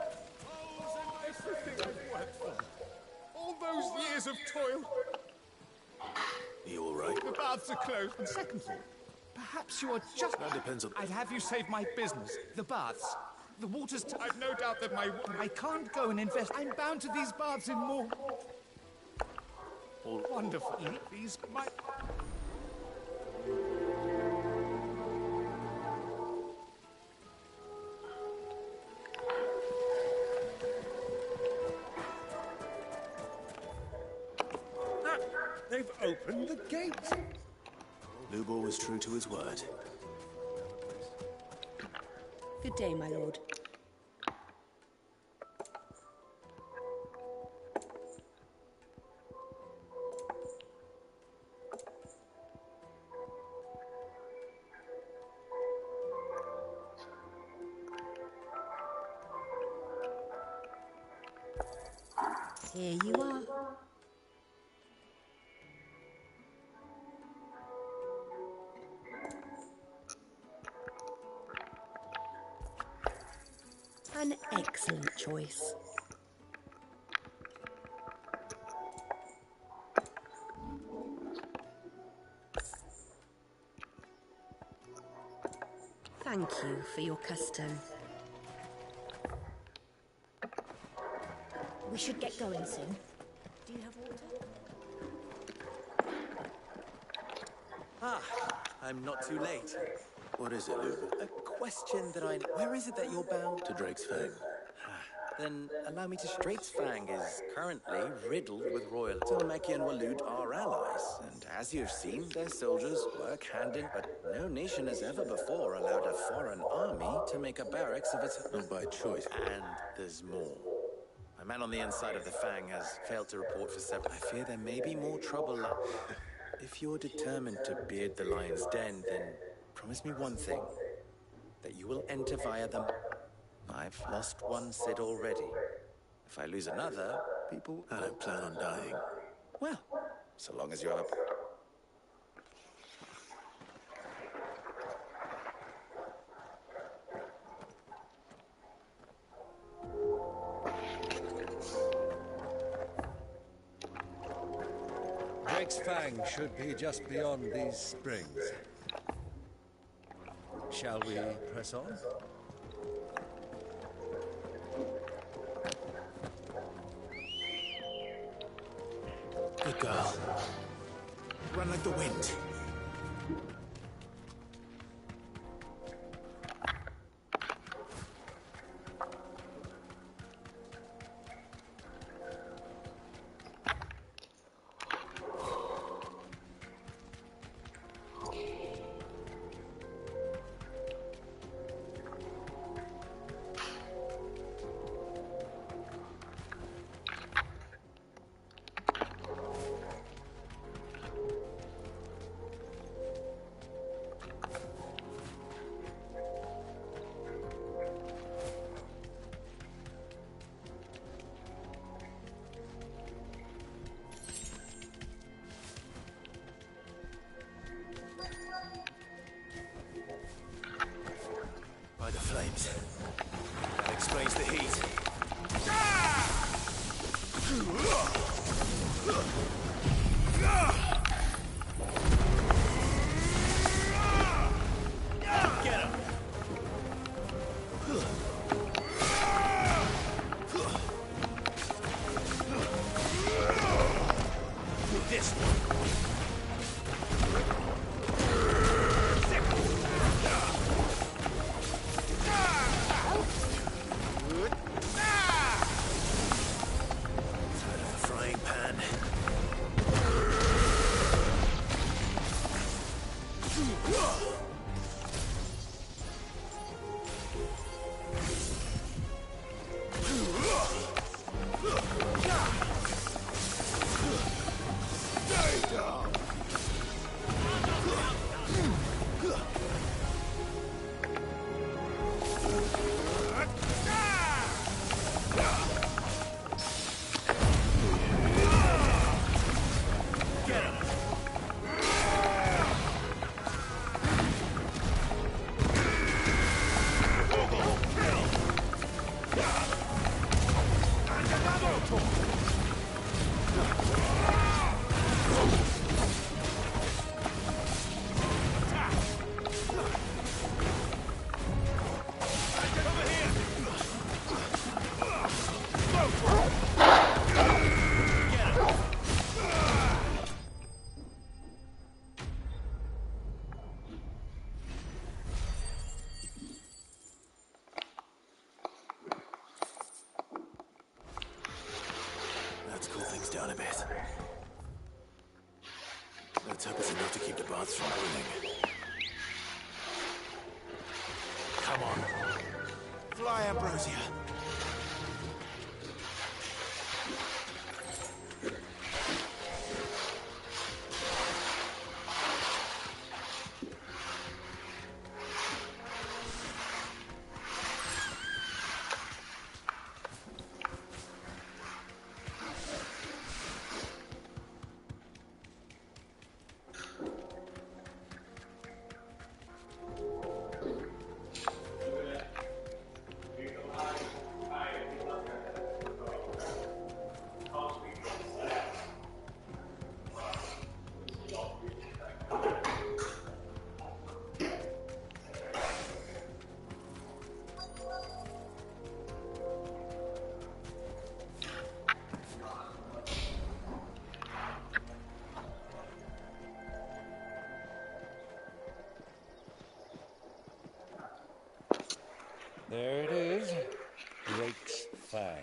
Bowls and everything I've worked for. All those years of toil. Are you all right? The baths are closed. And second thought, perhaps you are just... That depends on... I'd have you save my business. The baths. The water's... I've no doubt that my... I can't go and invest. I'm bound to these baths in more... All... Wonderful. These might... They've opened the gate. Lubor was true to his word. Good day, my lord. Here you are. An excellent choice. thank you for your custom. We should get going soon. Do you have water? Ah, I'm not too late. What is it, Lube? A question that I... Where is it that you're bound? To Drake's Fang. Then allow me to... Drake's Fang is currently riddled with royal. Tolmeki and Walud are allies, and as you've seen, their soldiers work hand in... But no nation has ever before allowed a foreign army to make a barracks of its... Not by choice. And there's more. A man on the inside of the Fang has failed to report for several... I fear there may be more trouble. If you're determined to beard the lion's den, then promise me one thing. That you will enter via them. I've lost one Cid already. If I lose another, people... I don't plan on dying. Well, so long as you're up. Drake's Fang should be just beyond these springs. Shall we press on? Good girl. Run like the wind. By the flames. That explains the heat. Get him! This one. Let's cool things down a bit. Let's hope it's enough to keep the baths from boiling. Come on. Fly, Ambrosia. There it is. Drake's Fang.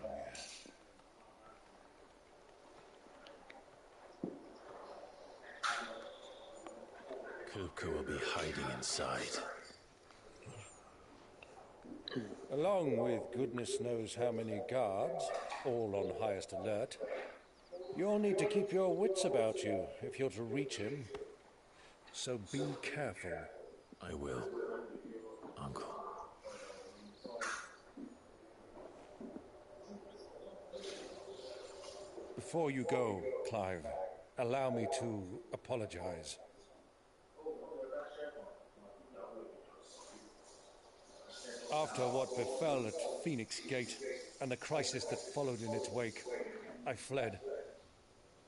Kupka will be hiding inside. Along with goodness knows how many guards, all on highest alert. You'll need to keep your wits about you if you're to reach him. So be careful. I will, Uncle. Before you go, Clive, allow me to apologize. After what befell at Phoenix Gate and the crisis that followed in its wake, I fled.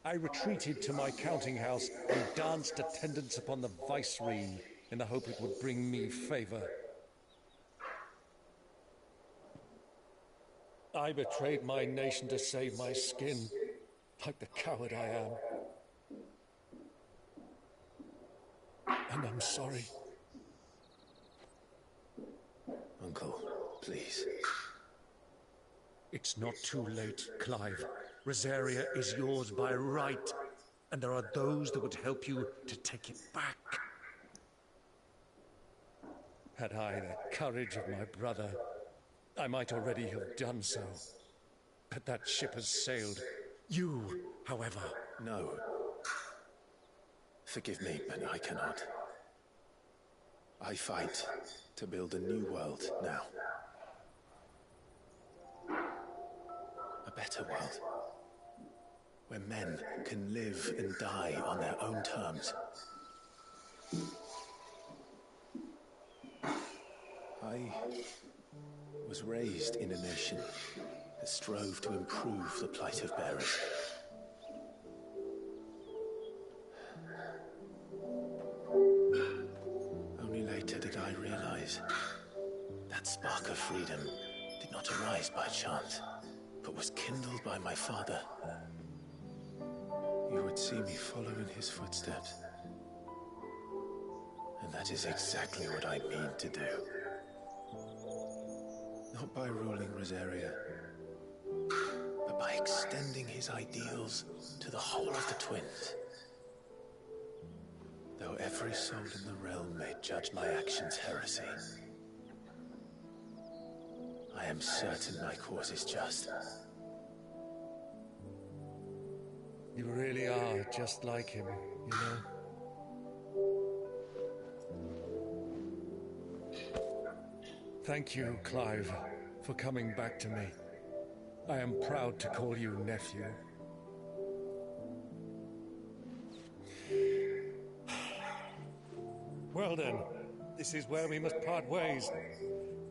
I retreated to my counting house and danced attendance upon the vicereine in the hope it would bring me favor. I betrayed my nation to save my skin, like the coward I am. And I'm sorry. Uncle, please. It's not too late, Clive. Rosaria is yours by right, and there are those that would help you to take it back. Had I the courage of my brother, I might already have done so. But that ship has sailed. You, however... No. Forgive me, but I cannot. I fight to build a new world now. A better world. Where men can live and die on their own terms. I was raised in a nation that strove to improve the plight of bearers. Only later did I realize that spark of freedom did not arise by chance, but was kindled by my father. You would see me follow in his footsteps. And that is exactly what I mean to do. Not by ruling Rosaria, but by extending his ideals to the whole of the twins. Though every soul in the realm may judge my actions heresy, I am certain my cause is just. You really are just like him, you know? Thank you, Clive, for coming back to me. I am proud to call you nephew. Well then, this is where we must part ways.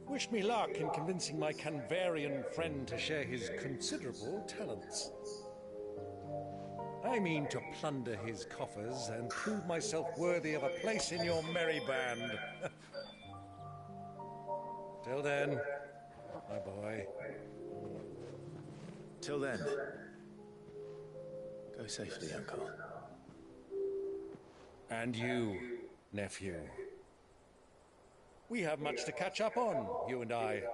Wish me luck in convincing my Canvarian friend to share his considerable talents. I mean to plunder his coffers and prove myself worthy of a place in your merry band. Till then, my boy. Till then, go safely, Uncle. And you, nephew. We have much to catch up on, you and I.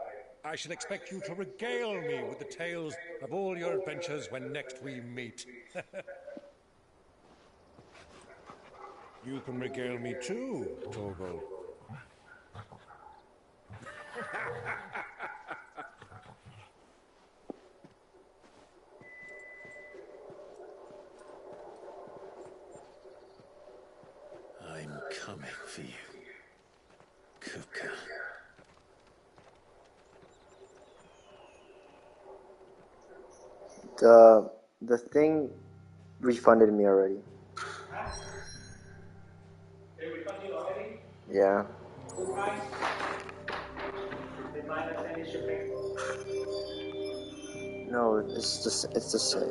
I shall expect you to regale me with the tales of all your adventures when next we meet. You can regale me too, Torgal. I'm coming for you, Kupka. The thing refunded me already. They refunded you already? Yeah. Full price? They minus any shipping? No, it's the same.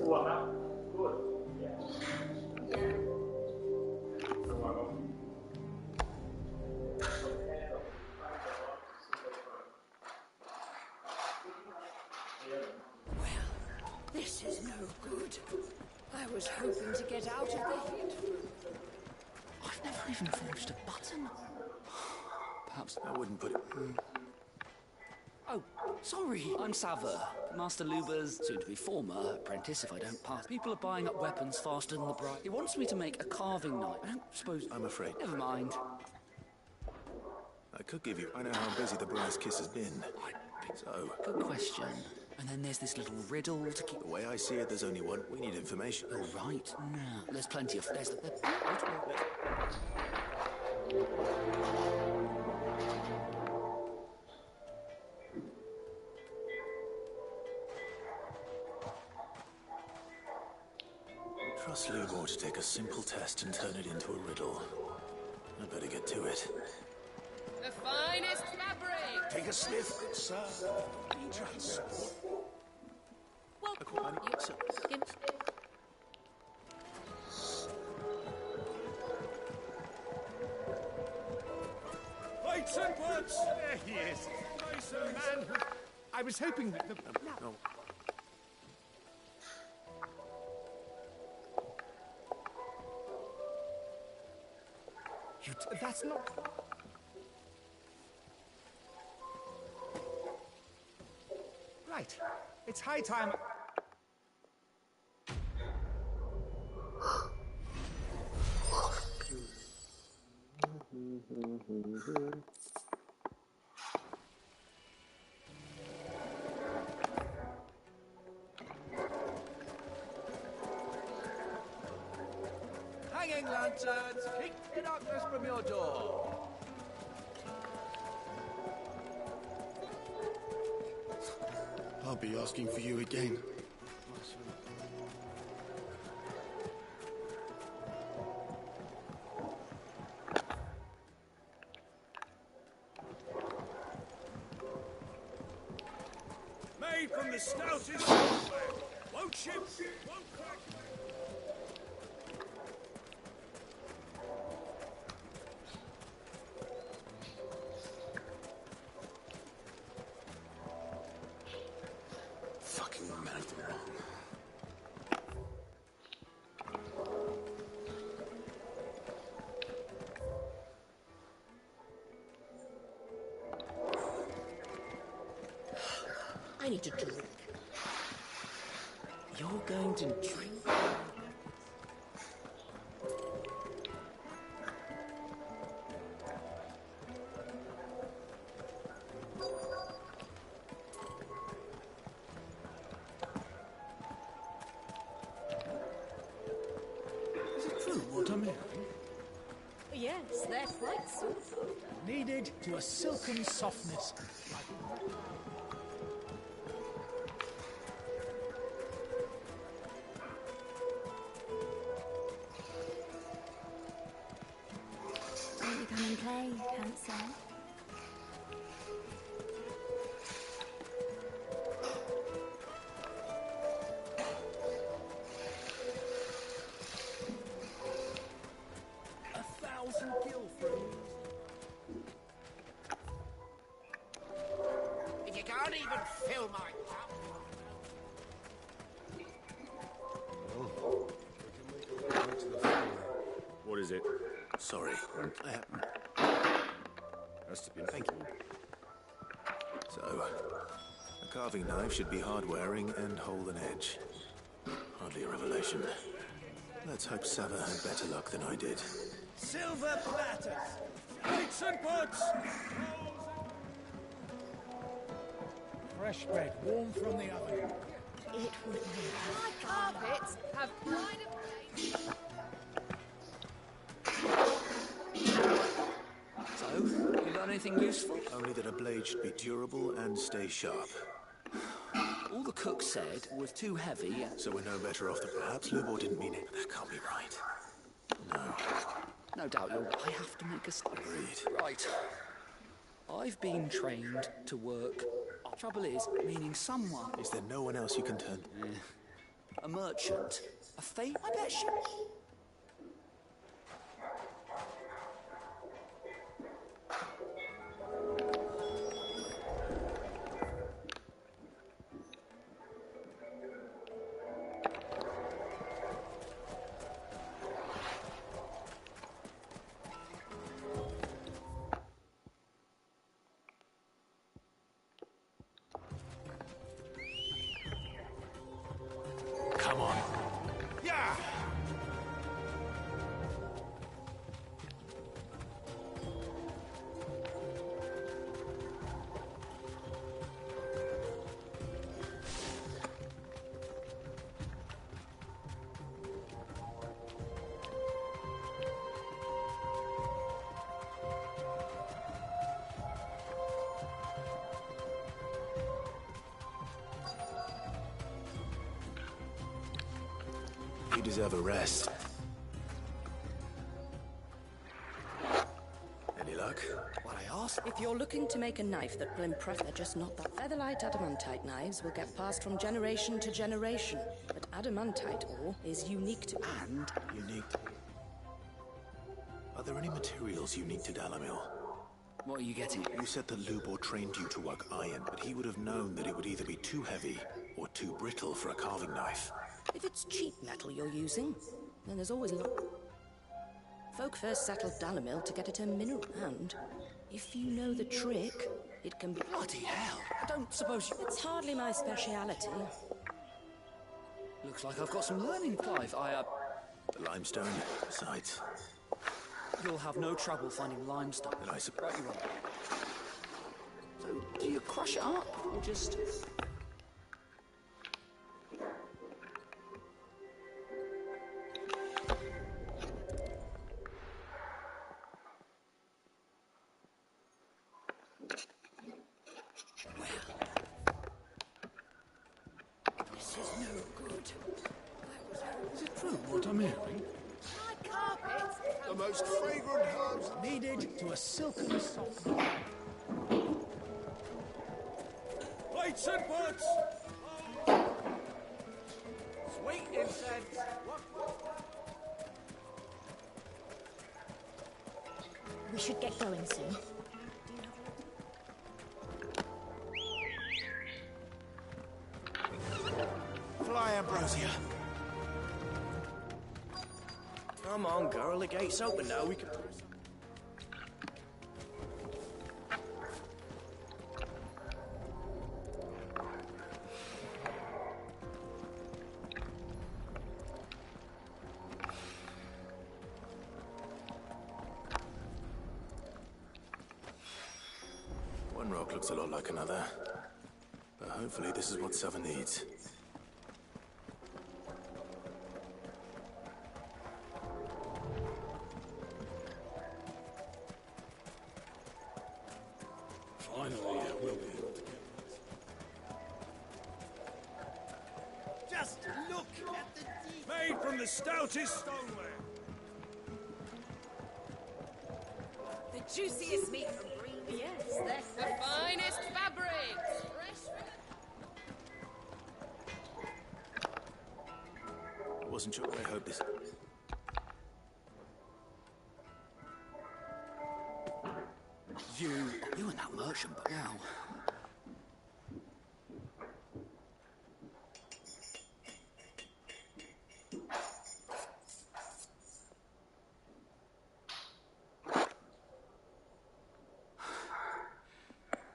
Full amount? Good. Yes. This is no good. I was hoping to get out of the heat. I've never even forged a button. Perhaps I wouldn't put it. Oh, sorry. I'm Sava, Master Luba's soon-to-be former apprentice if I don't pass. People are buying up weapons faster than the bride. He wants me to make a carving knife. I don't suppose... I'm afraid. Never mind. I could give you... I know how busy the Bride's Kiss has been. So... Good question. And then there's this little riddle to keep... The way I see it, there's only one. We need information. Oh, right. Now, there's plenty of... There's... Trust Lubor to take a simple test and turn it into a riddle. I better get to it. The finest fabric! Take a sniff, good sir. Need your support. Well, Lights and words! There he is. Nice man. I was hoping that the... No. That's not... Right. It's high time... Hanging lanterns, keep the darkness from your door. I'll be asking for you again. Made from the stoutest wood. Won't ship, won't crack. Fucking man of the wrong. I need to drink. You're going to drink? Is it true what I'm hearing? Yes, they're quite soft. Kneaded to a silken softness. Won't you come and play, Council? If you can't even fill my cup. What is it? Sorry. Has to be. Thank you. So, a carving knife should be hard-wearing and hold an edge. Hardly a revelation. Let's hope Sava had better luck than I did. Silver platters. Plates and pots. Fresh bread, warm from the oven. It would be. My carpets have pride of place. So, you learn anything useful? Only that a blade should be durable and stay sharp. All the cook said was too heavy. So we're no better off than perhaps Lubor didn't mean it. That can't be right. No. No doubt you're... I have to make a... Agreed. Right. I've been trained to work. Trouble is, meaning someone... Is there no one else you can turn? A merchant. A fate? I bet she... You deserve a rest. Any luck? What I asked? If you're looking to make a knife that will impress, they're just not that. Featherlight adamantite knives will get passed from generation to generation, but adamantite ore is unique to... And? Unique. Are there any materials unique to Dalamil? What are you getting at? You said that Lubor trained you to work iron, but he would have known that it would either be too heavy or too brittle for a carving knife. If it's cheap metal you're using, then there's always a lot. Folk first settled Dalamil to get at a mineral, and if you know the trick, it can be... Bloody hell! I don't suppose you... It's hardly my speciality. Looks like I've got some learning, Clive. The limestone, besides. You'll have no trouble finding limestone. Then I suppose... Right, you are. So, do you crush it up, or just... This is no good. Is it true what I'm hearing? My carpets. The most fragrant herbs needed to a silken soft. Lights and butts! Sweet incense! We should get going soon. Fly, Ambrosia. Come on, girl. The gate's open now. We can... One rock looks a lot like another. But hopefully this is what Sava needs. Finally, we'll be able to get this. Just look at the deep... Made from the stoutest stoneware. The juiciest meat from green. Yes, that's The finest fabrics! Fresh... I wasn't sure. I hope this... You and that merchant, but now...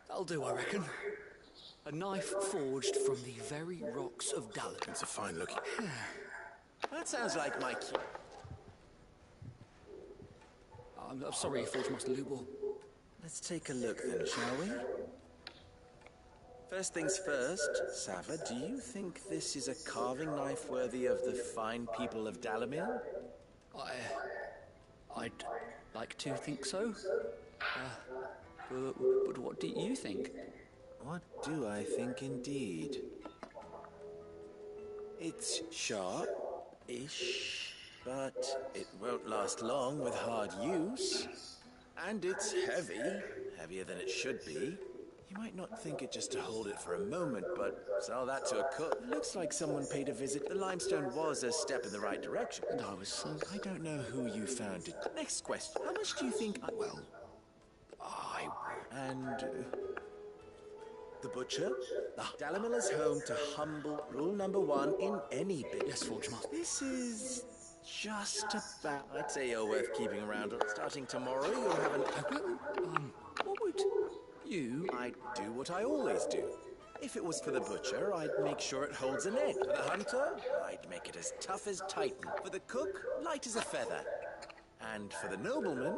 That'll do, I reckon. A knife forged from the very rocks of Dalamil. It's a fine looking... That sounds like my key. I'm sorry, Forge Master Lubor. Let's take a look then, shall we? First things first, Sava, do you think this is a carving knife worthy of the fine people of Dalamil? I'd like to think so. But what do you think? What do I think indeed? It's sharp-ish, but it won't last long with hard use. And it's heavy, heavier than it should be. You might not think it just to hold it for a moment, but sell that to a cook. Looks like someone paid a visit. The limestone was a step in the right direction. And I was so... I don't know who you found it. Next question. How much do you think I... Well, And... the butcher? Dalamil is home to humble rule number 1 in any business. Yes, Forge Master. This is... just about... I'd say you're worth keeping around. Starting tomorrow, you'll have an... what would you... I'd do what I always do. If it was for the butcher, I'd make sure it holds an edge. For the hunter, I'd make it as tough as Titan. For the cook, light as a feather. And for the nobleman,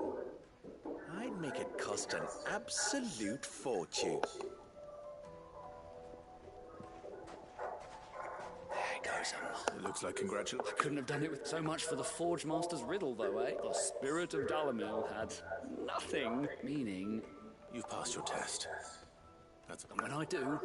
I'd make it cost an absolute fortune. There it goes. It looks like congratulations. I couldn't have done it with so much for the Forge Master's riddle, though, eh? The spirit of Dalamil had nothing, meaning... You've passed your test. That's... And when I do...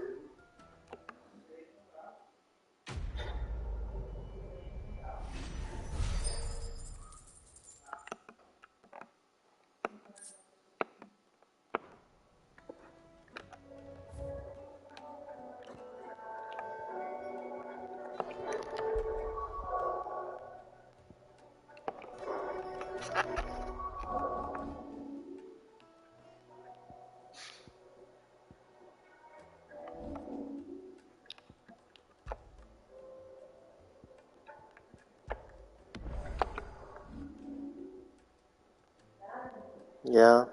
Yeah.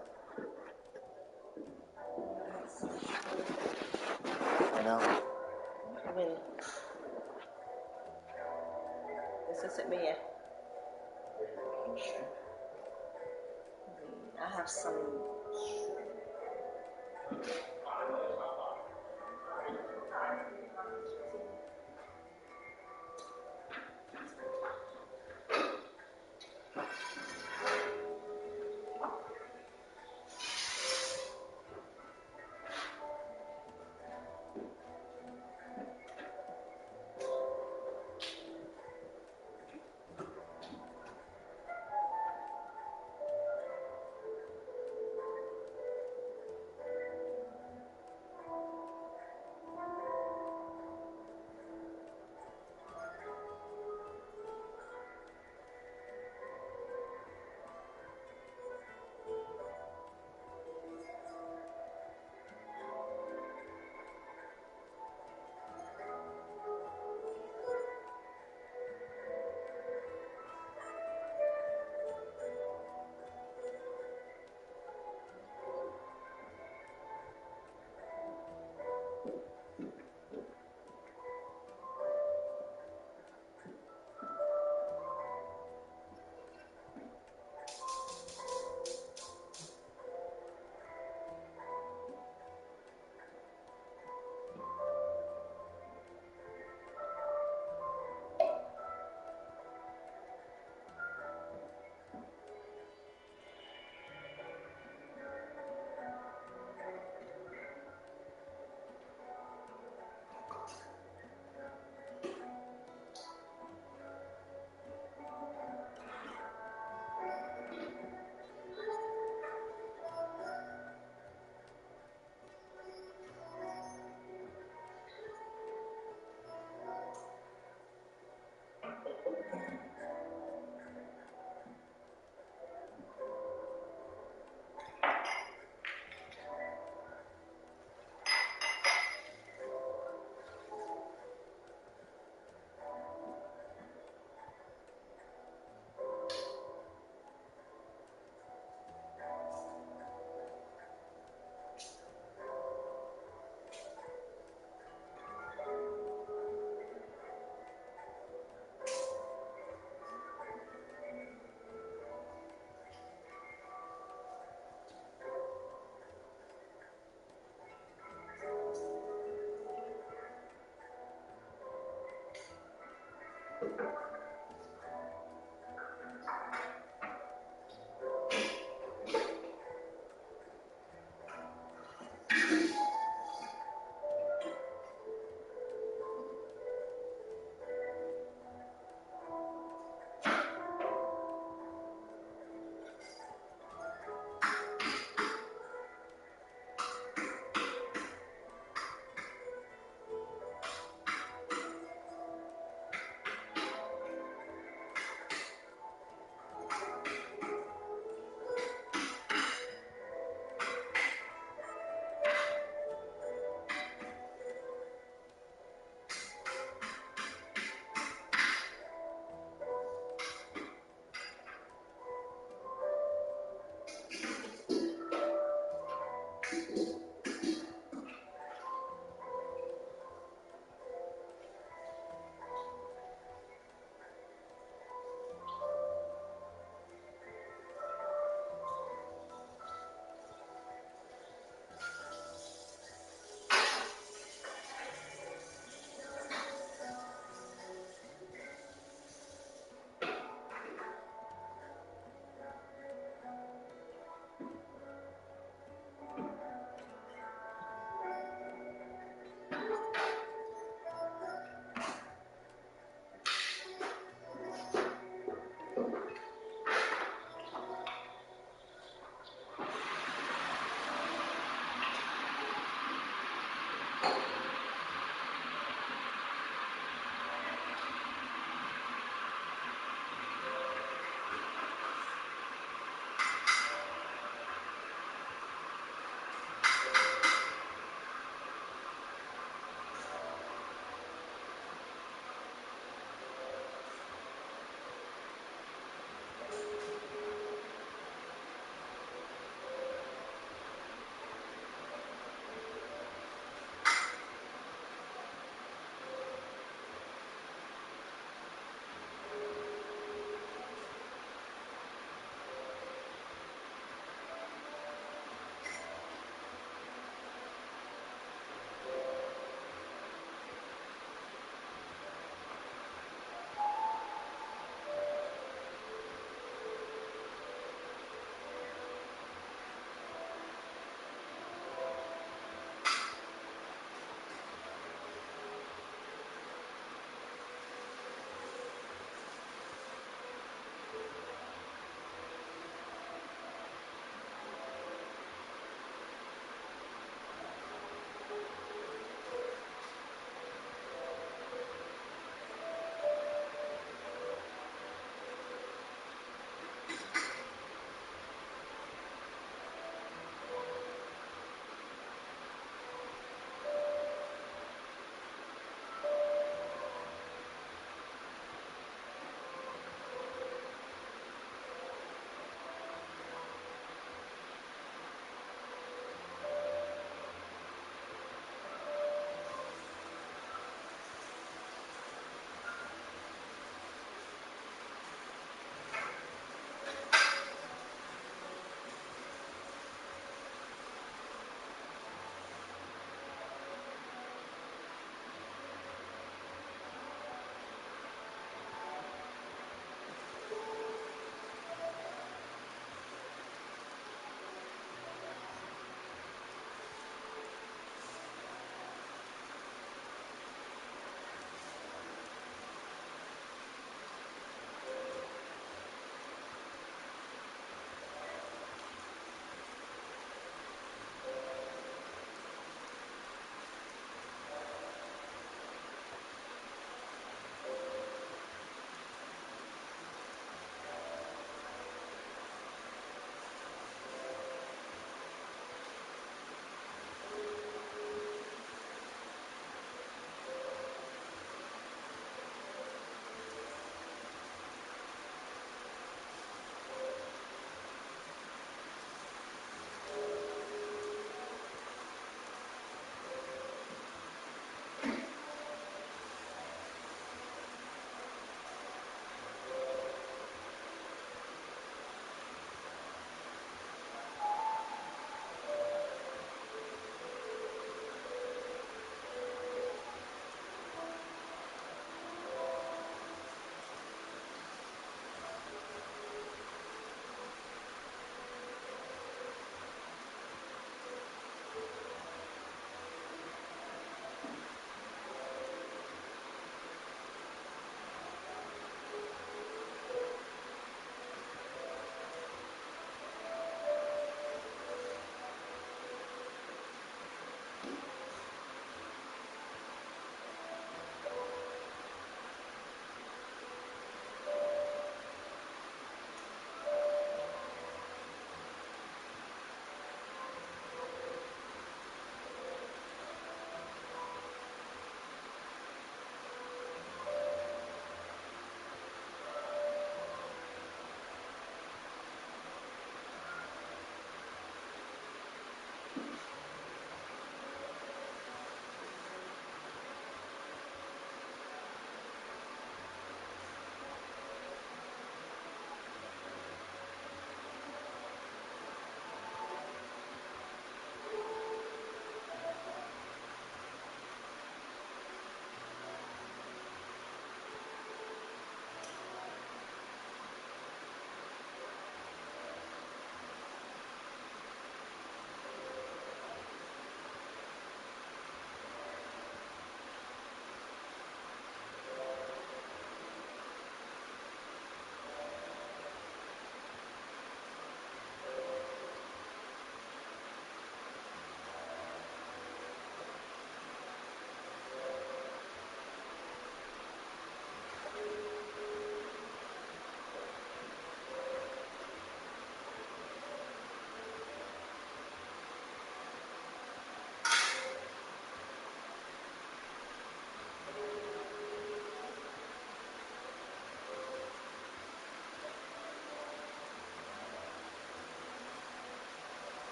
I know. I mean, this isn't me. I have some.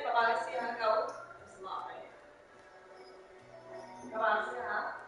Các bạn sẽ hả cậu? Các bạn sẽ hả?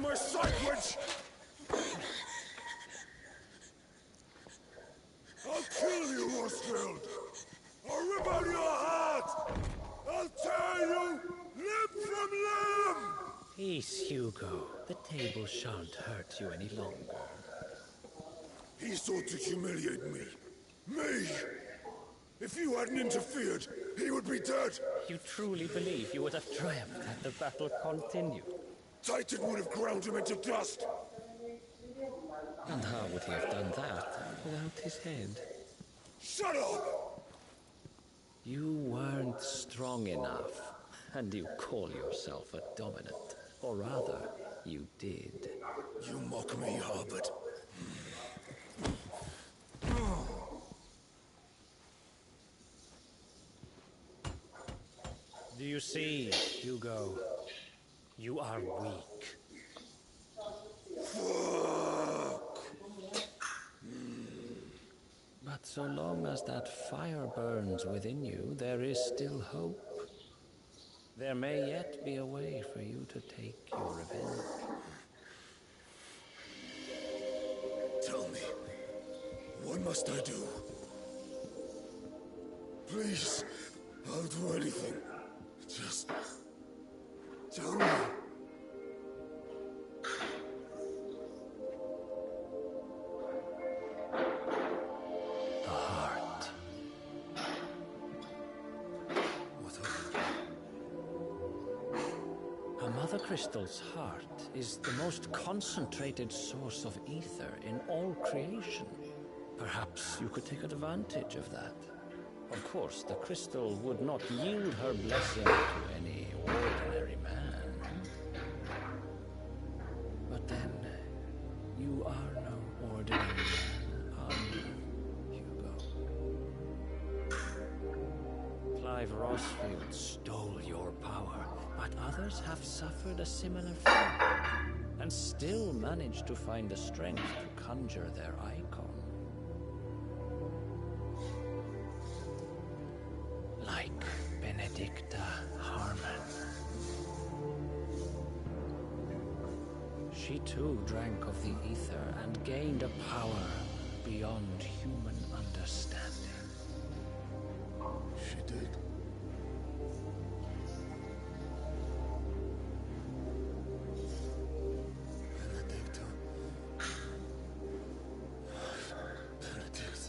my sight, witch! I'll kill you, Roskilde! I'll rip out your heart! I'll tear you limb from limb! Peace, Hugo. The table shan't hurt you any longer. He sought to humiliate me. Me! If you hadn't interfered, he would be dead! You truly believe you would have triumphed had the battle continued? Titan would have ground him into dust! And how would he have done that without his head? Shut up! You weren't strong enough, and you call yourself a dominant. Or rather, you did. You mock me, Harbert. Do you see, Hugo? You are weak. But so long as that fire burns within you, there is still hope. There may yet be a way for you to take your revenge. Tell me, what must I do? Please, I'll do anything. Just tell me. The heart. What of it? A Mother Crystal's heart is the most concentrated source of ether in all creation. Perhaps you could take advantage of that. Of course, the crystal would not yield her blessing to any ordinary man. But then, you are no ordinary man, are you, Hugo? Clive Rosfield stole your power, but others have suffered a similar fate, and still managed to find the strength to conjure their icon. Like Benedicta Harmon. She too drank of the ether and gained a power beyond human understanding. She did. Benedicta. Benedict.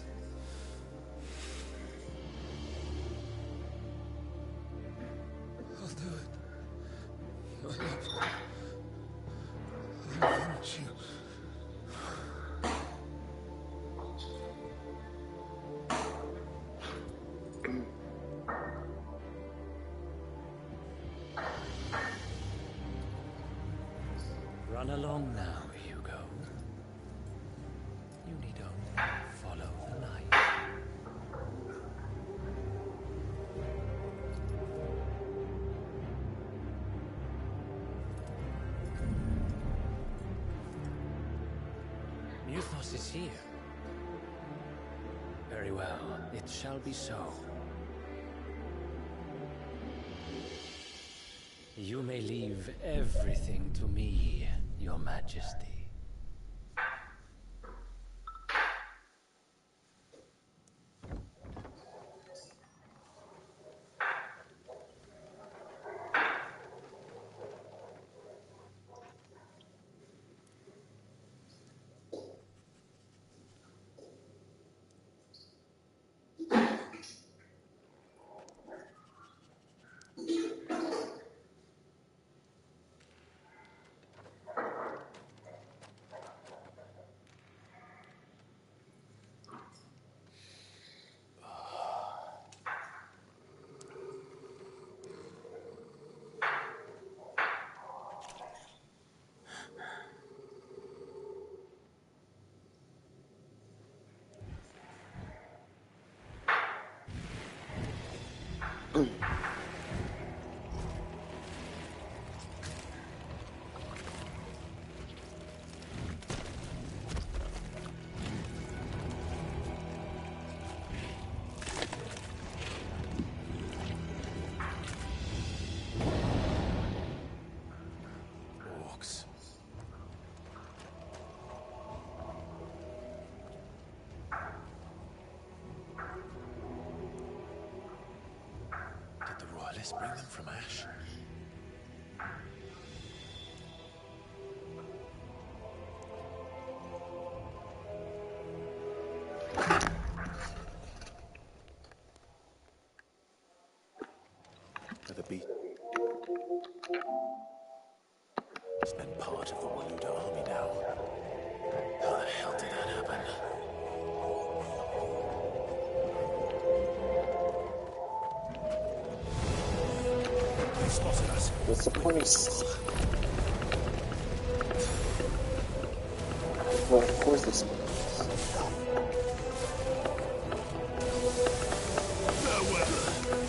I'll do it. My love. I'll avenge you. Run along now, Hugo. You need only follow the light. Muthos is here. Very well, it shall be so. You may leave everything to me, Your Majesty. spring them from ash? For the beat. It's been part of the Waluda army now. How the hell did that happen? They spotted us. What's the point of... Well, of course they spotted us.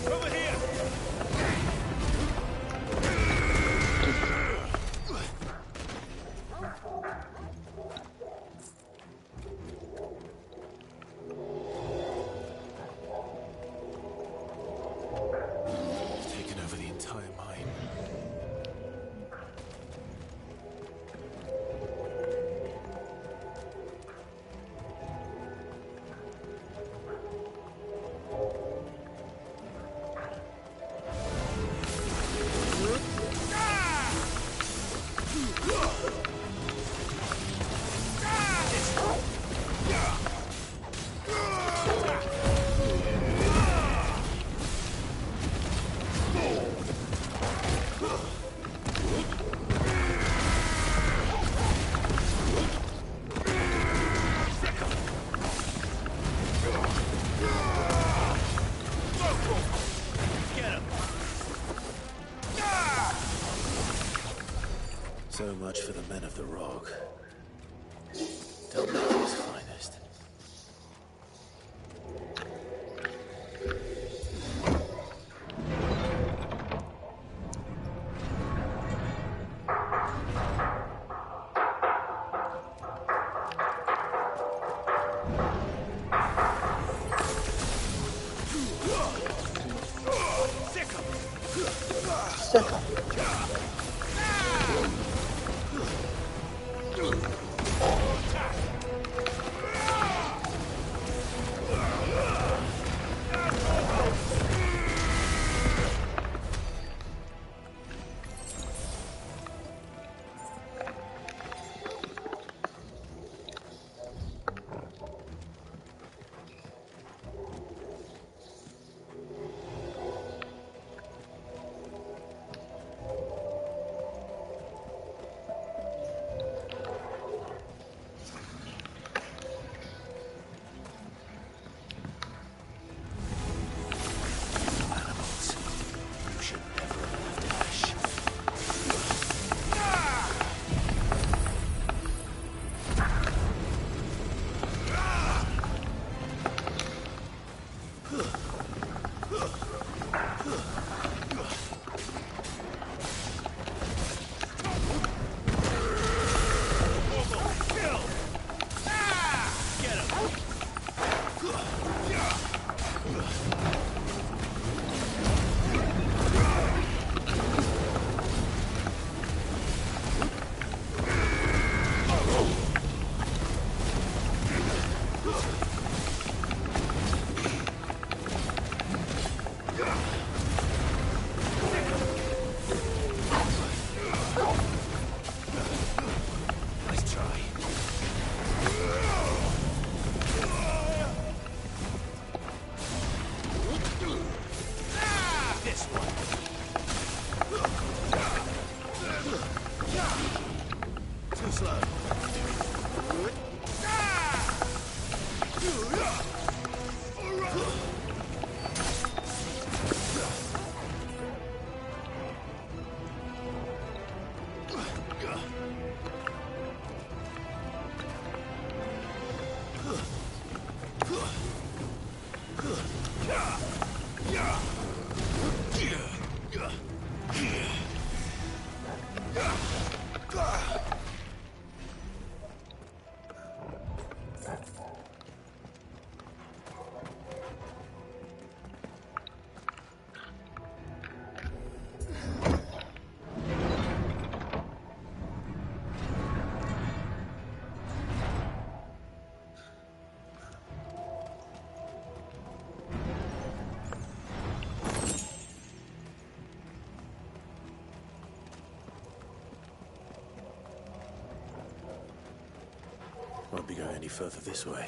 Over here! Taken over the entire mine. So much for the men of the rock. Delmati's finest. Won't be going any further this way.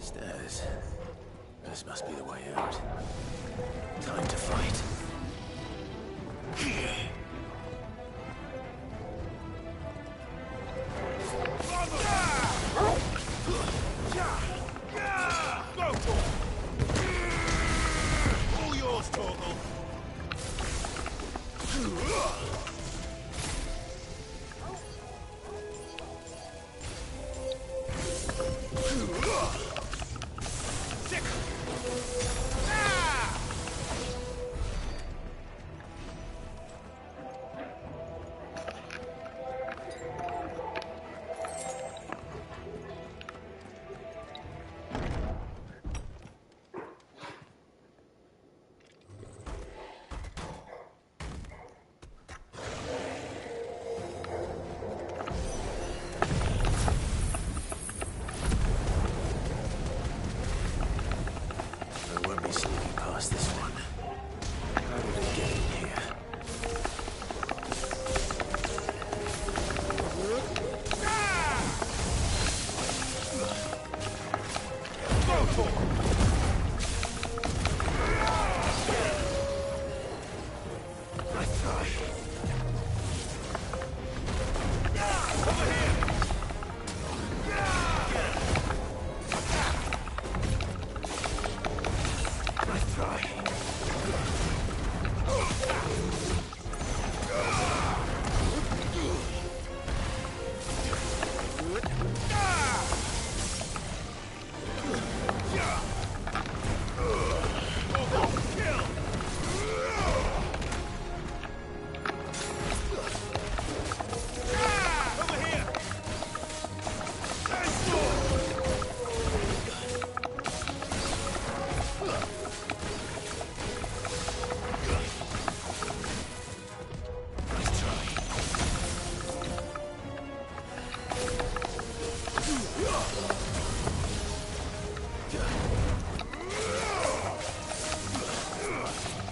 Stairs. This must be the way out. Time to fight. All yours, Torgal. I won't be sneaking past this one. How did it get in here? Go for it. I try. Over here. I try. Over here.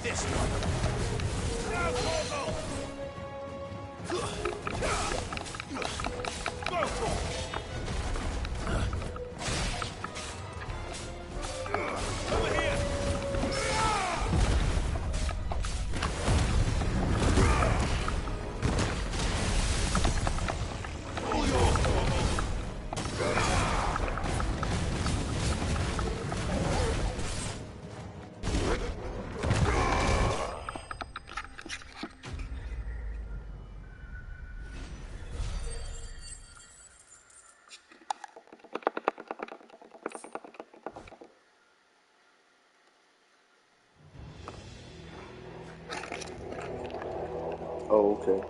This one. Now, Torgal. Go for it. Over here. All yours, Torgal. Oh, okay.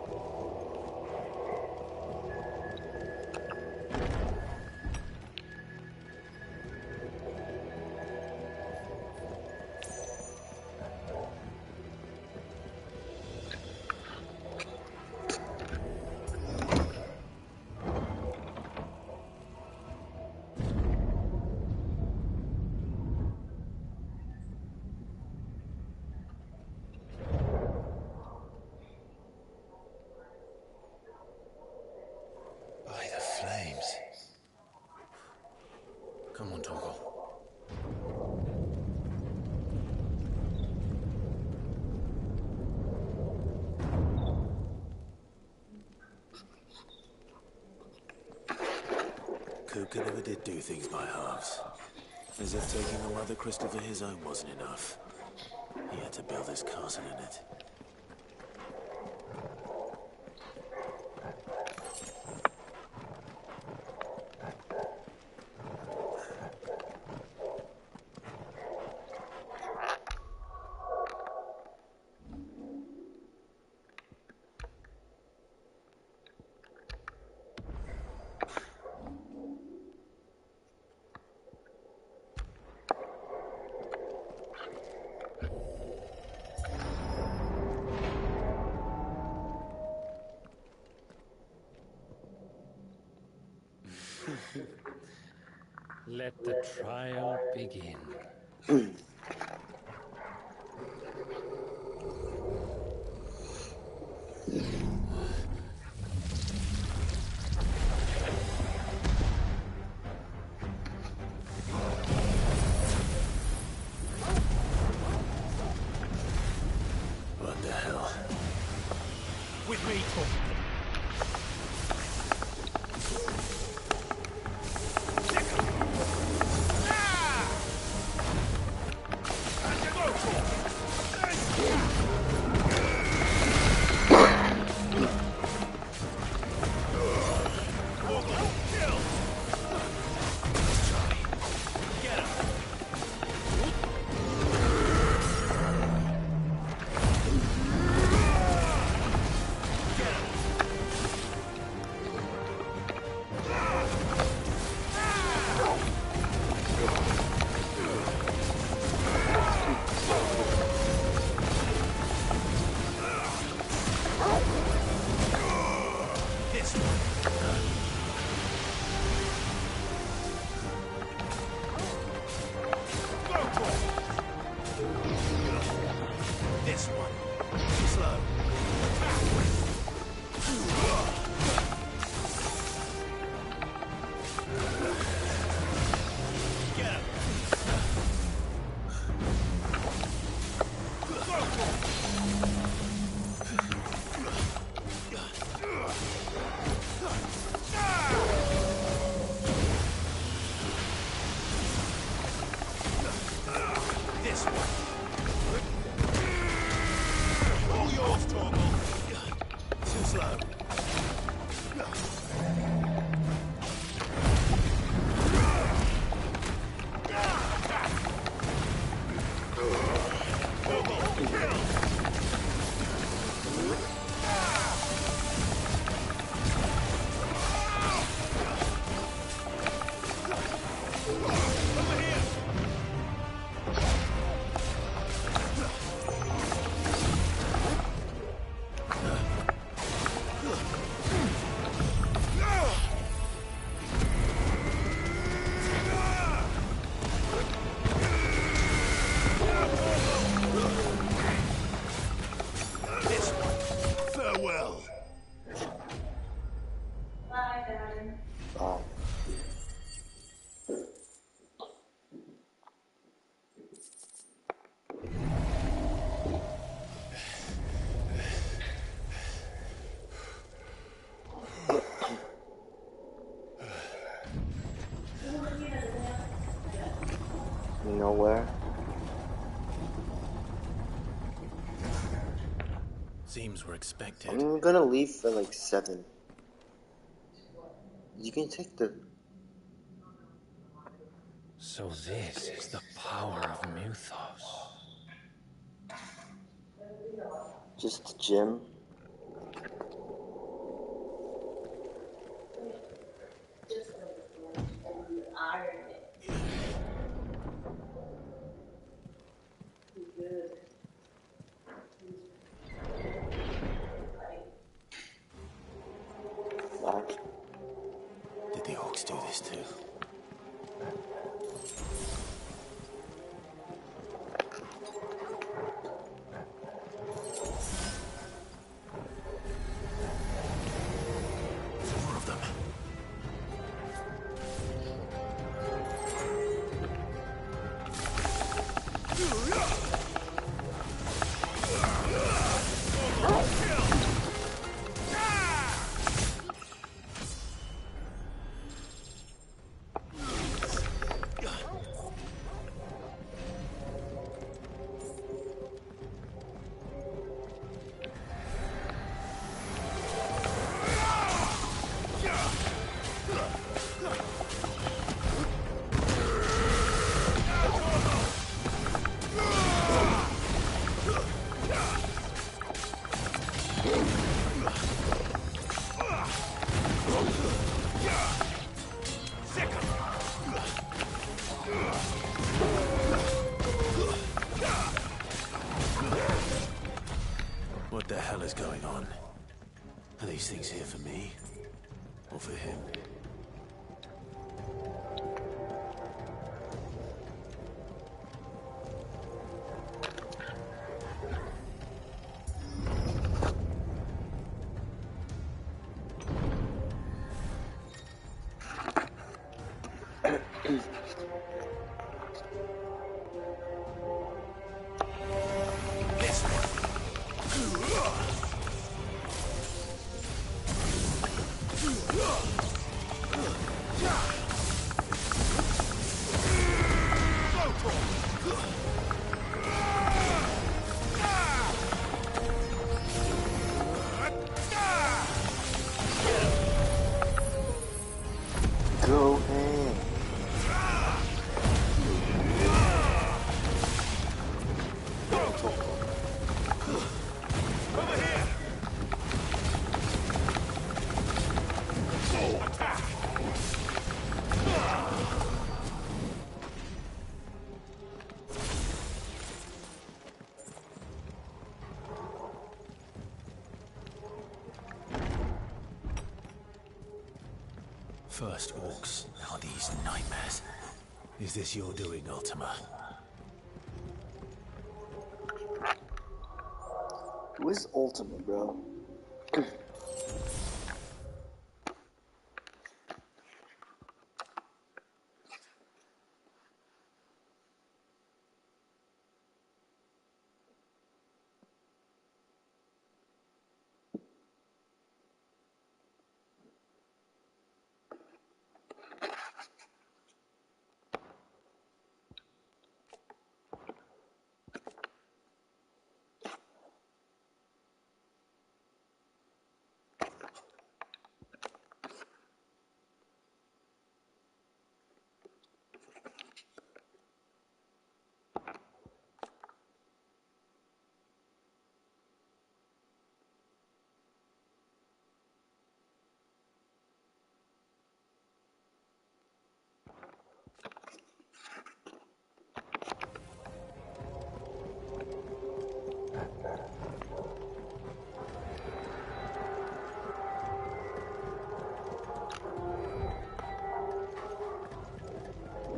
By the flames. Come on, Torgal. Kuka never did do things by halves. As if taking the mother crystal for his own wasn't enough. He had to build his castle in it. Let the trial begin. What the hell? With me, Torgal. This one. Slow. Get him. This one. All yours, Torgal. Too slow. This one. Farewell. Bye, darling. Wow. Nowhere. Seems we're expected. I'm gonna leave for like 7. You can take the... So this is the power of Muthos. Just the gym. Fuck. Did the orcs do this too? More of them. What the hell is going on? Are these things here for me? Or for him? First orcs, now these nightmares. Is this your doing, Ultima? Who is Ultima, bro?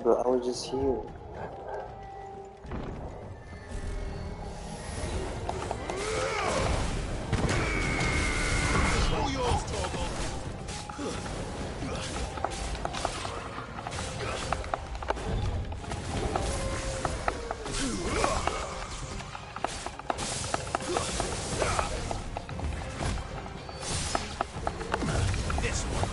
But I was just here. All yours, Torgal. This one.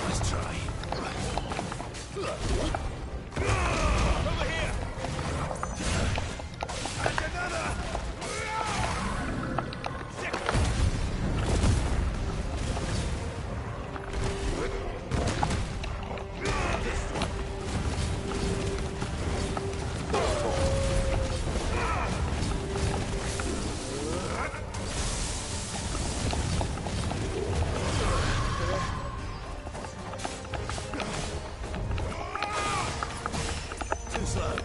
Let's try. Over here. And another. Too slow.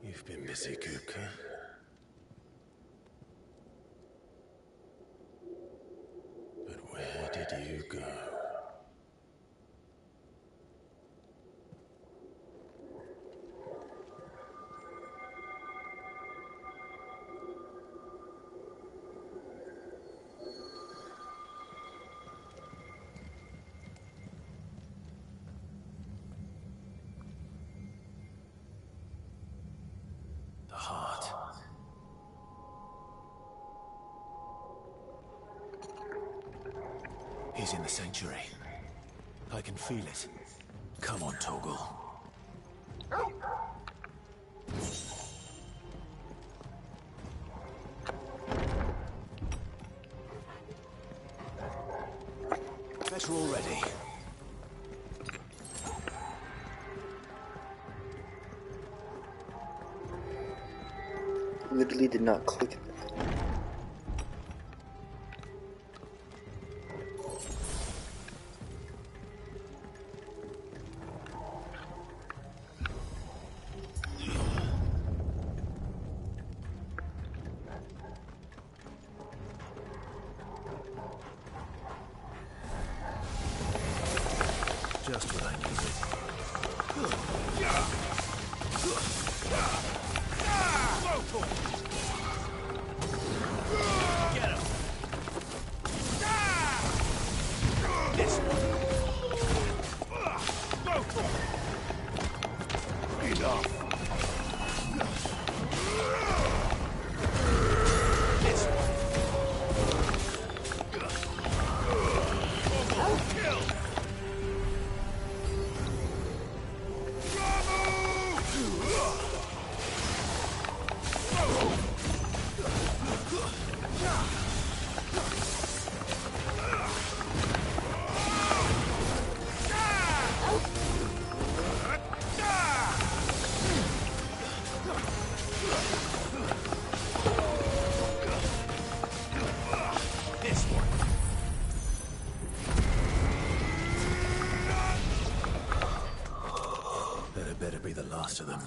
You've been busy, Kupka. But where did you go? The heart. He's in the sanctuary. I can feel it. Come on, Torgal. Better already. Literally did not click it. Just what I needed. Get him. This one. Enough. This one. Jill! This one. That had better be the last of them.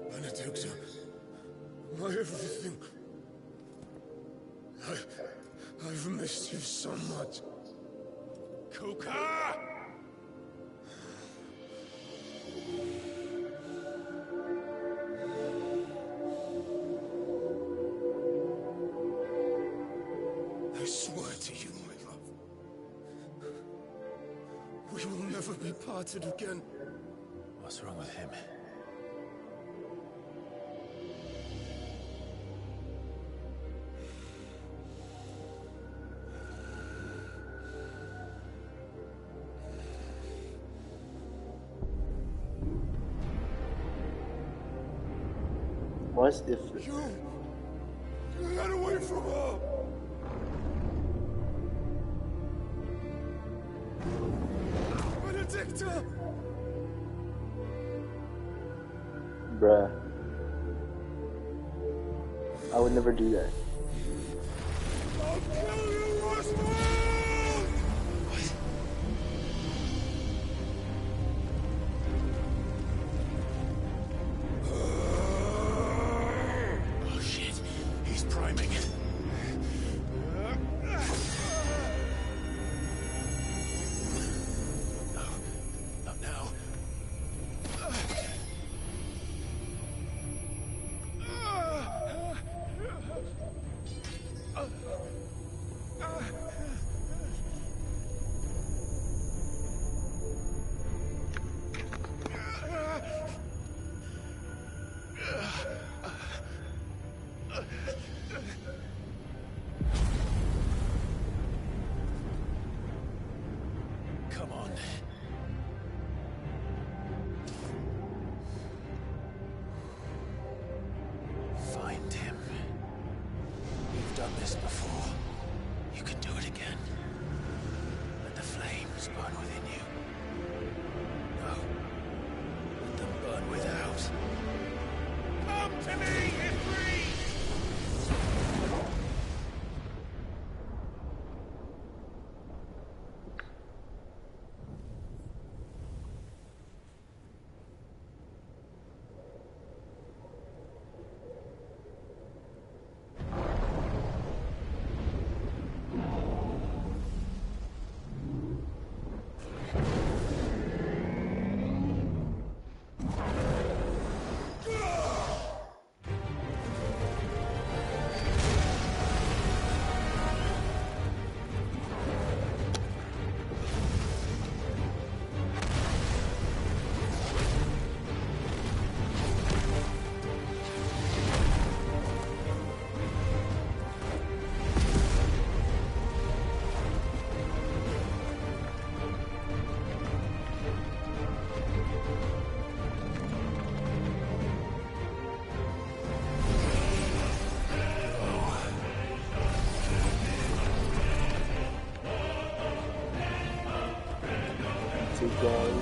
Benedicta, my everything. I've missed you so much. Kuka! I swear to you, my love, we will never be parted again. What's wrong with him? What's different? You got away from her! Benedicta! Bruh. I would never do that. I'll kill you, Oswald! Oh shit, he's priming. No, not now. Come on. Find him. You've done this before. You can do it again. Let the flames burn within you. No. Let them burn without. Come to me, Ifrit! going.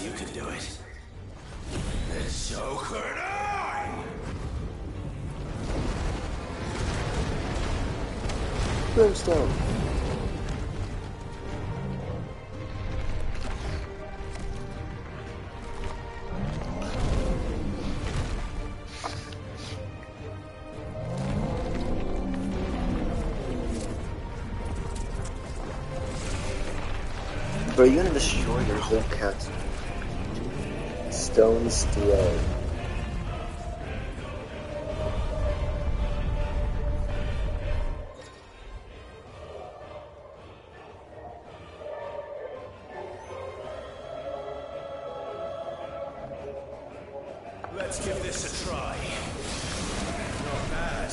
You can do it. And so could I! Brimstone. Bro, you're gonna destroy your whole castle. Stone's throw. Let's give this a try. Not bad.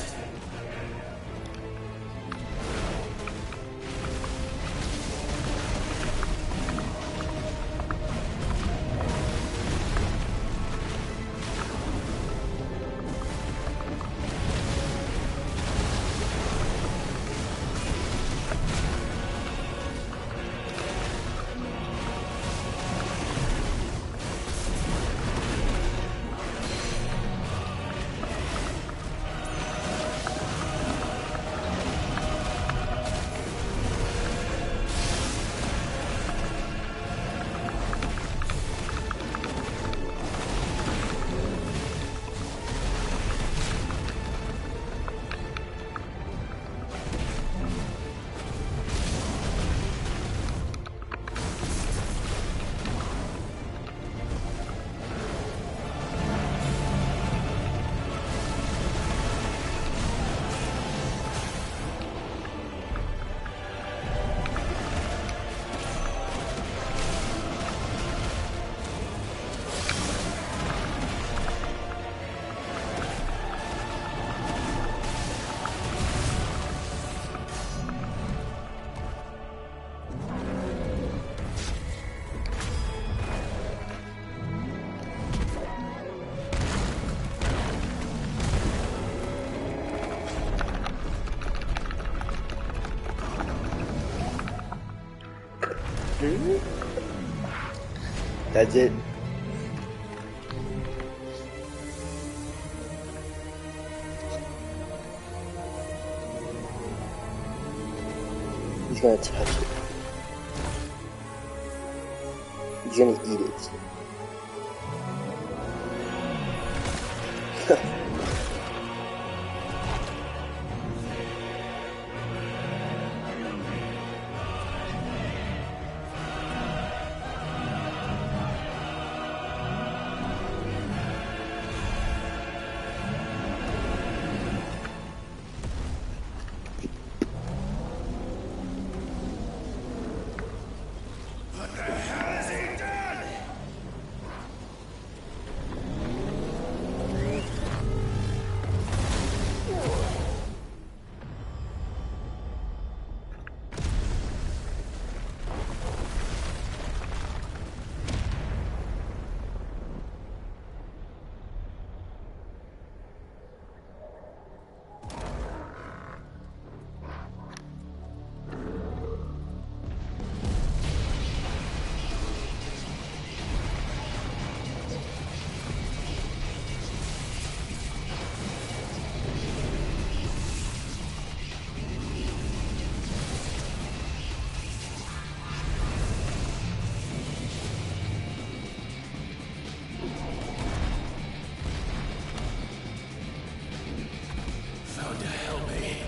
That's it. He's gonna touch it. He's gonna eat it. Found to help me.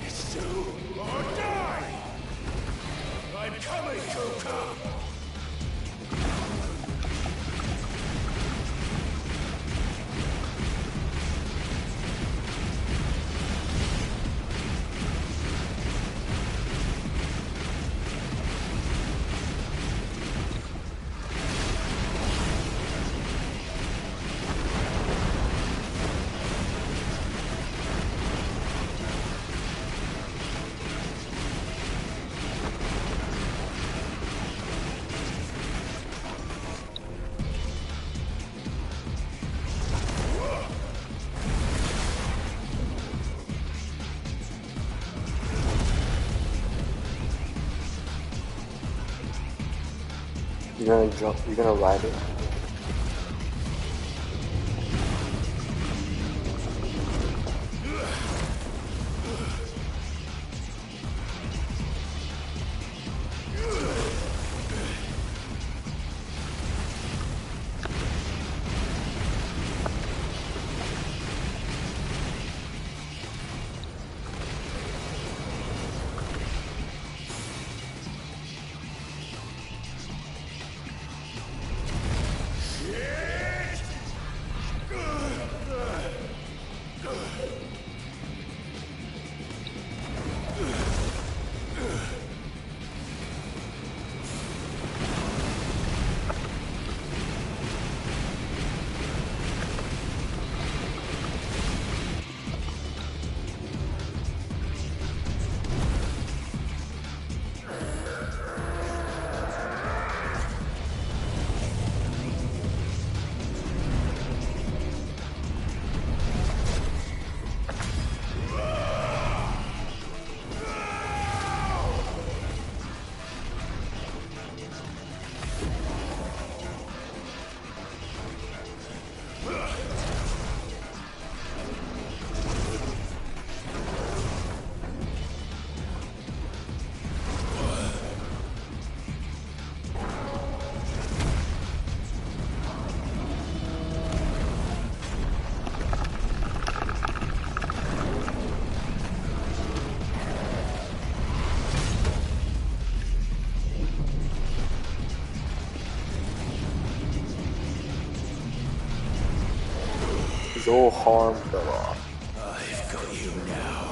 It's do or die! I'm coming, Kuka! You're gonna ride it. His whole harm fell off. I've got you now.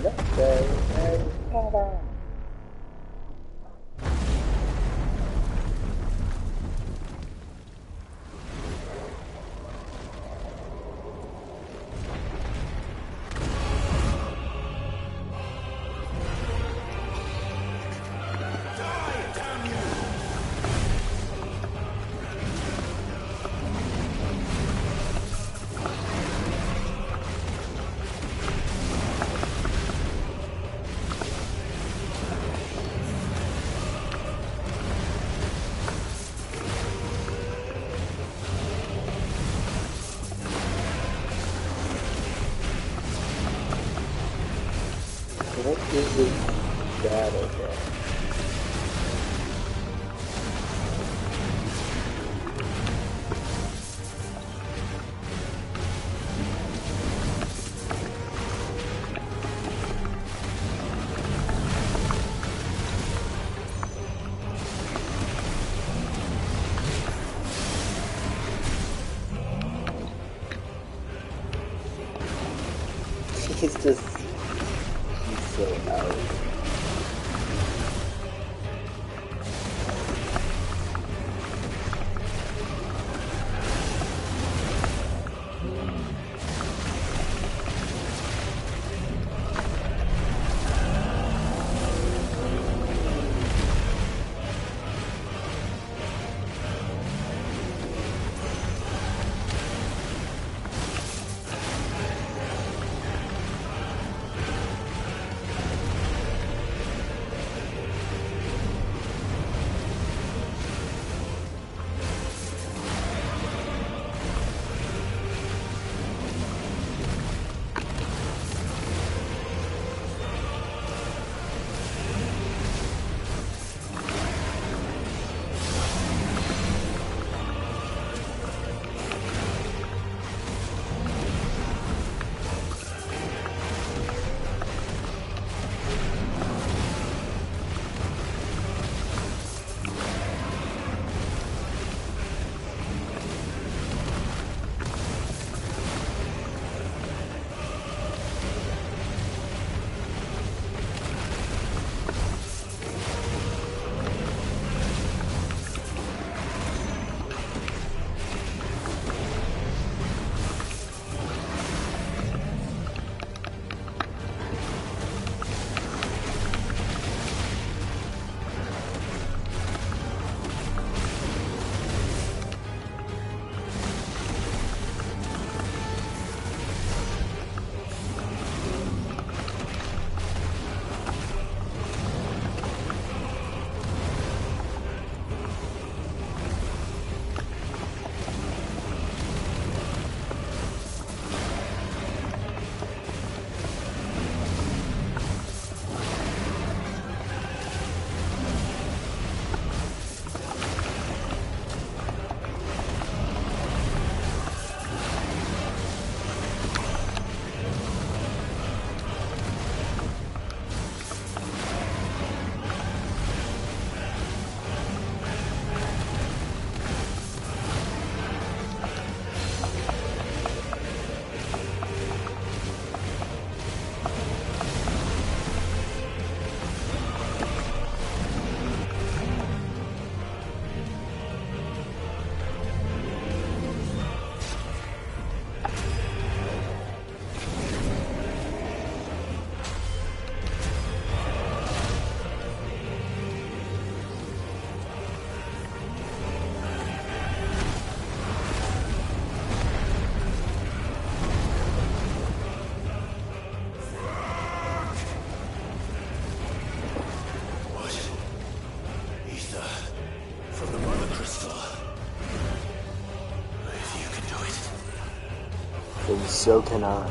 nothing, and ta-da! What is this battle here? He's so out. And so can I.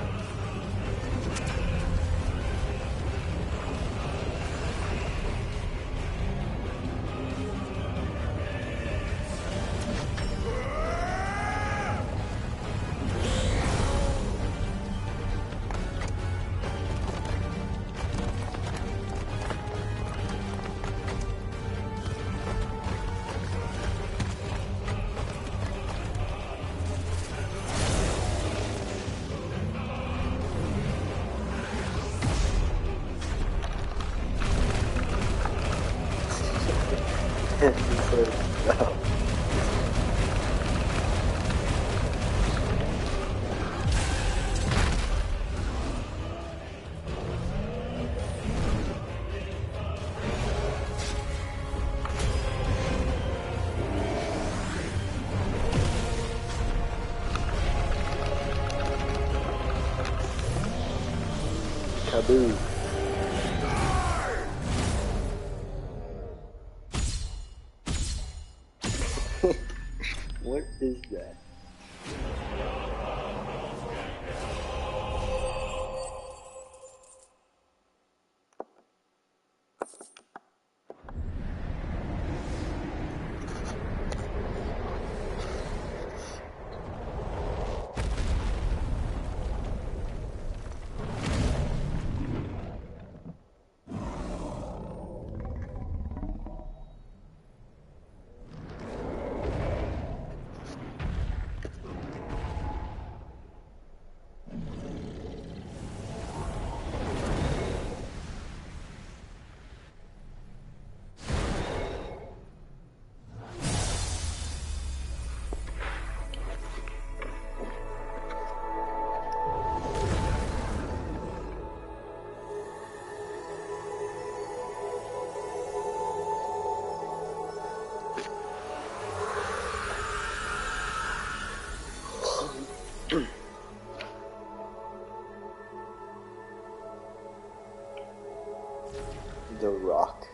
Taboo. What is that? The Rock.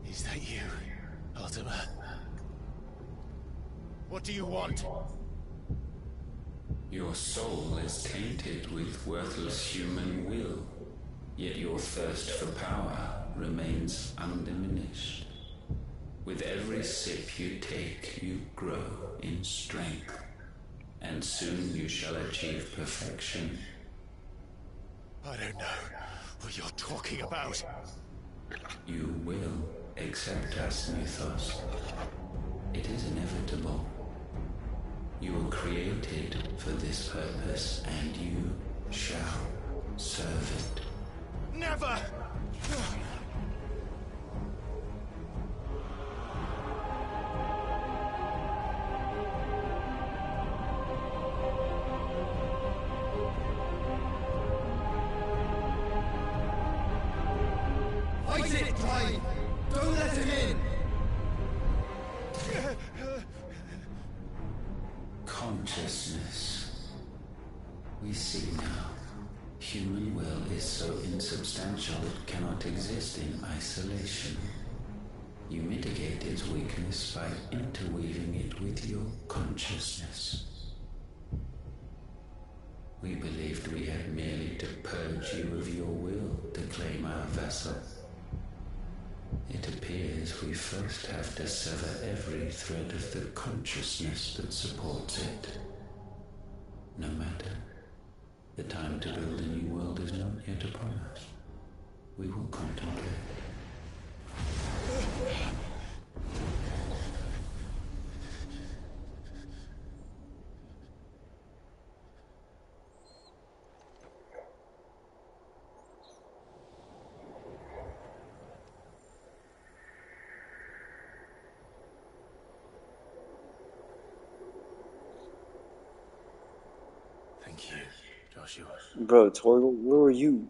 Is that you, Ultima? What do you want? Your soul is tainted with worthless human will, yet your thirst for power remains undiminished. With every sip you take, you grow in strength, and soon you shall achieve perfection. I don't know what you're talking about. You will accept us, Mythos. It is inevitable. You were created for this purpose, and you shall serve it. Never! Fight it, Pride! Don't let him in! Consciousness. We see now. Human will is so insubstantial it cannot exist in isolation. You mitigate its weakness by interweaving it with your consciousness. We believed we had merely to purge you of your will to claim our vessel. It appears we first have to sever every thread of the consciousness that supports it. No matter, the time to build a new world is not yet upon us. We will contemplate. Thank you, Joshua. Bro, Torgal, where were you?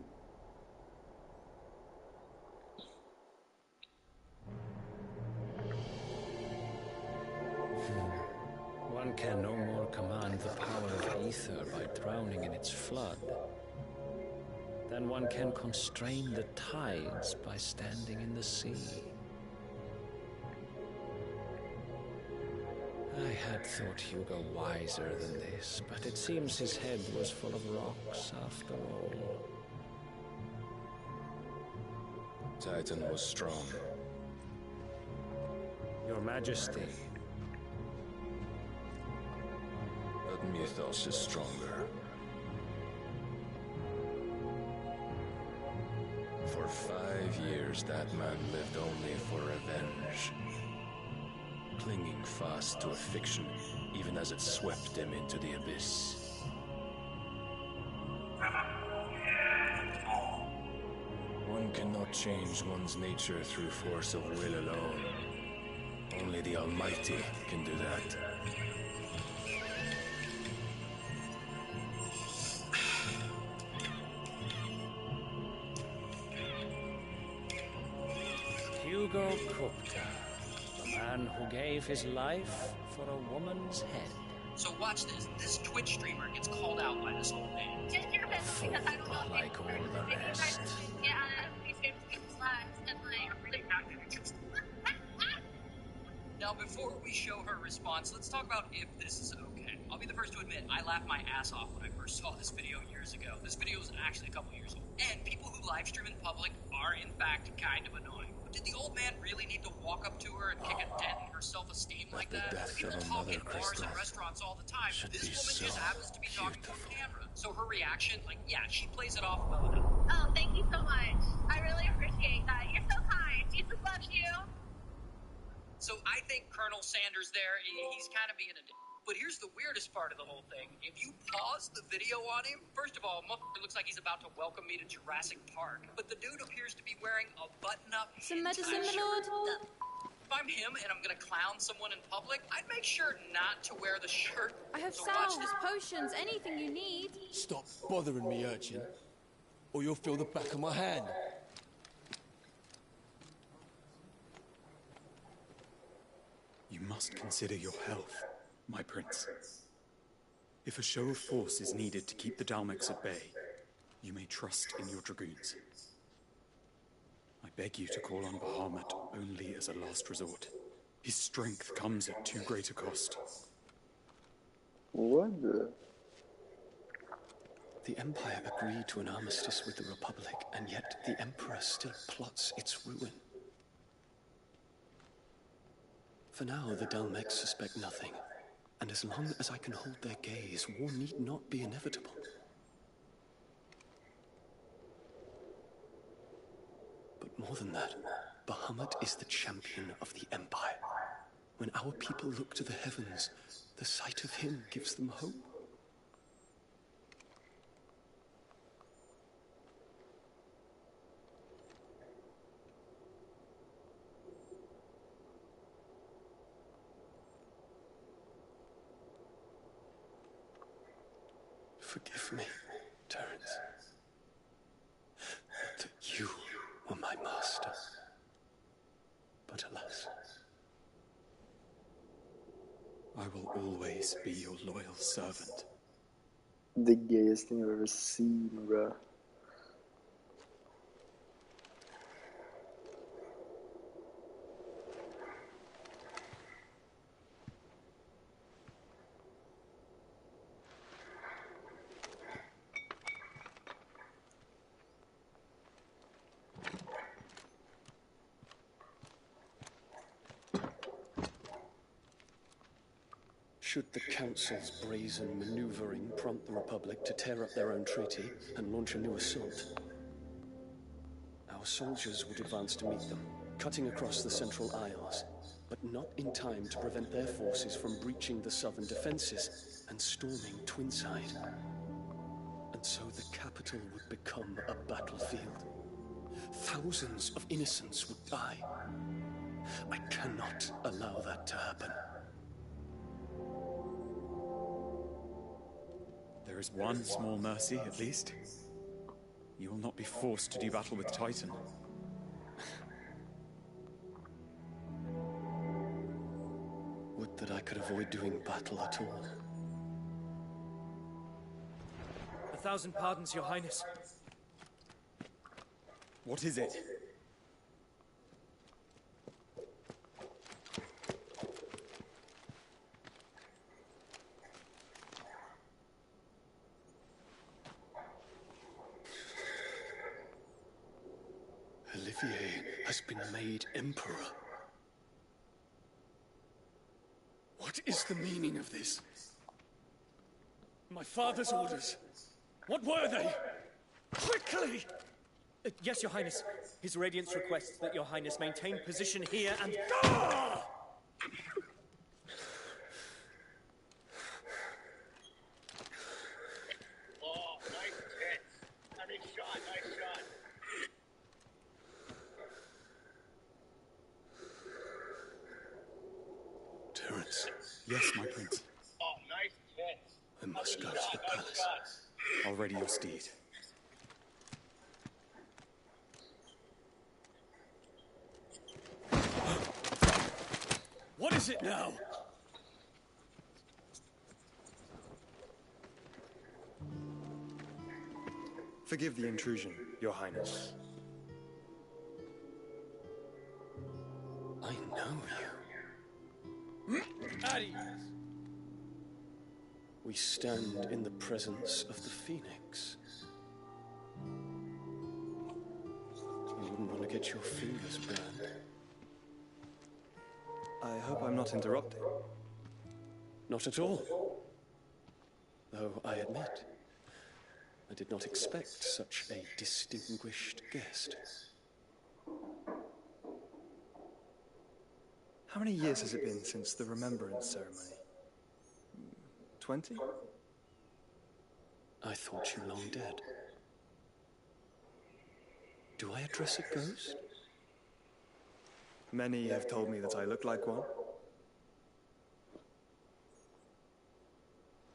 One can no more command the power of ether by drowning in its flood than one can constrain the tides by standing in the sea. I had thought Hugo wiser than this, but it seems his head was full of rocks after all. Titan was strong. Your Majesty. But Mythos is stronger. For 5 years, that man lived only for revenge. Clinging fast to a fiction, even as it swept him into the abyss. One cannot change one's nature through force of will alone. Only the Almighty can do that. Hugo Kupta, the man who gave his life for a woman's head. So watch this. This Twitch streamer gets called out by this old man. Just your business because I don't know if Like all the rest. get out of these people's lives and like really not gonna Now, before we show her response, let's talk about if this is okay. I'll be the first to admit, I laughed my ass off when I first saw this video years ago. This video is actually a couple years old. And people who live stream in public are, in fact, kind of annoying. But did the old man really need to walk up to her and kick a dent in her self-esteem like that? People talk in bars and restaurants all the time. This woman just happens to be talking to a camera. So her reaction, like, yeah, she plays it off well enough. Oh, thank you so much. I really appreciate that. You're so kind. Jesus loves you. So I think Colonel Sanders there, he's kind of being a dick. But here's the weirdest part of the whole thing. If you pause the video on him, first of all, it looks like he's about to welcome me to Jurassic Park. But the dude appears to be wearing a button-up Some medicine, my lord? If I'm him and I'm gonna clown someone in public, I'd make sure not to wear the shirt. I have So watch salves, potions, anything you need. Stop bothering me, urchin, or you'll feel the back of my hand. You must consider your health, my prince. If a show of force is needed to keep the Dalmex at bay, you may trust in your dragoons. I beg you to call on Bahamut only as a last resort. His strength comes at too great a cost. What the? The Empire agreed to an armistice with the Republic, and yet the Emperor still plots its ruin. For now, the Dalmex suspect nothing, and as long as I can hold their gaze, war need not be inevitable. But more than that, Bahamut is the champion of the Empire. When our people look to the heavens, the sight of him gives them hope. Forgive me, Terence. That you were my master. But alas. I will always be your loyal servant. The gayest thing I've ever seen, bruh. Should the Council's brazen maneuvering prompt the Republic to tear up their own treaty and launch a new assault, our soldiers would advance to meet them, cutting across the Central Isles, but not in time to prevent their forces from breaching the southern defenses and storming Twinside. And so the capital would become a battlefield. Thousands of innocents would die. I cannot allow that to happen. There is one small mercy, at least. You will not be forced to do battle with Titan. Would that I could avoid doing battle at all. 1,000 pardons, Your Highness. What is it? Olivier has been made Emperor. What is the meaning of this? My father's orders. What were they? Quickly! Yes, Your Highness. His Radiance requests that Your Highness maintain position here and... Yes, my prince. Oh, nice catch. I must go to the palace. I'll ready your steed. What is it now? Forgive the intrusion, Your Highness. I know you. At ease. We stand in the presence of the Phoenix. You wouldn't want to get your fingers burned. I hope I'm not interrupting. Not at all. Though I admit, I did not expect such a distinguished guest. How many years has it been since the Remembrance ceremony? 20? I thought you long dead. Do I address a ghost? Many have told me that I look like one.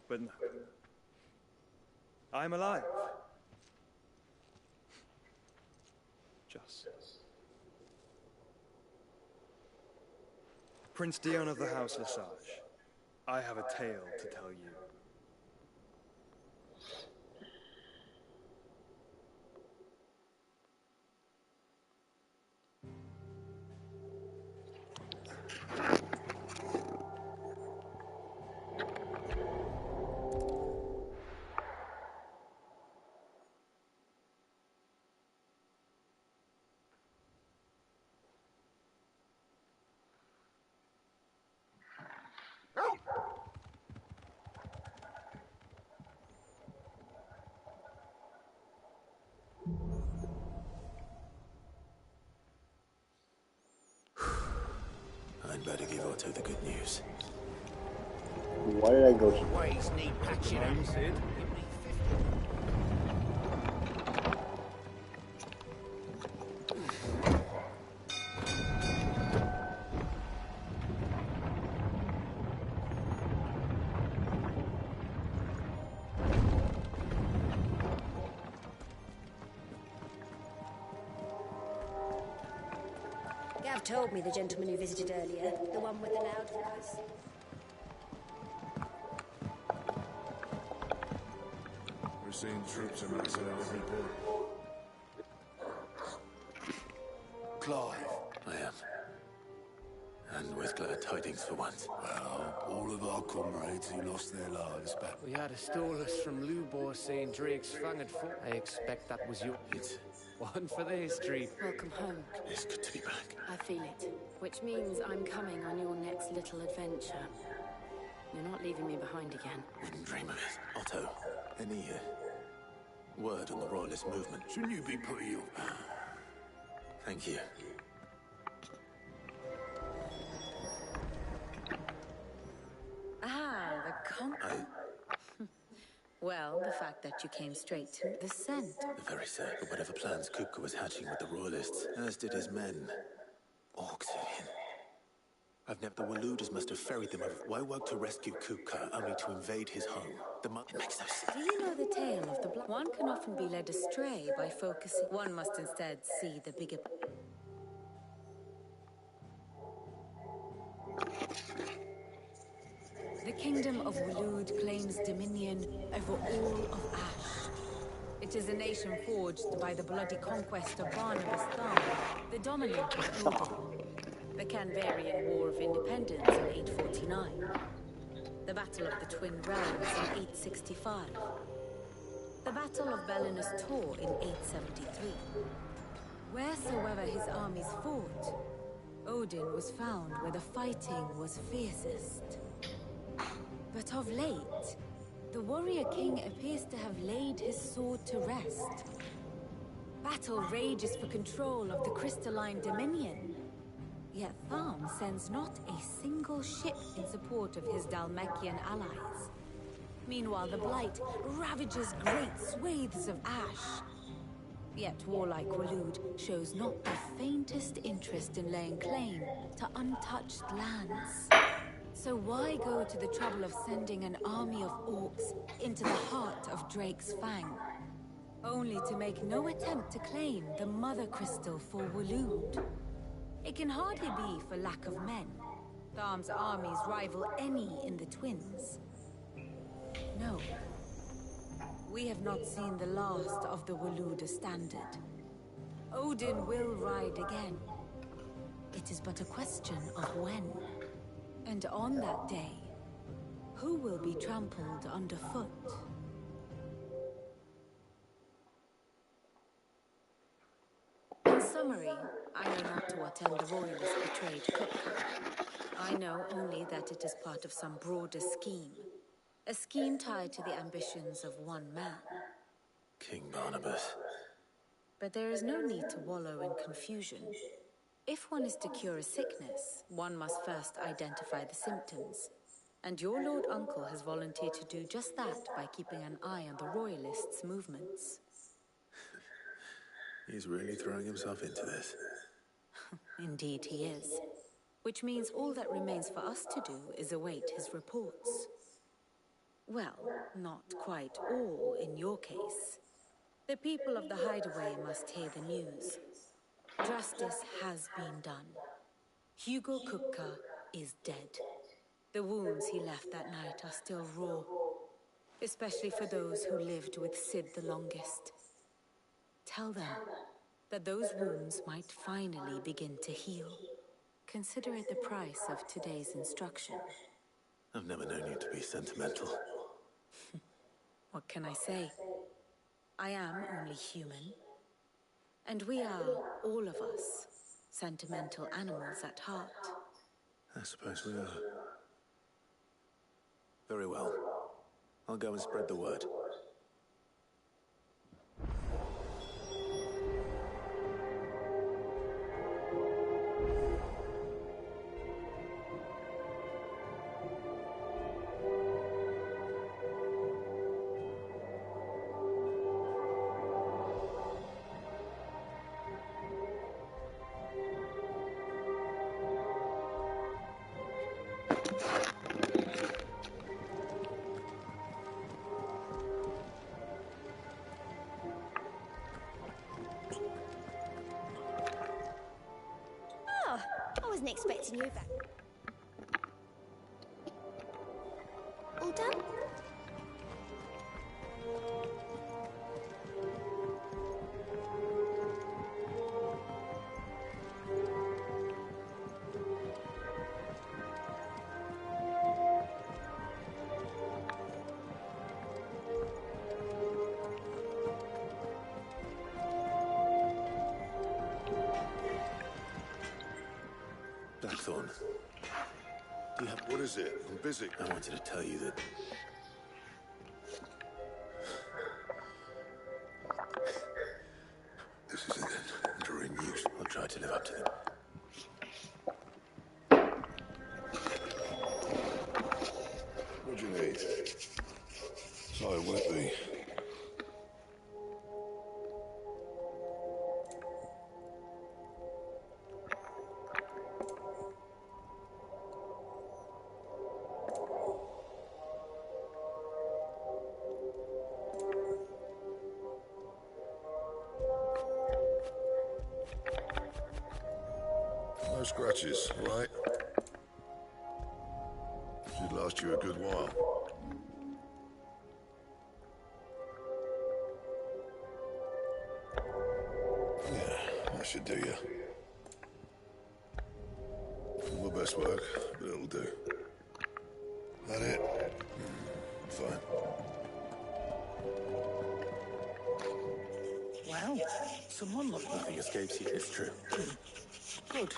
But no. I'm alive. Just. Prince Dion of the House Lesage, I have a tale to tell you. I'd better give Otto the good news. Why did I go here? Ways need patching up, Sid. Gav told me the gentleman you visited earlier, the one with the loud voice. We're seeing troops amassing at every port. Clive. I am. And with glad tidings for once. Well, all of our comrades who lost their lives back. We had a stolus from Lubor saying Drake's fanged foot. I expect that was you. It's one for the history. Welcome home. It's good to be back. I feel it. Which means I'm coming on your next little adventure. You're not leaving me behind again. Wouldn't dream of it. Otto, any word on the Royalist movement? Shouldn't you be pretty up? Thank you. Ah, the conquer. Well, the fact that you came straight to the scent. The very same. But whatever plans Kupka was hatching with the Royalists, as did his men, orcs in. I've never. The Waluders must have ferried them over. Why work to rescue Kupka only to invade his home? It makes no sense. Do you know the tale of the blood? One can often be led astray by focusing. One must instead see the bigger. The kingdom of Walud claims dominion over all of Ash. It is a nation forged by the bloody conquest of Barnabas Thar, the dominant of Odin. The Canvarian War of Independence in 849. The Battle of the Twin Realms in 865. The Battle of Belinus Tor in 873. Wheresoever his armies fought, Odin was found where the fighting was fiercest. But of late, the warrior king appears to have laid his sword to rest. Battle rages for control of the crystalline dominion. Yet Tharm sends not a single ship in support of his Dalmekian allies. Meanwhile, the Blight ravages great swathes of Ash. Yet warlike Walud shows not the faintest interest in laying claim to untouched lands. So why go to the trouble of sending an army of orcs into the heart of Drake's Fang? Only to make no attempt to claim the Mother Crystal for Waloed. It can hardly be for lack of men. Tharm's armies rival any in the Twins. No. We have not seen the last of the Waloed standard. Odin will ride again. It is but a question of when. And on that day, who will be trampled underfoot? In summary, I know not to what end the Royalists betrayed Kupka. I know only that it is part of some broader scheme. A scheme tied to the ambitions of one man. King Barnabas. But there is no need to wallow in confusion. If one is to cure a sickness, one must first identify the symptoms. And your Lord Uncle has volunteered to do just that by keeping an eye on the Royalists' movements. He's really throwing himself into this. Indeed he is. Which means all that remains for us to do is await his reports. Well, not quite all in your case. The people of the Hideaway must hear the news. Justice has been done. Hugo Kupka is dead. The wounds he left that night are still raw, especially for those who lived with Sid the longest. Tell them that those wounds might finally begin to heal. Consider it the price of today's instruction. I've never known you to be sentimental. What can I say? I am only human. And we are, all of us, sentimental animals at heart. I suppose we are. Very well. I'll go and spread the word. I wasn't expecting you back. All done? Blackthorn. Do you have... What is it? I'm busy. I wanted to tell you that... This is an enduring news. I'll try to live up to them. What do you need? Sorry, will it be? No scratches, all right? Should last you a good while. Yeah, that should do you. Not my best work, but it'll do. That it? Fine. Well, someone looked. Nothing escapes you, it's true. Good.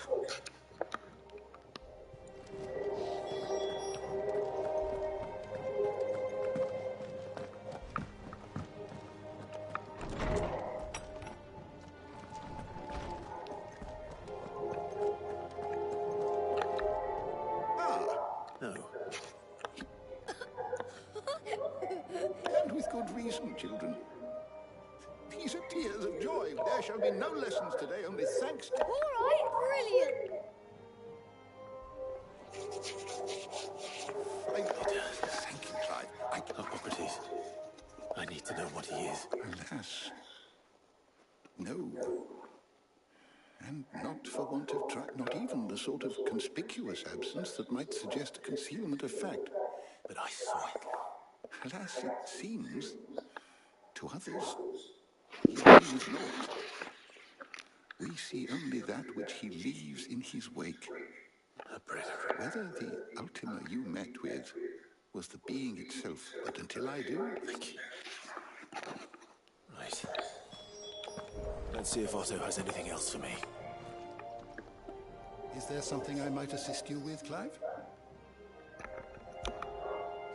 No. And with good reason, children. These are tears of joy. There shall be no lessons today, only thanks to... All right, brilliant. Thank you, Clive. Hippocrates. I need to know what he is. Alas. No. And not for want of try, not even the sort of conspicuous absence that might suggest a concealment of fact. But I saw it. Alas, it seems, to others, he brings naught. We see only that which he leaves in his wake. A brother. Whether the Ultima you met with was the being itself, but until I do... Thank you. Right. Let's see if Otto has anything else for me. Is there something I might assist you with, Clive?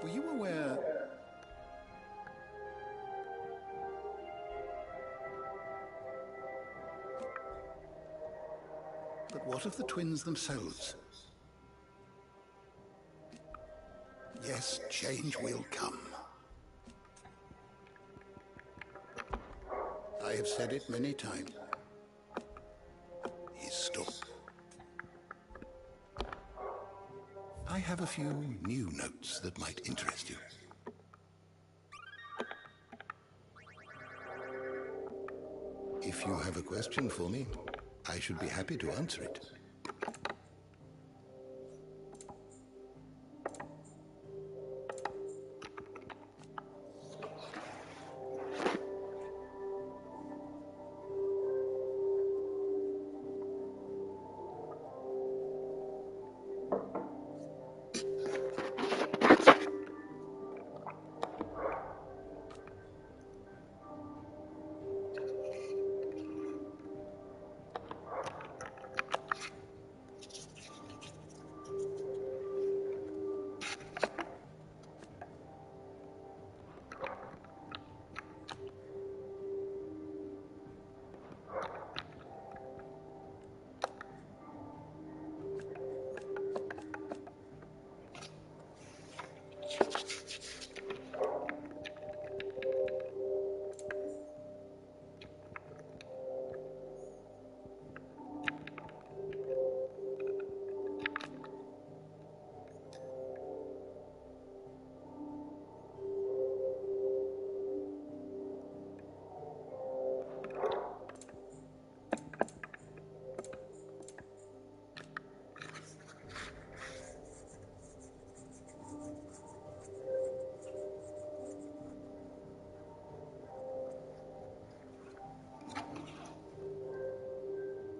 Were you aware... But what of the twins themselves? Yes, change will come. I have said it many times. His story. I have a few new notes that might interest you. If you have a question for me, I should be happy to answer it.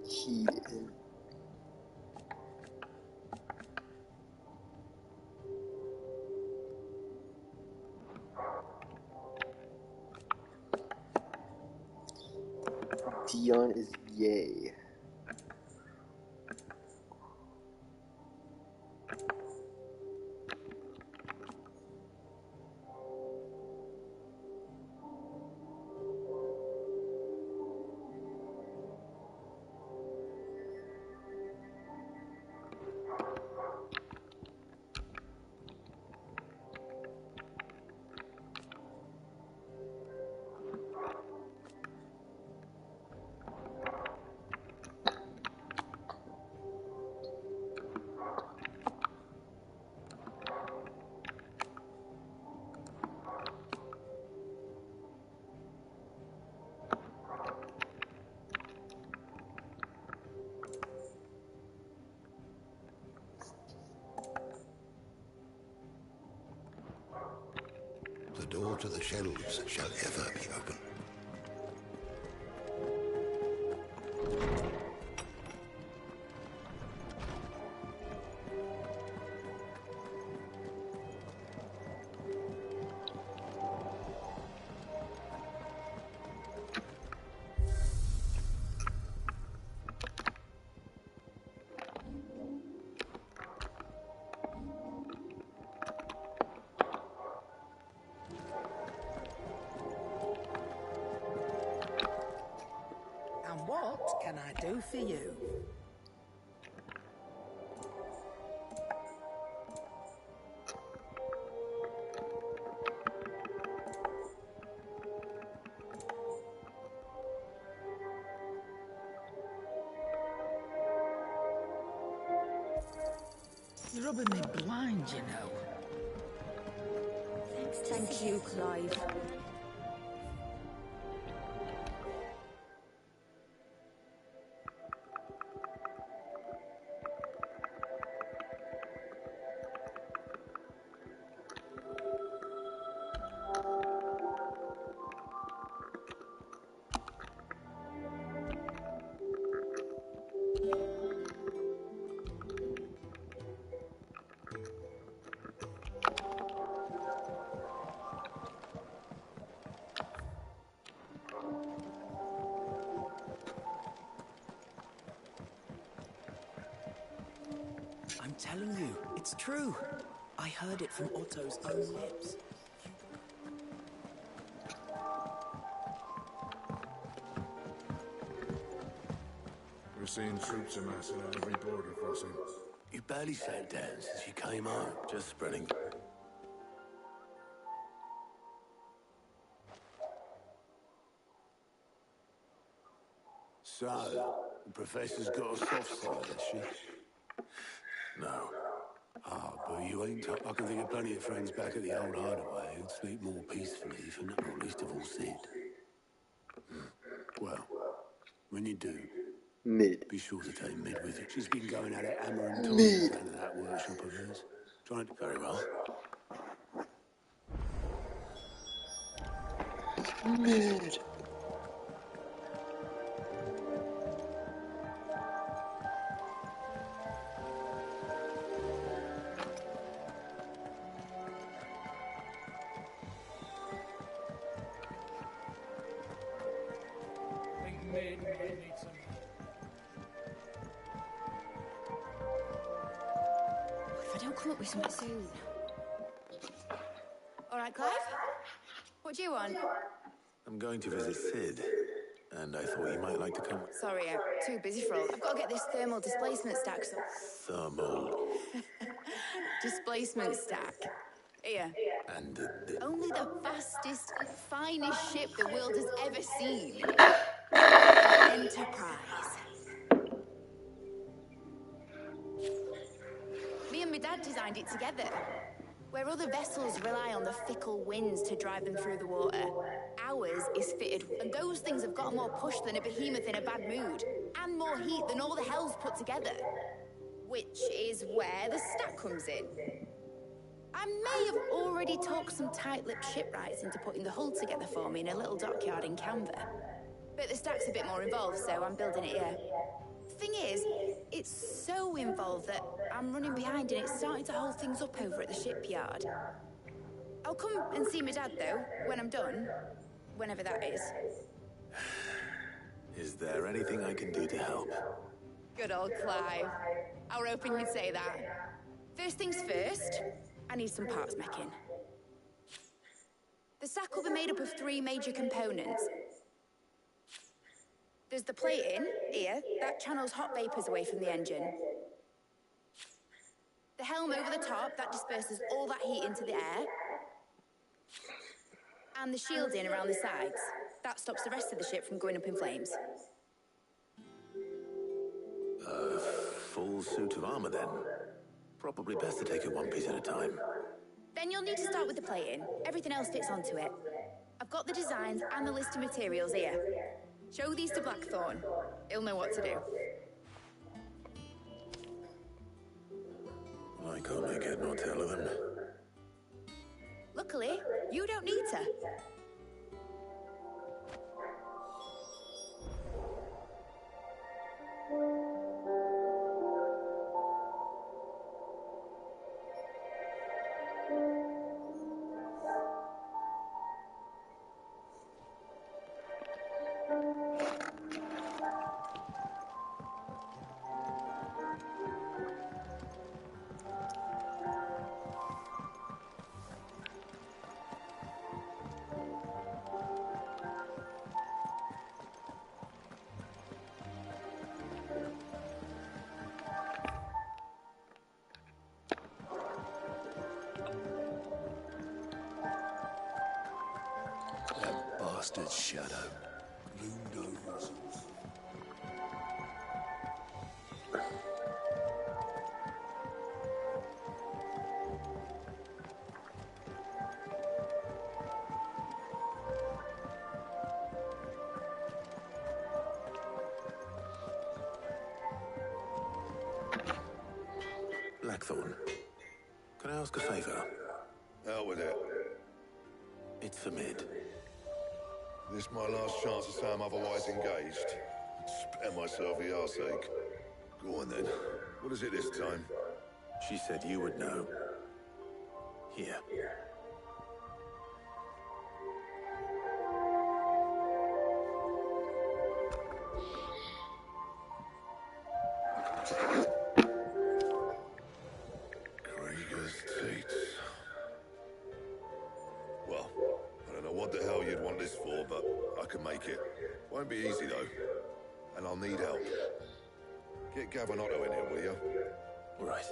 Keyed in. Dion is yay. The door to the shelves shall ever be open. And what can I do for you? You're rubbing me blind, you know. Thank you, Clive. I'm telling you, it's true. I heard it from Otto's own lips. We're seeing troops amassing at every border crossing. You barely sat down since you came home. Just spreading. So, the professor's got a soft side, has she? No. Ah, but you ain't... I can think of plenty of friends back at the old hideaway who'd sleep more peacefully for not least of all Sid. Well, when you do... Mid. Be sure to take Mid with you. She's been going at it hammer and tongs down at that workshop of hers. Trying to... Very well. Mid. If I don't come up with something soon. All right, Clive? What do you want? I'm going to visit Sid, and I thought you might like to come. Sorry, I'm too busy for all. I've got to get this thermal displacement stack. Thermal. Displacement stack. Here. And Only the fastest, finest ship the world has ever seen. Enterprise. Me and my dad designed it together. Where other vessels rely on the fickle winds to drive them through the water, ours is fitted, and those things have got more push than a behemoth in a bad mood, and more heat than all the hells put together. Which is where the stack comes in. I may have already talked some tight-lipped shipwrights into putting the hull together for me in a little dockyard in Canva. But the stack's a bit more involved, so I'm building it here. Thing is, it's so involved that I'm running behind and it's starting to hold things up over at the shipyard. I'll come and see my dad, though, when I'm done. Whenever that is. Is there anything I can do to help? Good old Clive. I were hoping you'd say that. First things first, I need some parts making. The stack will be made up of 3 major components. There's the plating, here, that channels hot vapours away from the engine. The helm over the top, that disperses all that heat into the air. And the shielding around the sides, that stops the rest of the ship from going up in flames. A full suit of armor, then. Probably best to take it one piece at a time. Then you'll need to start with the plating. Everything else fits onto it. I've got the designs and the list of materials here. Show these to Blackthorn. He'll know what to do. I can't make head nor tail of them. Luckily, you don't need to. Bastard shadow. Who knows? Blackthorn. Can I ask a favor? Out with it. It's for Mid. This my last chance to say I'm otherwise engaged. Spare myself the arseache. Go on then. What is it this time? She said you would know. Here. Krieger's Teats. Well, I don't know what the hell you'd want this for, but I can make it. Won't be easy though. And I'll need help. Get Gavin Otto in here, will you? All right.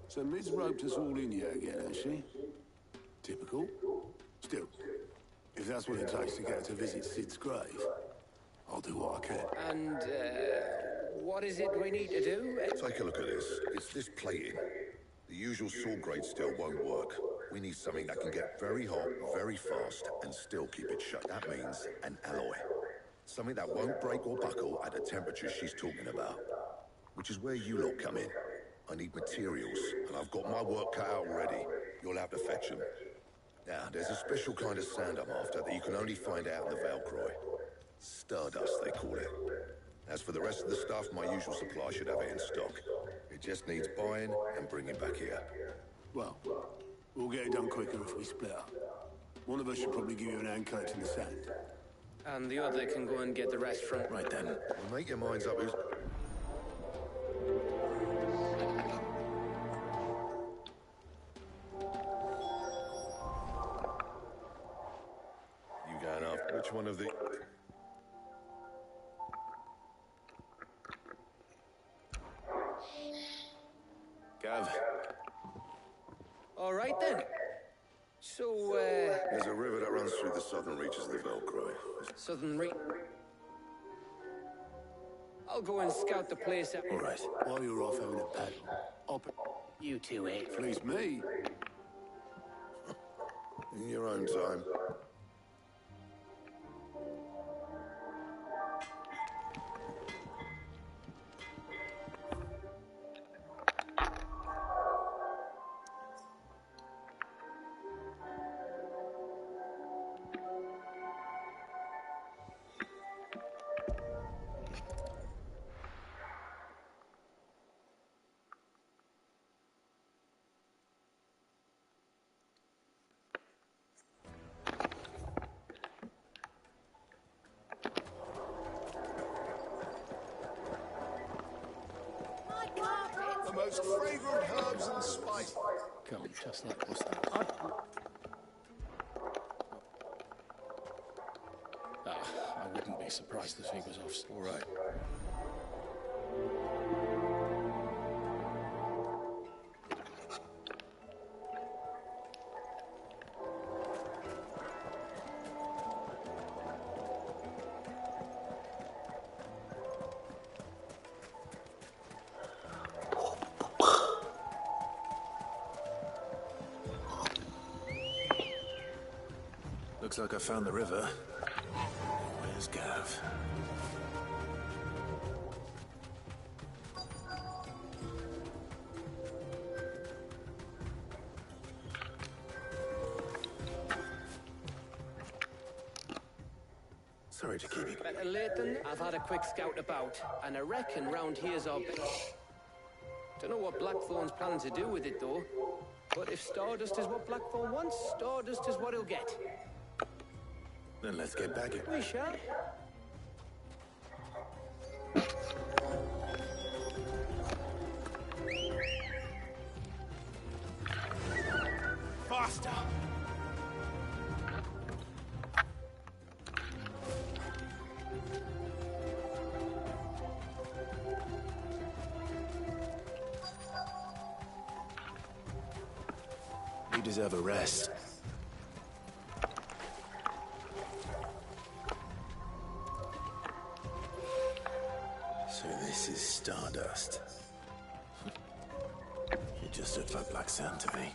So Mid's roped us all in here again, has she? Typical. Still, if that's what it takes to get her to visit Sid's grave, I'll do what I can. And, what is it we need to do? Take a look at this. It's this plating. The usual sword grade still won't work. We need something that can get very hot, very fast, and still keep it shut. That means an alloy. Something that won't break or buckle at the temperature she's talking about. Which is where you lot come in. I need materials, and I've got my work cut out already. You'll have to fetch them. Now, there's a special kind of sand I'm after that you can only find out in the Valcroy. Stardust, they call it. As for the rest of the stuff, my usual supply should have it in stock. It just needs buying and bringing back here. Well, we'll get it done quicker if we split up. One of us should probably give you an hand collecting the sand. And the other can go and get the rest from... Right then. Well, make your minds up who's... You going after which one of the... Gav. All right then. So, There's a river that runs through the southern reaches of the Valcroy. Southern Re... I'll go and scout the place out. All right. While you're off having a paddle, You two, eh? please me. In your own time. The most fragrant herbs and spices. Come, just like what's that? I wouldn't be surprised if he was off. All right. Looks like I found the river. Where's Gav? Sorry to keep you. Better late than... I've had a quick scout about, and I reckon round here's our best. Don't know what Blackthorn's planning to do with it, though. But if Stardust is what Blackthorn wants, Stardust is what he'll get. Then let's get back it. We shall. Faster! You deserve a rest. So this is Stardust. He just looked like black sand to me.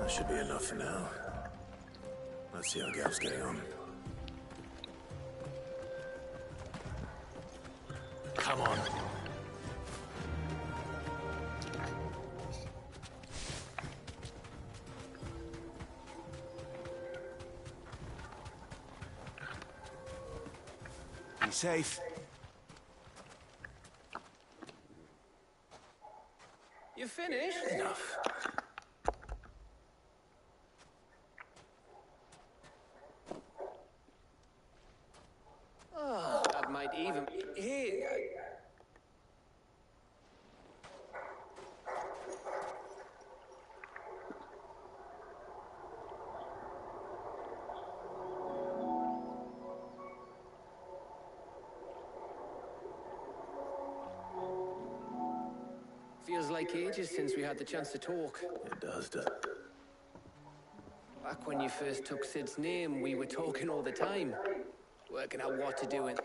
That should be enough for now. Let's see how Gav's getting on. Come on. Be safe. You finished? Enough. Oh, that might even... Hey, feels like ages since we had the chance to talk. It does, doesn't it? Back when you first took Sid's name, we were talking all the time. Working out what to do, and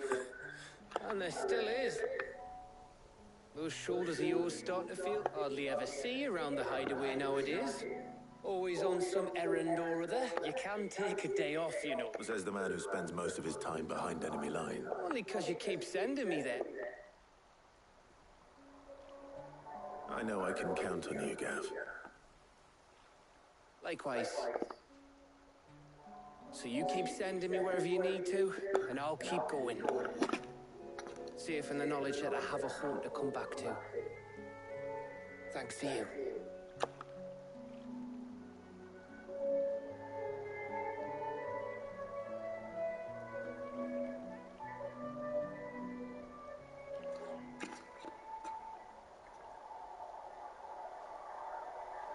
there still is. Those shoulders of yours start to feel hardly ever see around the hideaway nowadays. Always on some errand or other. You can take a day off, you know. Says the man who spends most of his time behind enemy line. Only 'cause you keep sending me there. I know I can count on you, Gav. Likewise. So you keep sending me wherever you need to, and I'll keep going. Safe in the knowledge that I have a home to come back to. Thanks to you.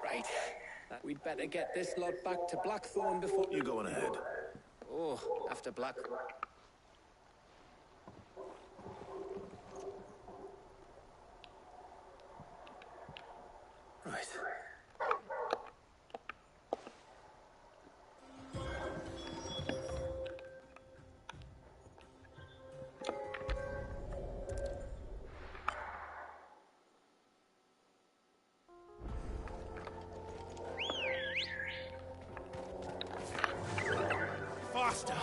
Right. We'd better get this lot back to Blackthorn before... You go on ahead. Oh, after Black... Right. Faster!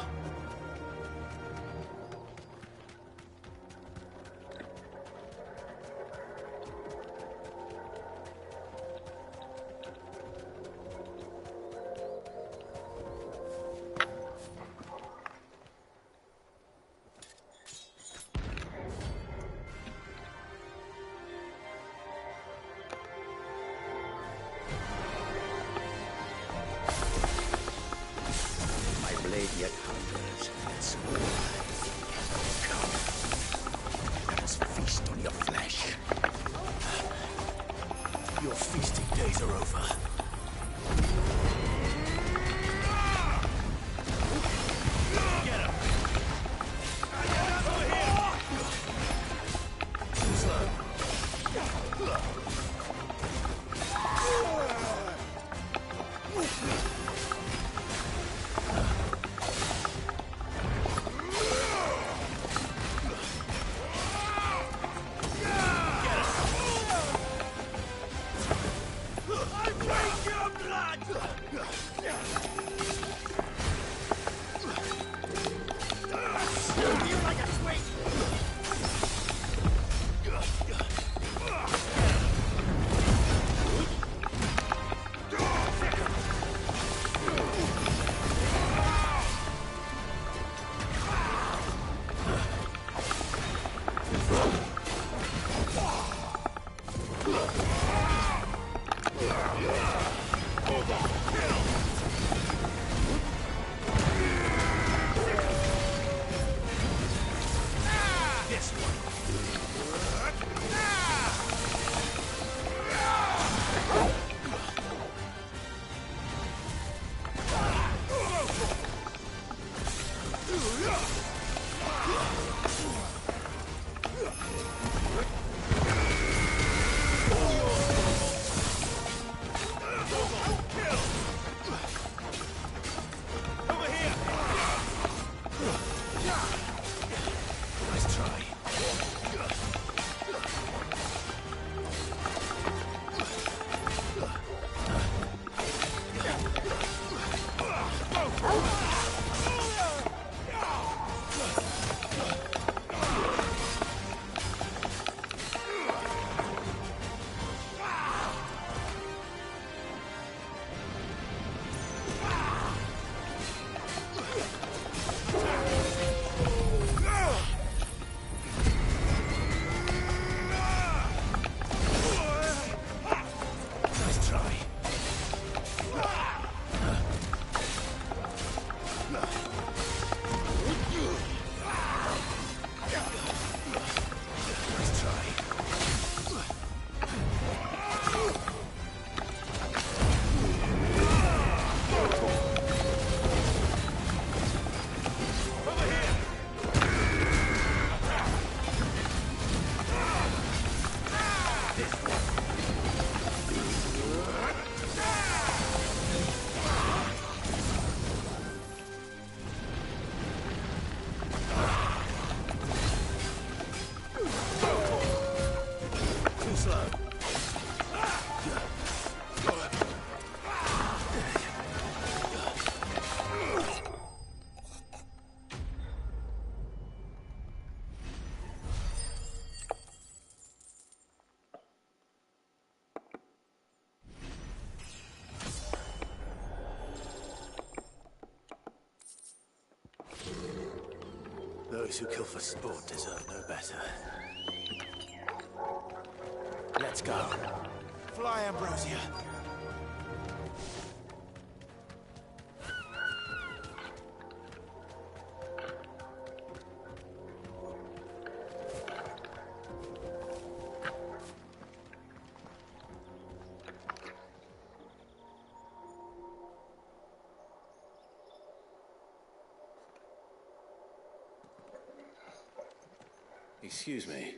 Blade yet hungers, and so will I. Come, let us feast on your flesh. Your feasting days are over. Get him! Over here! Slow. I'm Those who kill for sport deserve no better. Let's go. Fly, Ambrosia. Excuse me.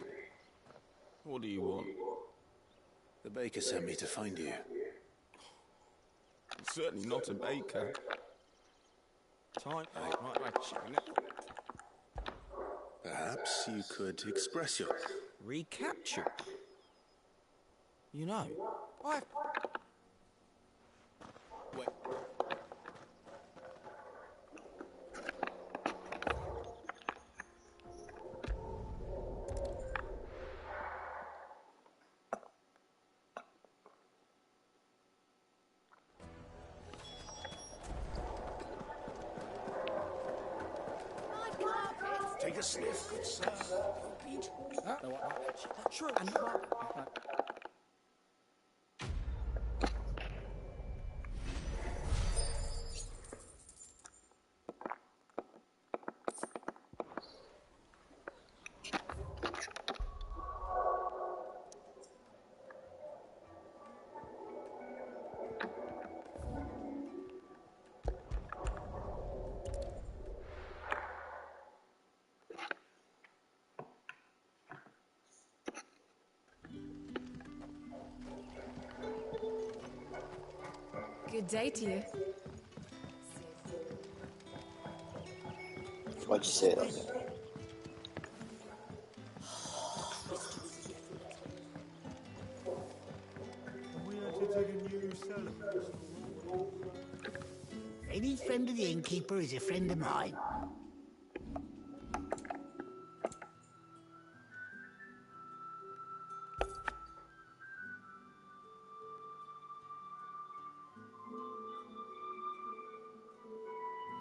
What do you want? The baker sent me to find you. I'm certainly not a baker. Time. Perhaps you could express your... Recapture? You know, I've... Wait. Take a sniff, good sir. Repeat. True, and... Good day to you. Why'd you say it like that? Any friend of the innkeeper is a friend of mine.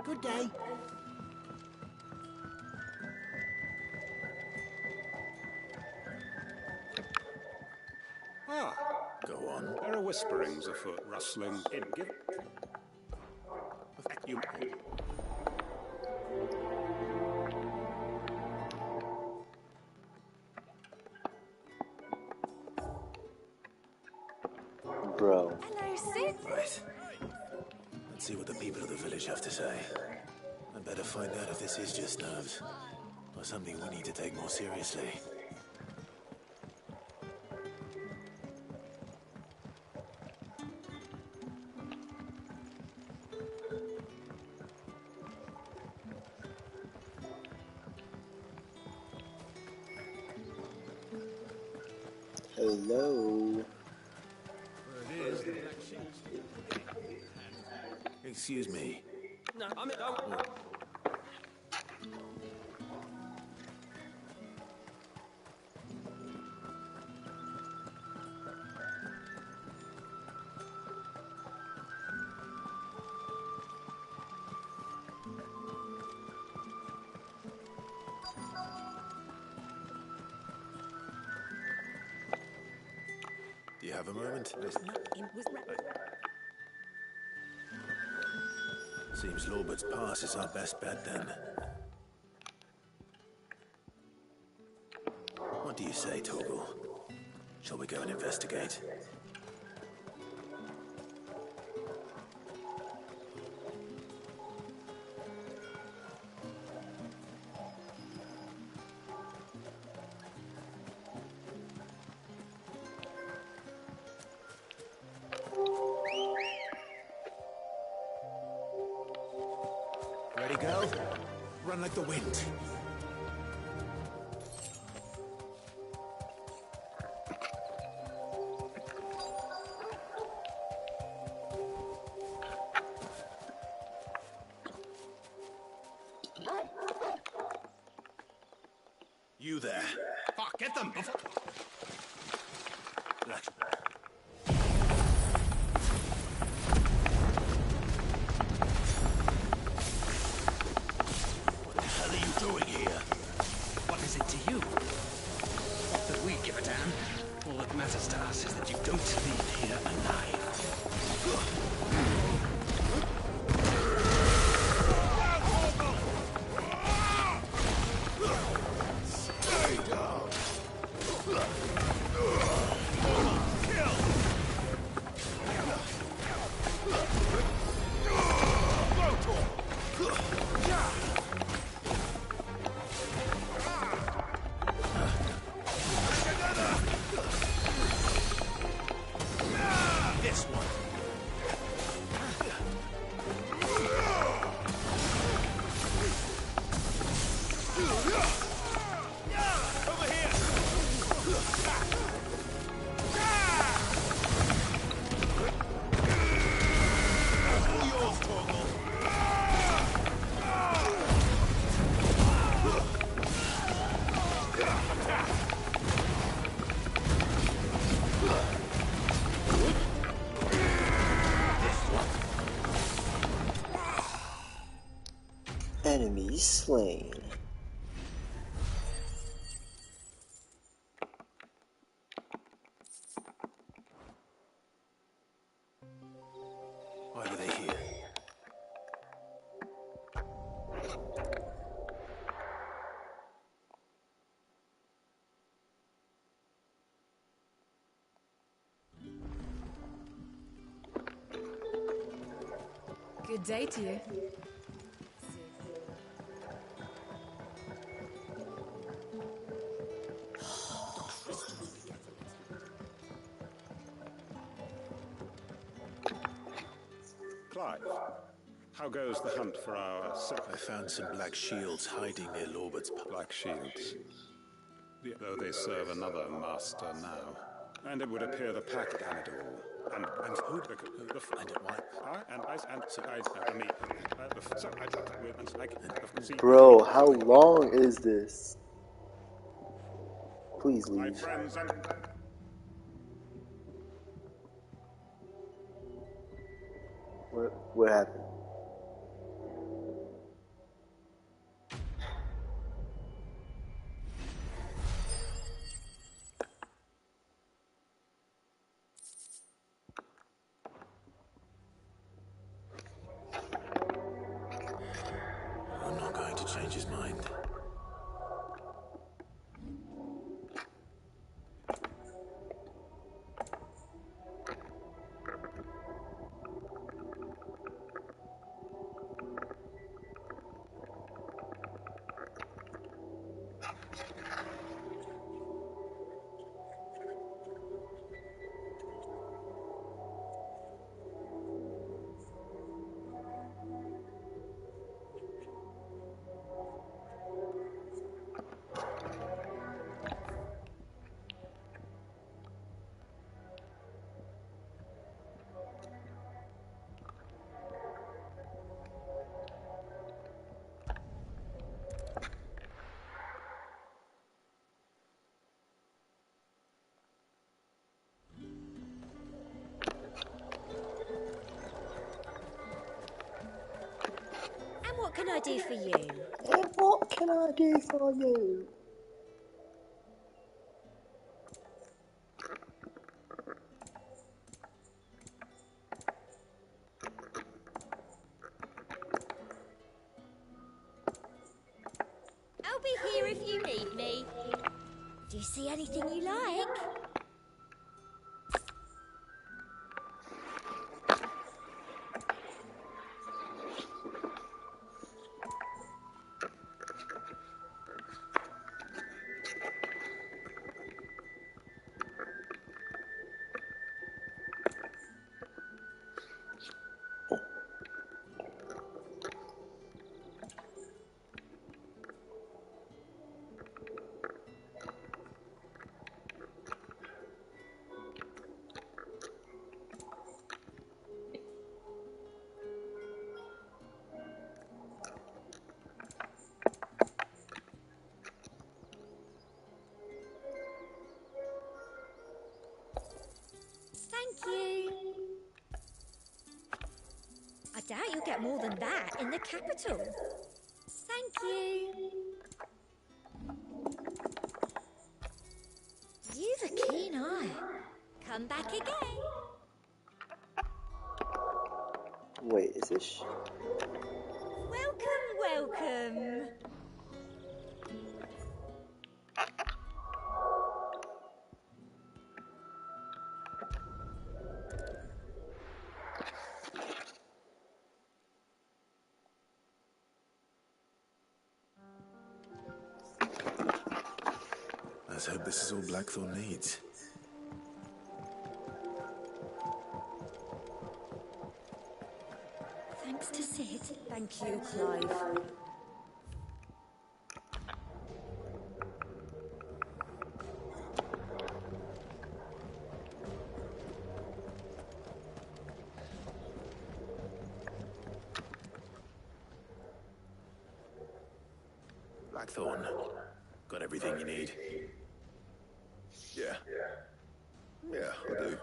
Good day. Ah, Go on. there are whisperings afoot, rustling. Give. You. Bro. Hello, Sid. Right. Let's see what the people of the village have to say. I'd better find out if this is just nerves, or something we need to take more seriously. Hello. Excuse me. No, I'm... Do you have a moment? Seems Lorbert's Pass is our best bet then. What do you say, Torgal? Shall we go and investigate? Ready, go? Run like the wind. You there. Fuck, get them! Relax. What the hell are you doing here? Enemy slain. Why were they here? Good day to you. Clive, how goes the hunt for our... I found some black shields hiding near Lorbert's... Black shields? Though they serve another master now. And it would appear the pack damn it all. And who... And it what? Bro, how long is this? Please leave. My friends and... What happened? I'm not going to change his mind. And what can I do for you? And what can I do for you? I'll be here if you need me. Do you see anything you like? Thank you. I doubt you'll get more than that in the capital. Thank you. You've a keen eye. Come back again. Wait, is this... Welcome, welcome. Let's hope this is all Blackthorn needs. Thanks to Sid. Thank you, Clive. Blackthorn, got everything you need? Yeah. Yeah, I do.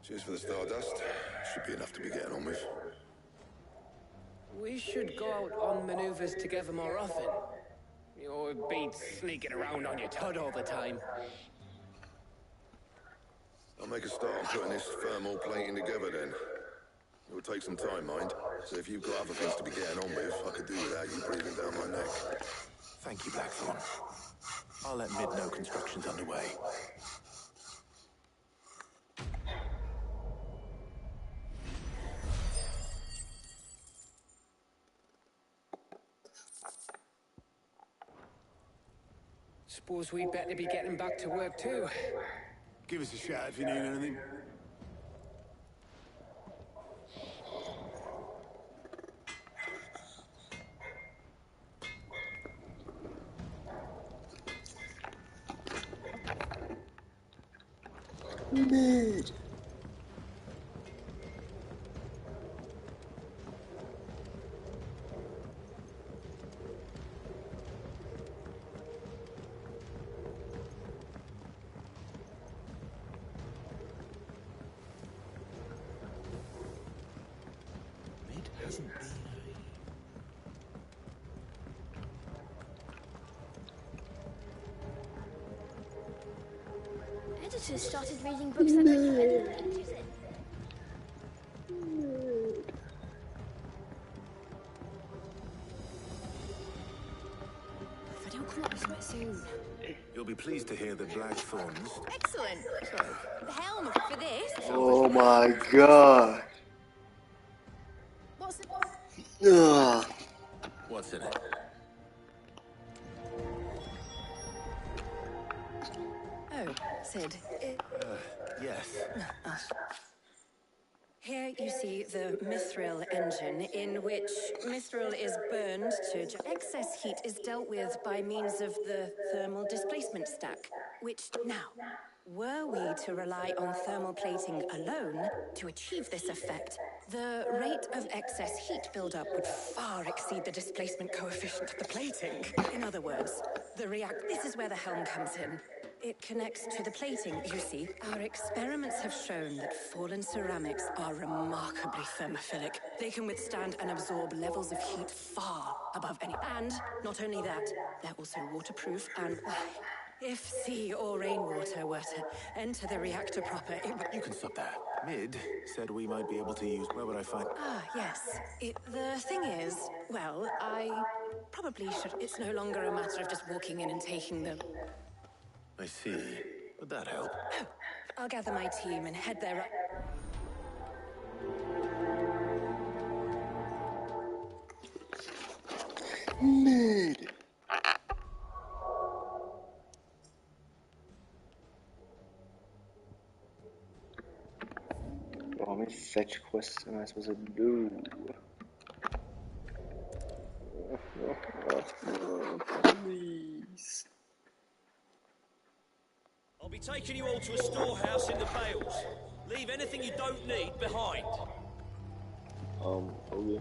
Cheers for the stardust. Should be enough to be getting on with. We should go out on maneuvers together more often. Or beat sneaking around on your tud all the time. I'll make a start on putting this thermal plating together then. It will take some time, mind. So if you've got other things to be getting on with, I could do without you breathing down my neck. Thank you, Blackthorn. I'll let Mid know construction's underway. Suppose we'd better be getting back to work too. Give us a shout if you need anything. Mid. Mid hasn't been. Editors started reading books that were for editors. If I don't come up with something soon. You'll be pleased to hear that Blackthorn's... Excellent. The helm for this. Oh my god. What's the... Ugh. What's in it? Oh, Sid. Yes. Here you see the mithril engine, in which mithril is burned to... Excess heat is dealt with by means of the thermal displacement stack, which, now, were we to rely on thermal plating alone to achieve this effect, the rate of excess heat buildup would far exceed the displacement coefficient of the plating. In other words, this is where the helm comes in. It connects to the plating, you see. Our experiments have shown that fallen ceramics are remarkably thermophilic. They can withstand and absorb levels of heat far above any. And not only that, they're also waterproof and, if sea or rainwater were to enter the reactor proper, it would... You can stop that. Mid said we might be able to use... Where would I find... Ah, yes. The thing is, well, I probably should... It's no longer a matter of just walking in and taking them. I see. Would that help? Oh, I'll gather my team and head there right... Mid. How many fetch quests am I supposed to do? Please. I'll be taking you all to a storehouse in the Bales. Leave anything you don't need behind. Okay.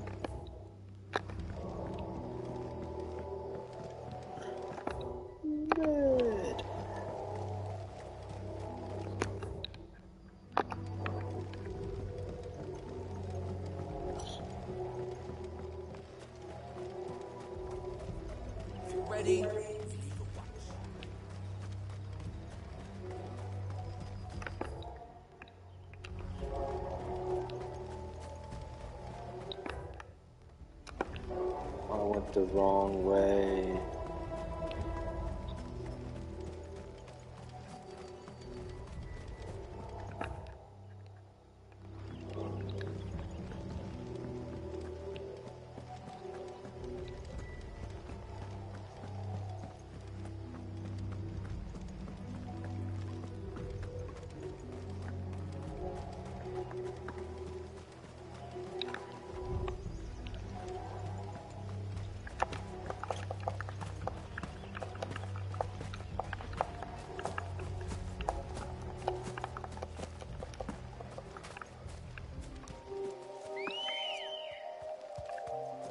Mid. If you're ready, I went the wrong way.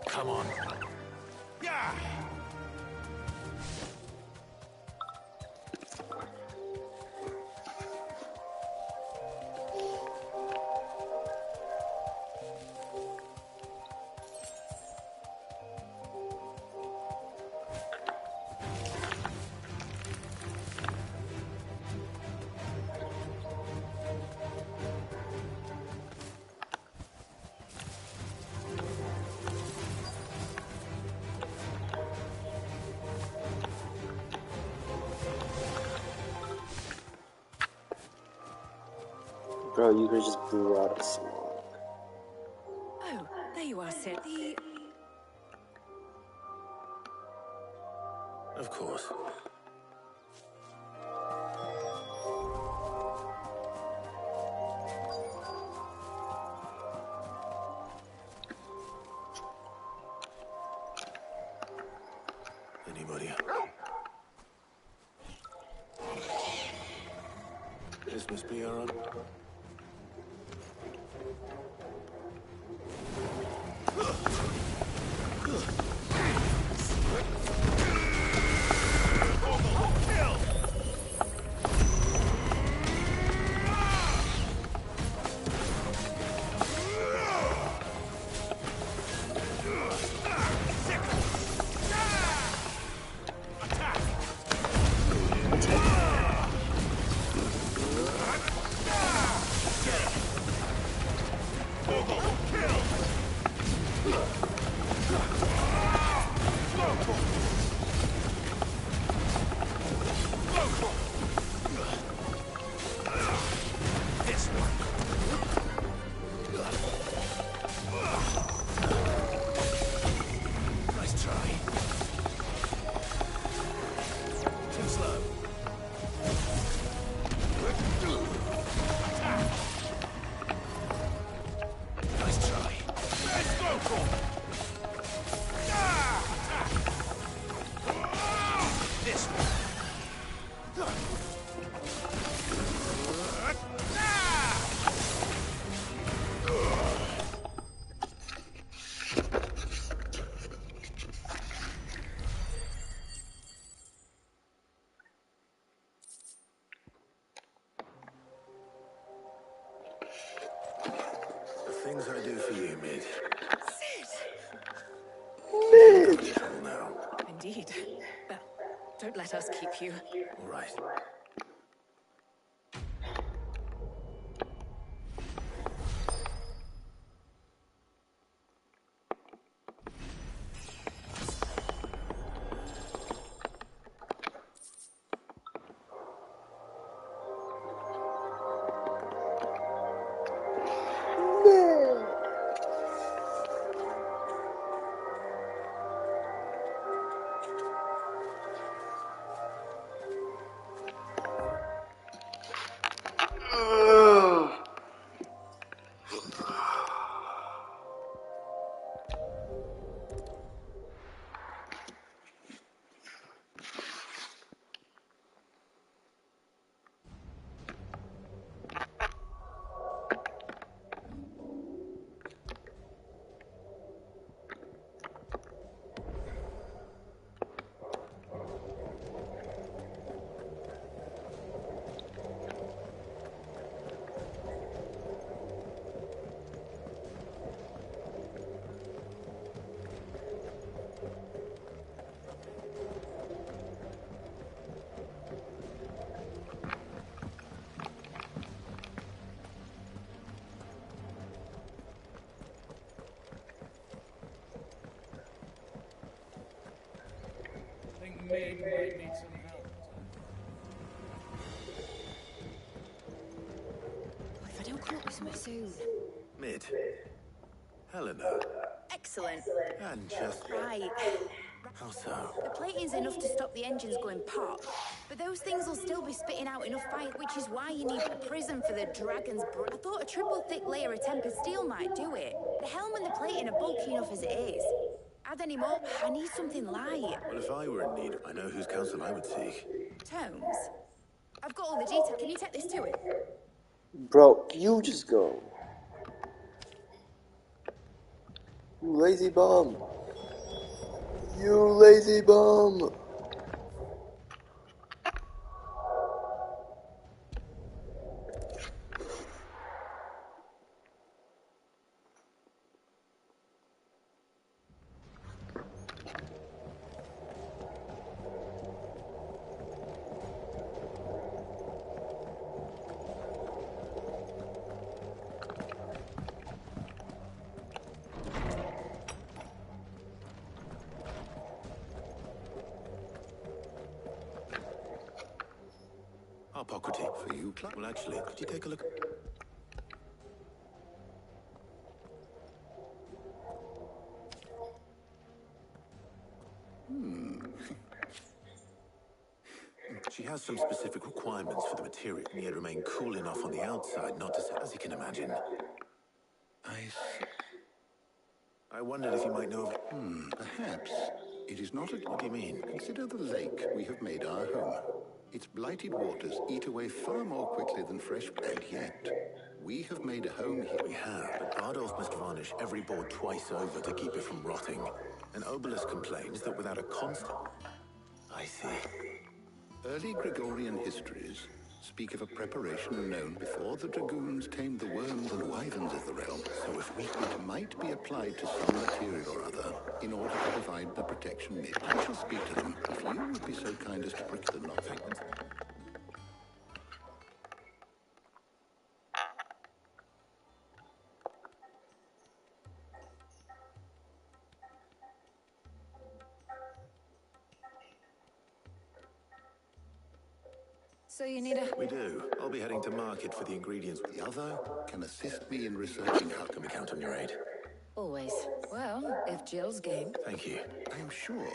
Come on. Yeah! Bro, you could just brought us along. Oh, there you are, Sid. Of course. Anybody? This must be our own. Things I do for you, Mid. Sid! Now. Indeed. But don't let us keep you. All right. Maid might need some help. What if I don't come up with something soon? Mid. Helena. Excellent. And just... Right. How so? The plating's enough to stop the engines going pop, but those things will still be spitting out enough fire, which is why you need a prism for the dragon's I thought a triple thick layer of tempered steel might do it. The helm and the plating are bulky enough as it is. Add any more, I need something light. Well, if I were in need, I know whose counsel I would seek. Tomes? I've got all the details. Can you take this to him? Bro, you just go. You lazy bum. You lazy bum. Hippocrates. For you, Clark? Well, actually, could you take a look? has some specific requirements for the material, and yet remain cool enough on the outside not to set, as you can imagine. I see. I wondered if you might know of... Perhaps. It is not a... What do you mean? Consider the lake we have made our home. Its blighted waters eat away far more quickly than fresh, and yet we have made a home here. We have, but Bardolph must varnish every board twice over to keep it from rotting. And Obelus complains that without a constant... I see. Early Gregorian histories speak of a preparation known before the dragoons tamed the worms and wyverns of the realm. So if it might be applied to some material or other in order to provide the protection needed. I shall speak to them if you would be so kind as to prick the knot. So you need a... We do. I'll be heading to market for the ingredients. The other can assist me in researching how Can we count on your aid? Always. Well, if Jill's game. Thank you. I am sure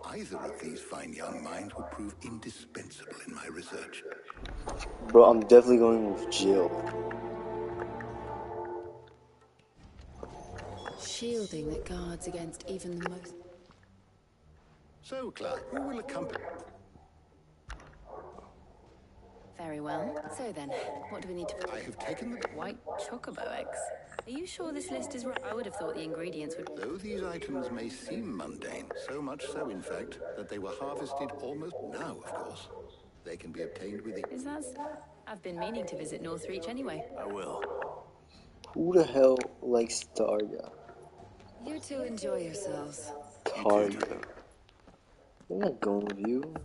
either of these fine young minds would prove indispensable in my research. Bro, I'm definitely going with Jill. Shielding that guards against even the most... So, Clark, who will accompany... Very well. So then, what do we need to... I have taken the... White chocobo eggs. Are you sure this list is right? I would have thought the ingredients would... Though these items may seem mundane, so much so, in fact, that they were harvested almost now, of course. They can be obtained with the... Is that... I've been meaning to visit Northreach anyway. I will. Who the hell likes Targa? You two enjoy yourselves. Targa. I'm not going with you.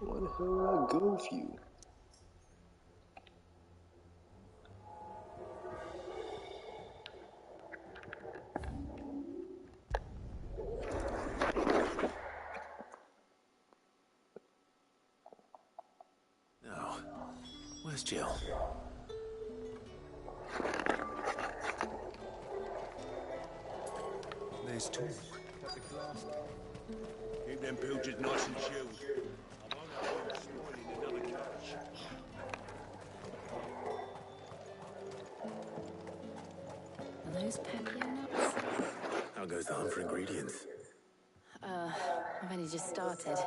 Why the hell would I go with you? Now, where's Jill? There's talk. Keep them pilgers nice and chilled. I won't have them spoiling another coach. Are those pepper nuts? How goes the hunt for ingredients? I've only just started.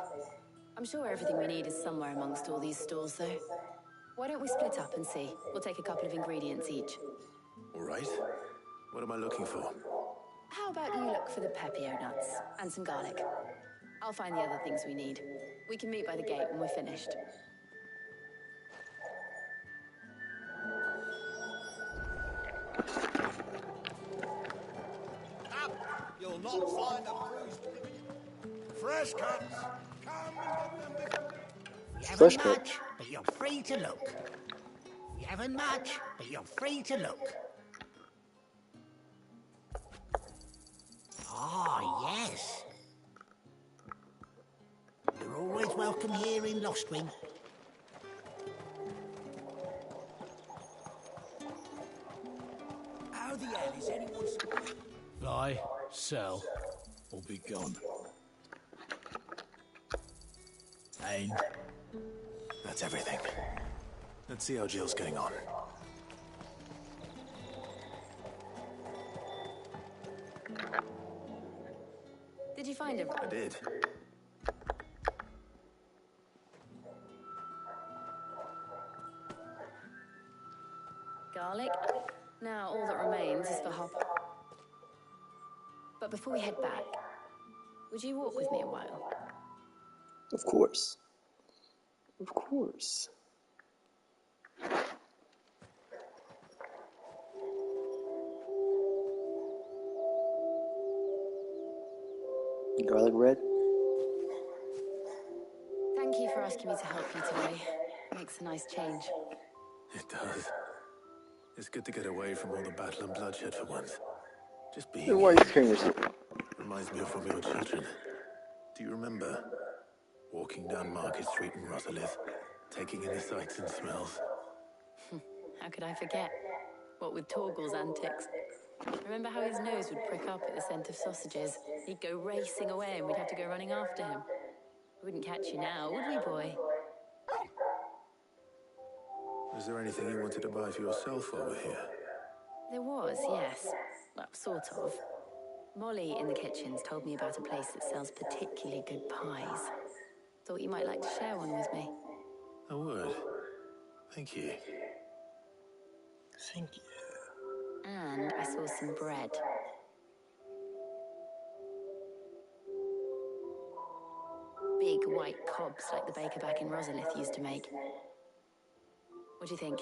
I'm sure everything we need is somewhere amongst all these stores, though. Why don't we split up and see? We'll take a couple of ingredients each. All right. What am I looking for? How about you look for the pepio nuts and some garlic? I'll find the other things we need. We can meet by the gate when we're finished. Up! You'll not find a bruised... Fresh cuts! Come and get them You Fresh haven't cut. much, but you're free to look. You haven't much, but you're free to look. Ah, yes. You're always welcome here in Lostwing. How the hell is anyone... Buy, sell, or be gone. And That's everything. Let's see how Jill's getting on. Did you find him? I did. Garlic. Now all that remains is for hop. But before we head back, would you walk with me a while? Of course. Of course. Garlic bread? Thank you for asking me to help you today. Makes a nice change. It does. It's good to get away from all the battle and bloodshed for once. Just being Then why are you carrying yourself? reminds me of when we were children. Do you remember walking down Market Street in Rosalith, taking in the sights and smells? How could I forget? What with Torgal's antics. Remember how his nose would prick up at the scent of sausages? He'd go racing away and we'd have to go running after him. Wouldn't catch you now, would we, boy? Was there anything you wanted to buy for yourself while we're here? There was, yes. Well, sort of. Molly in the kitchens told me about a place that sells particularly good pies. Thought you might like to share one with me. I would. Thank you. Thank you. And I saw some bread. Big white cobs like the baker back in Rosalith used to make. What do you think?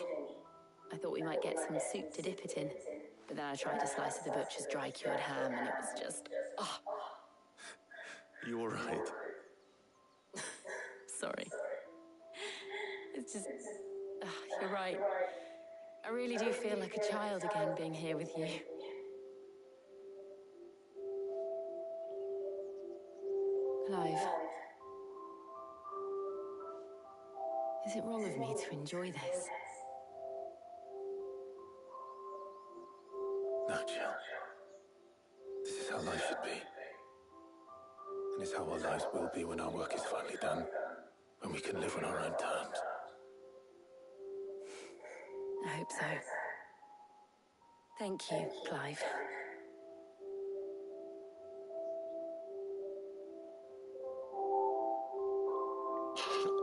I thought we might get some soup to dip it in. But then I tried a slice of the butcher's dry-cured ham and it was just... oh. You alright? Sorry. It's just... you're right. I really do feel like a child again being here with you. Clive. Is it wrong of me to enjoy this? No, Jill. This is how life should be. And it's how our lives will be when our work is finally done. When we can live on our own terms. I hope so. Thank you, Clive.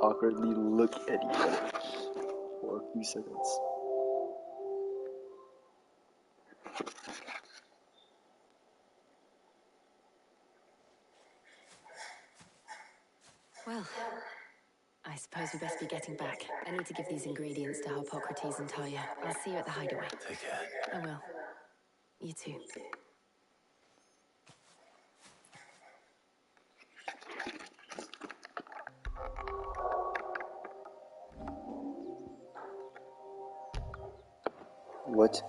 Awkwardly look at each other for a few seconds. Well, I suppose we best be getting back. I need to give these ingredients to Harpocrates and Talia. I'll see you at the hideaway. Take care. I will. You too. What?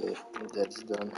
Okay, that's done.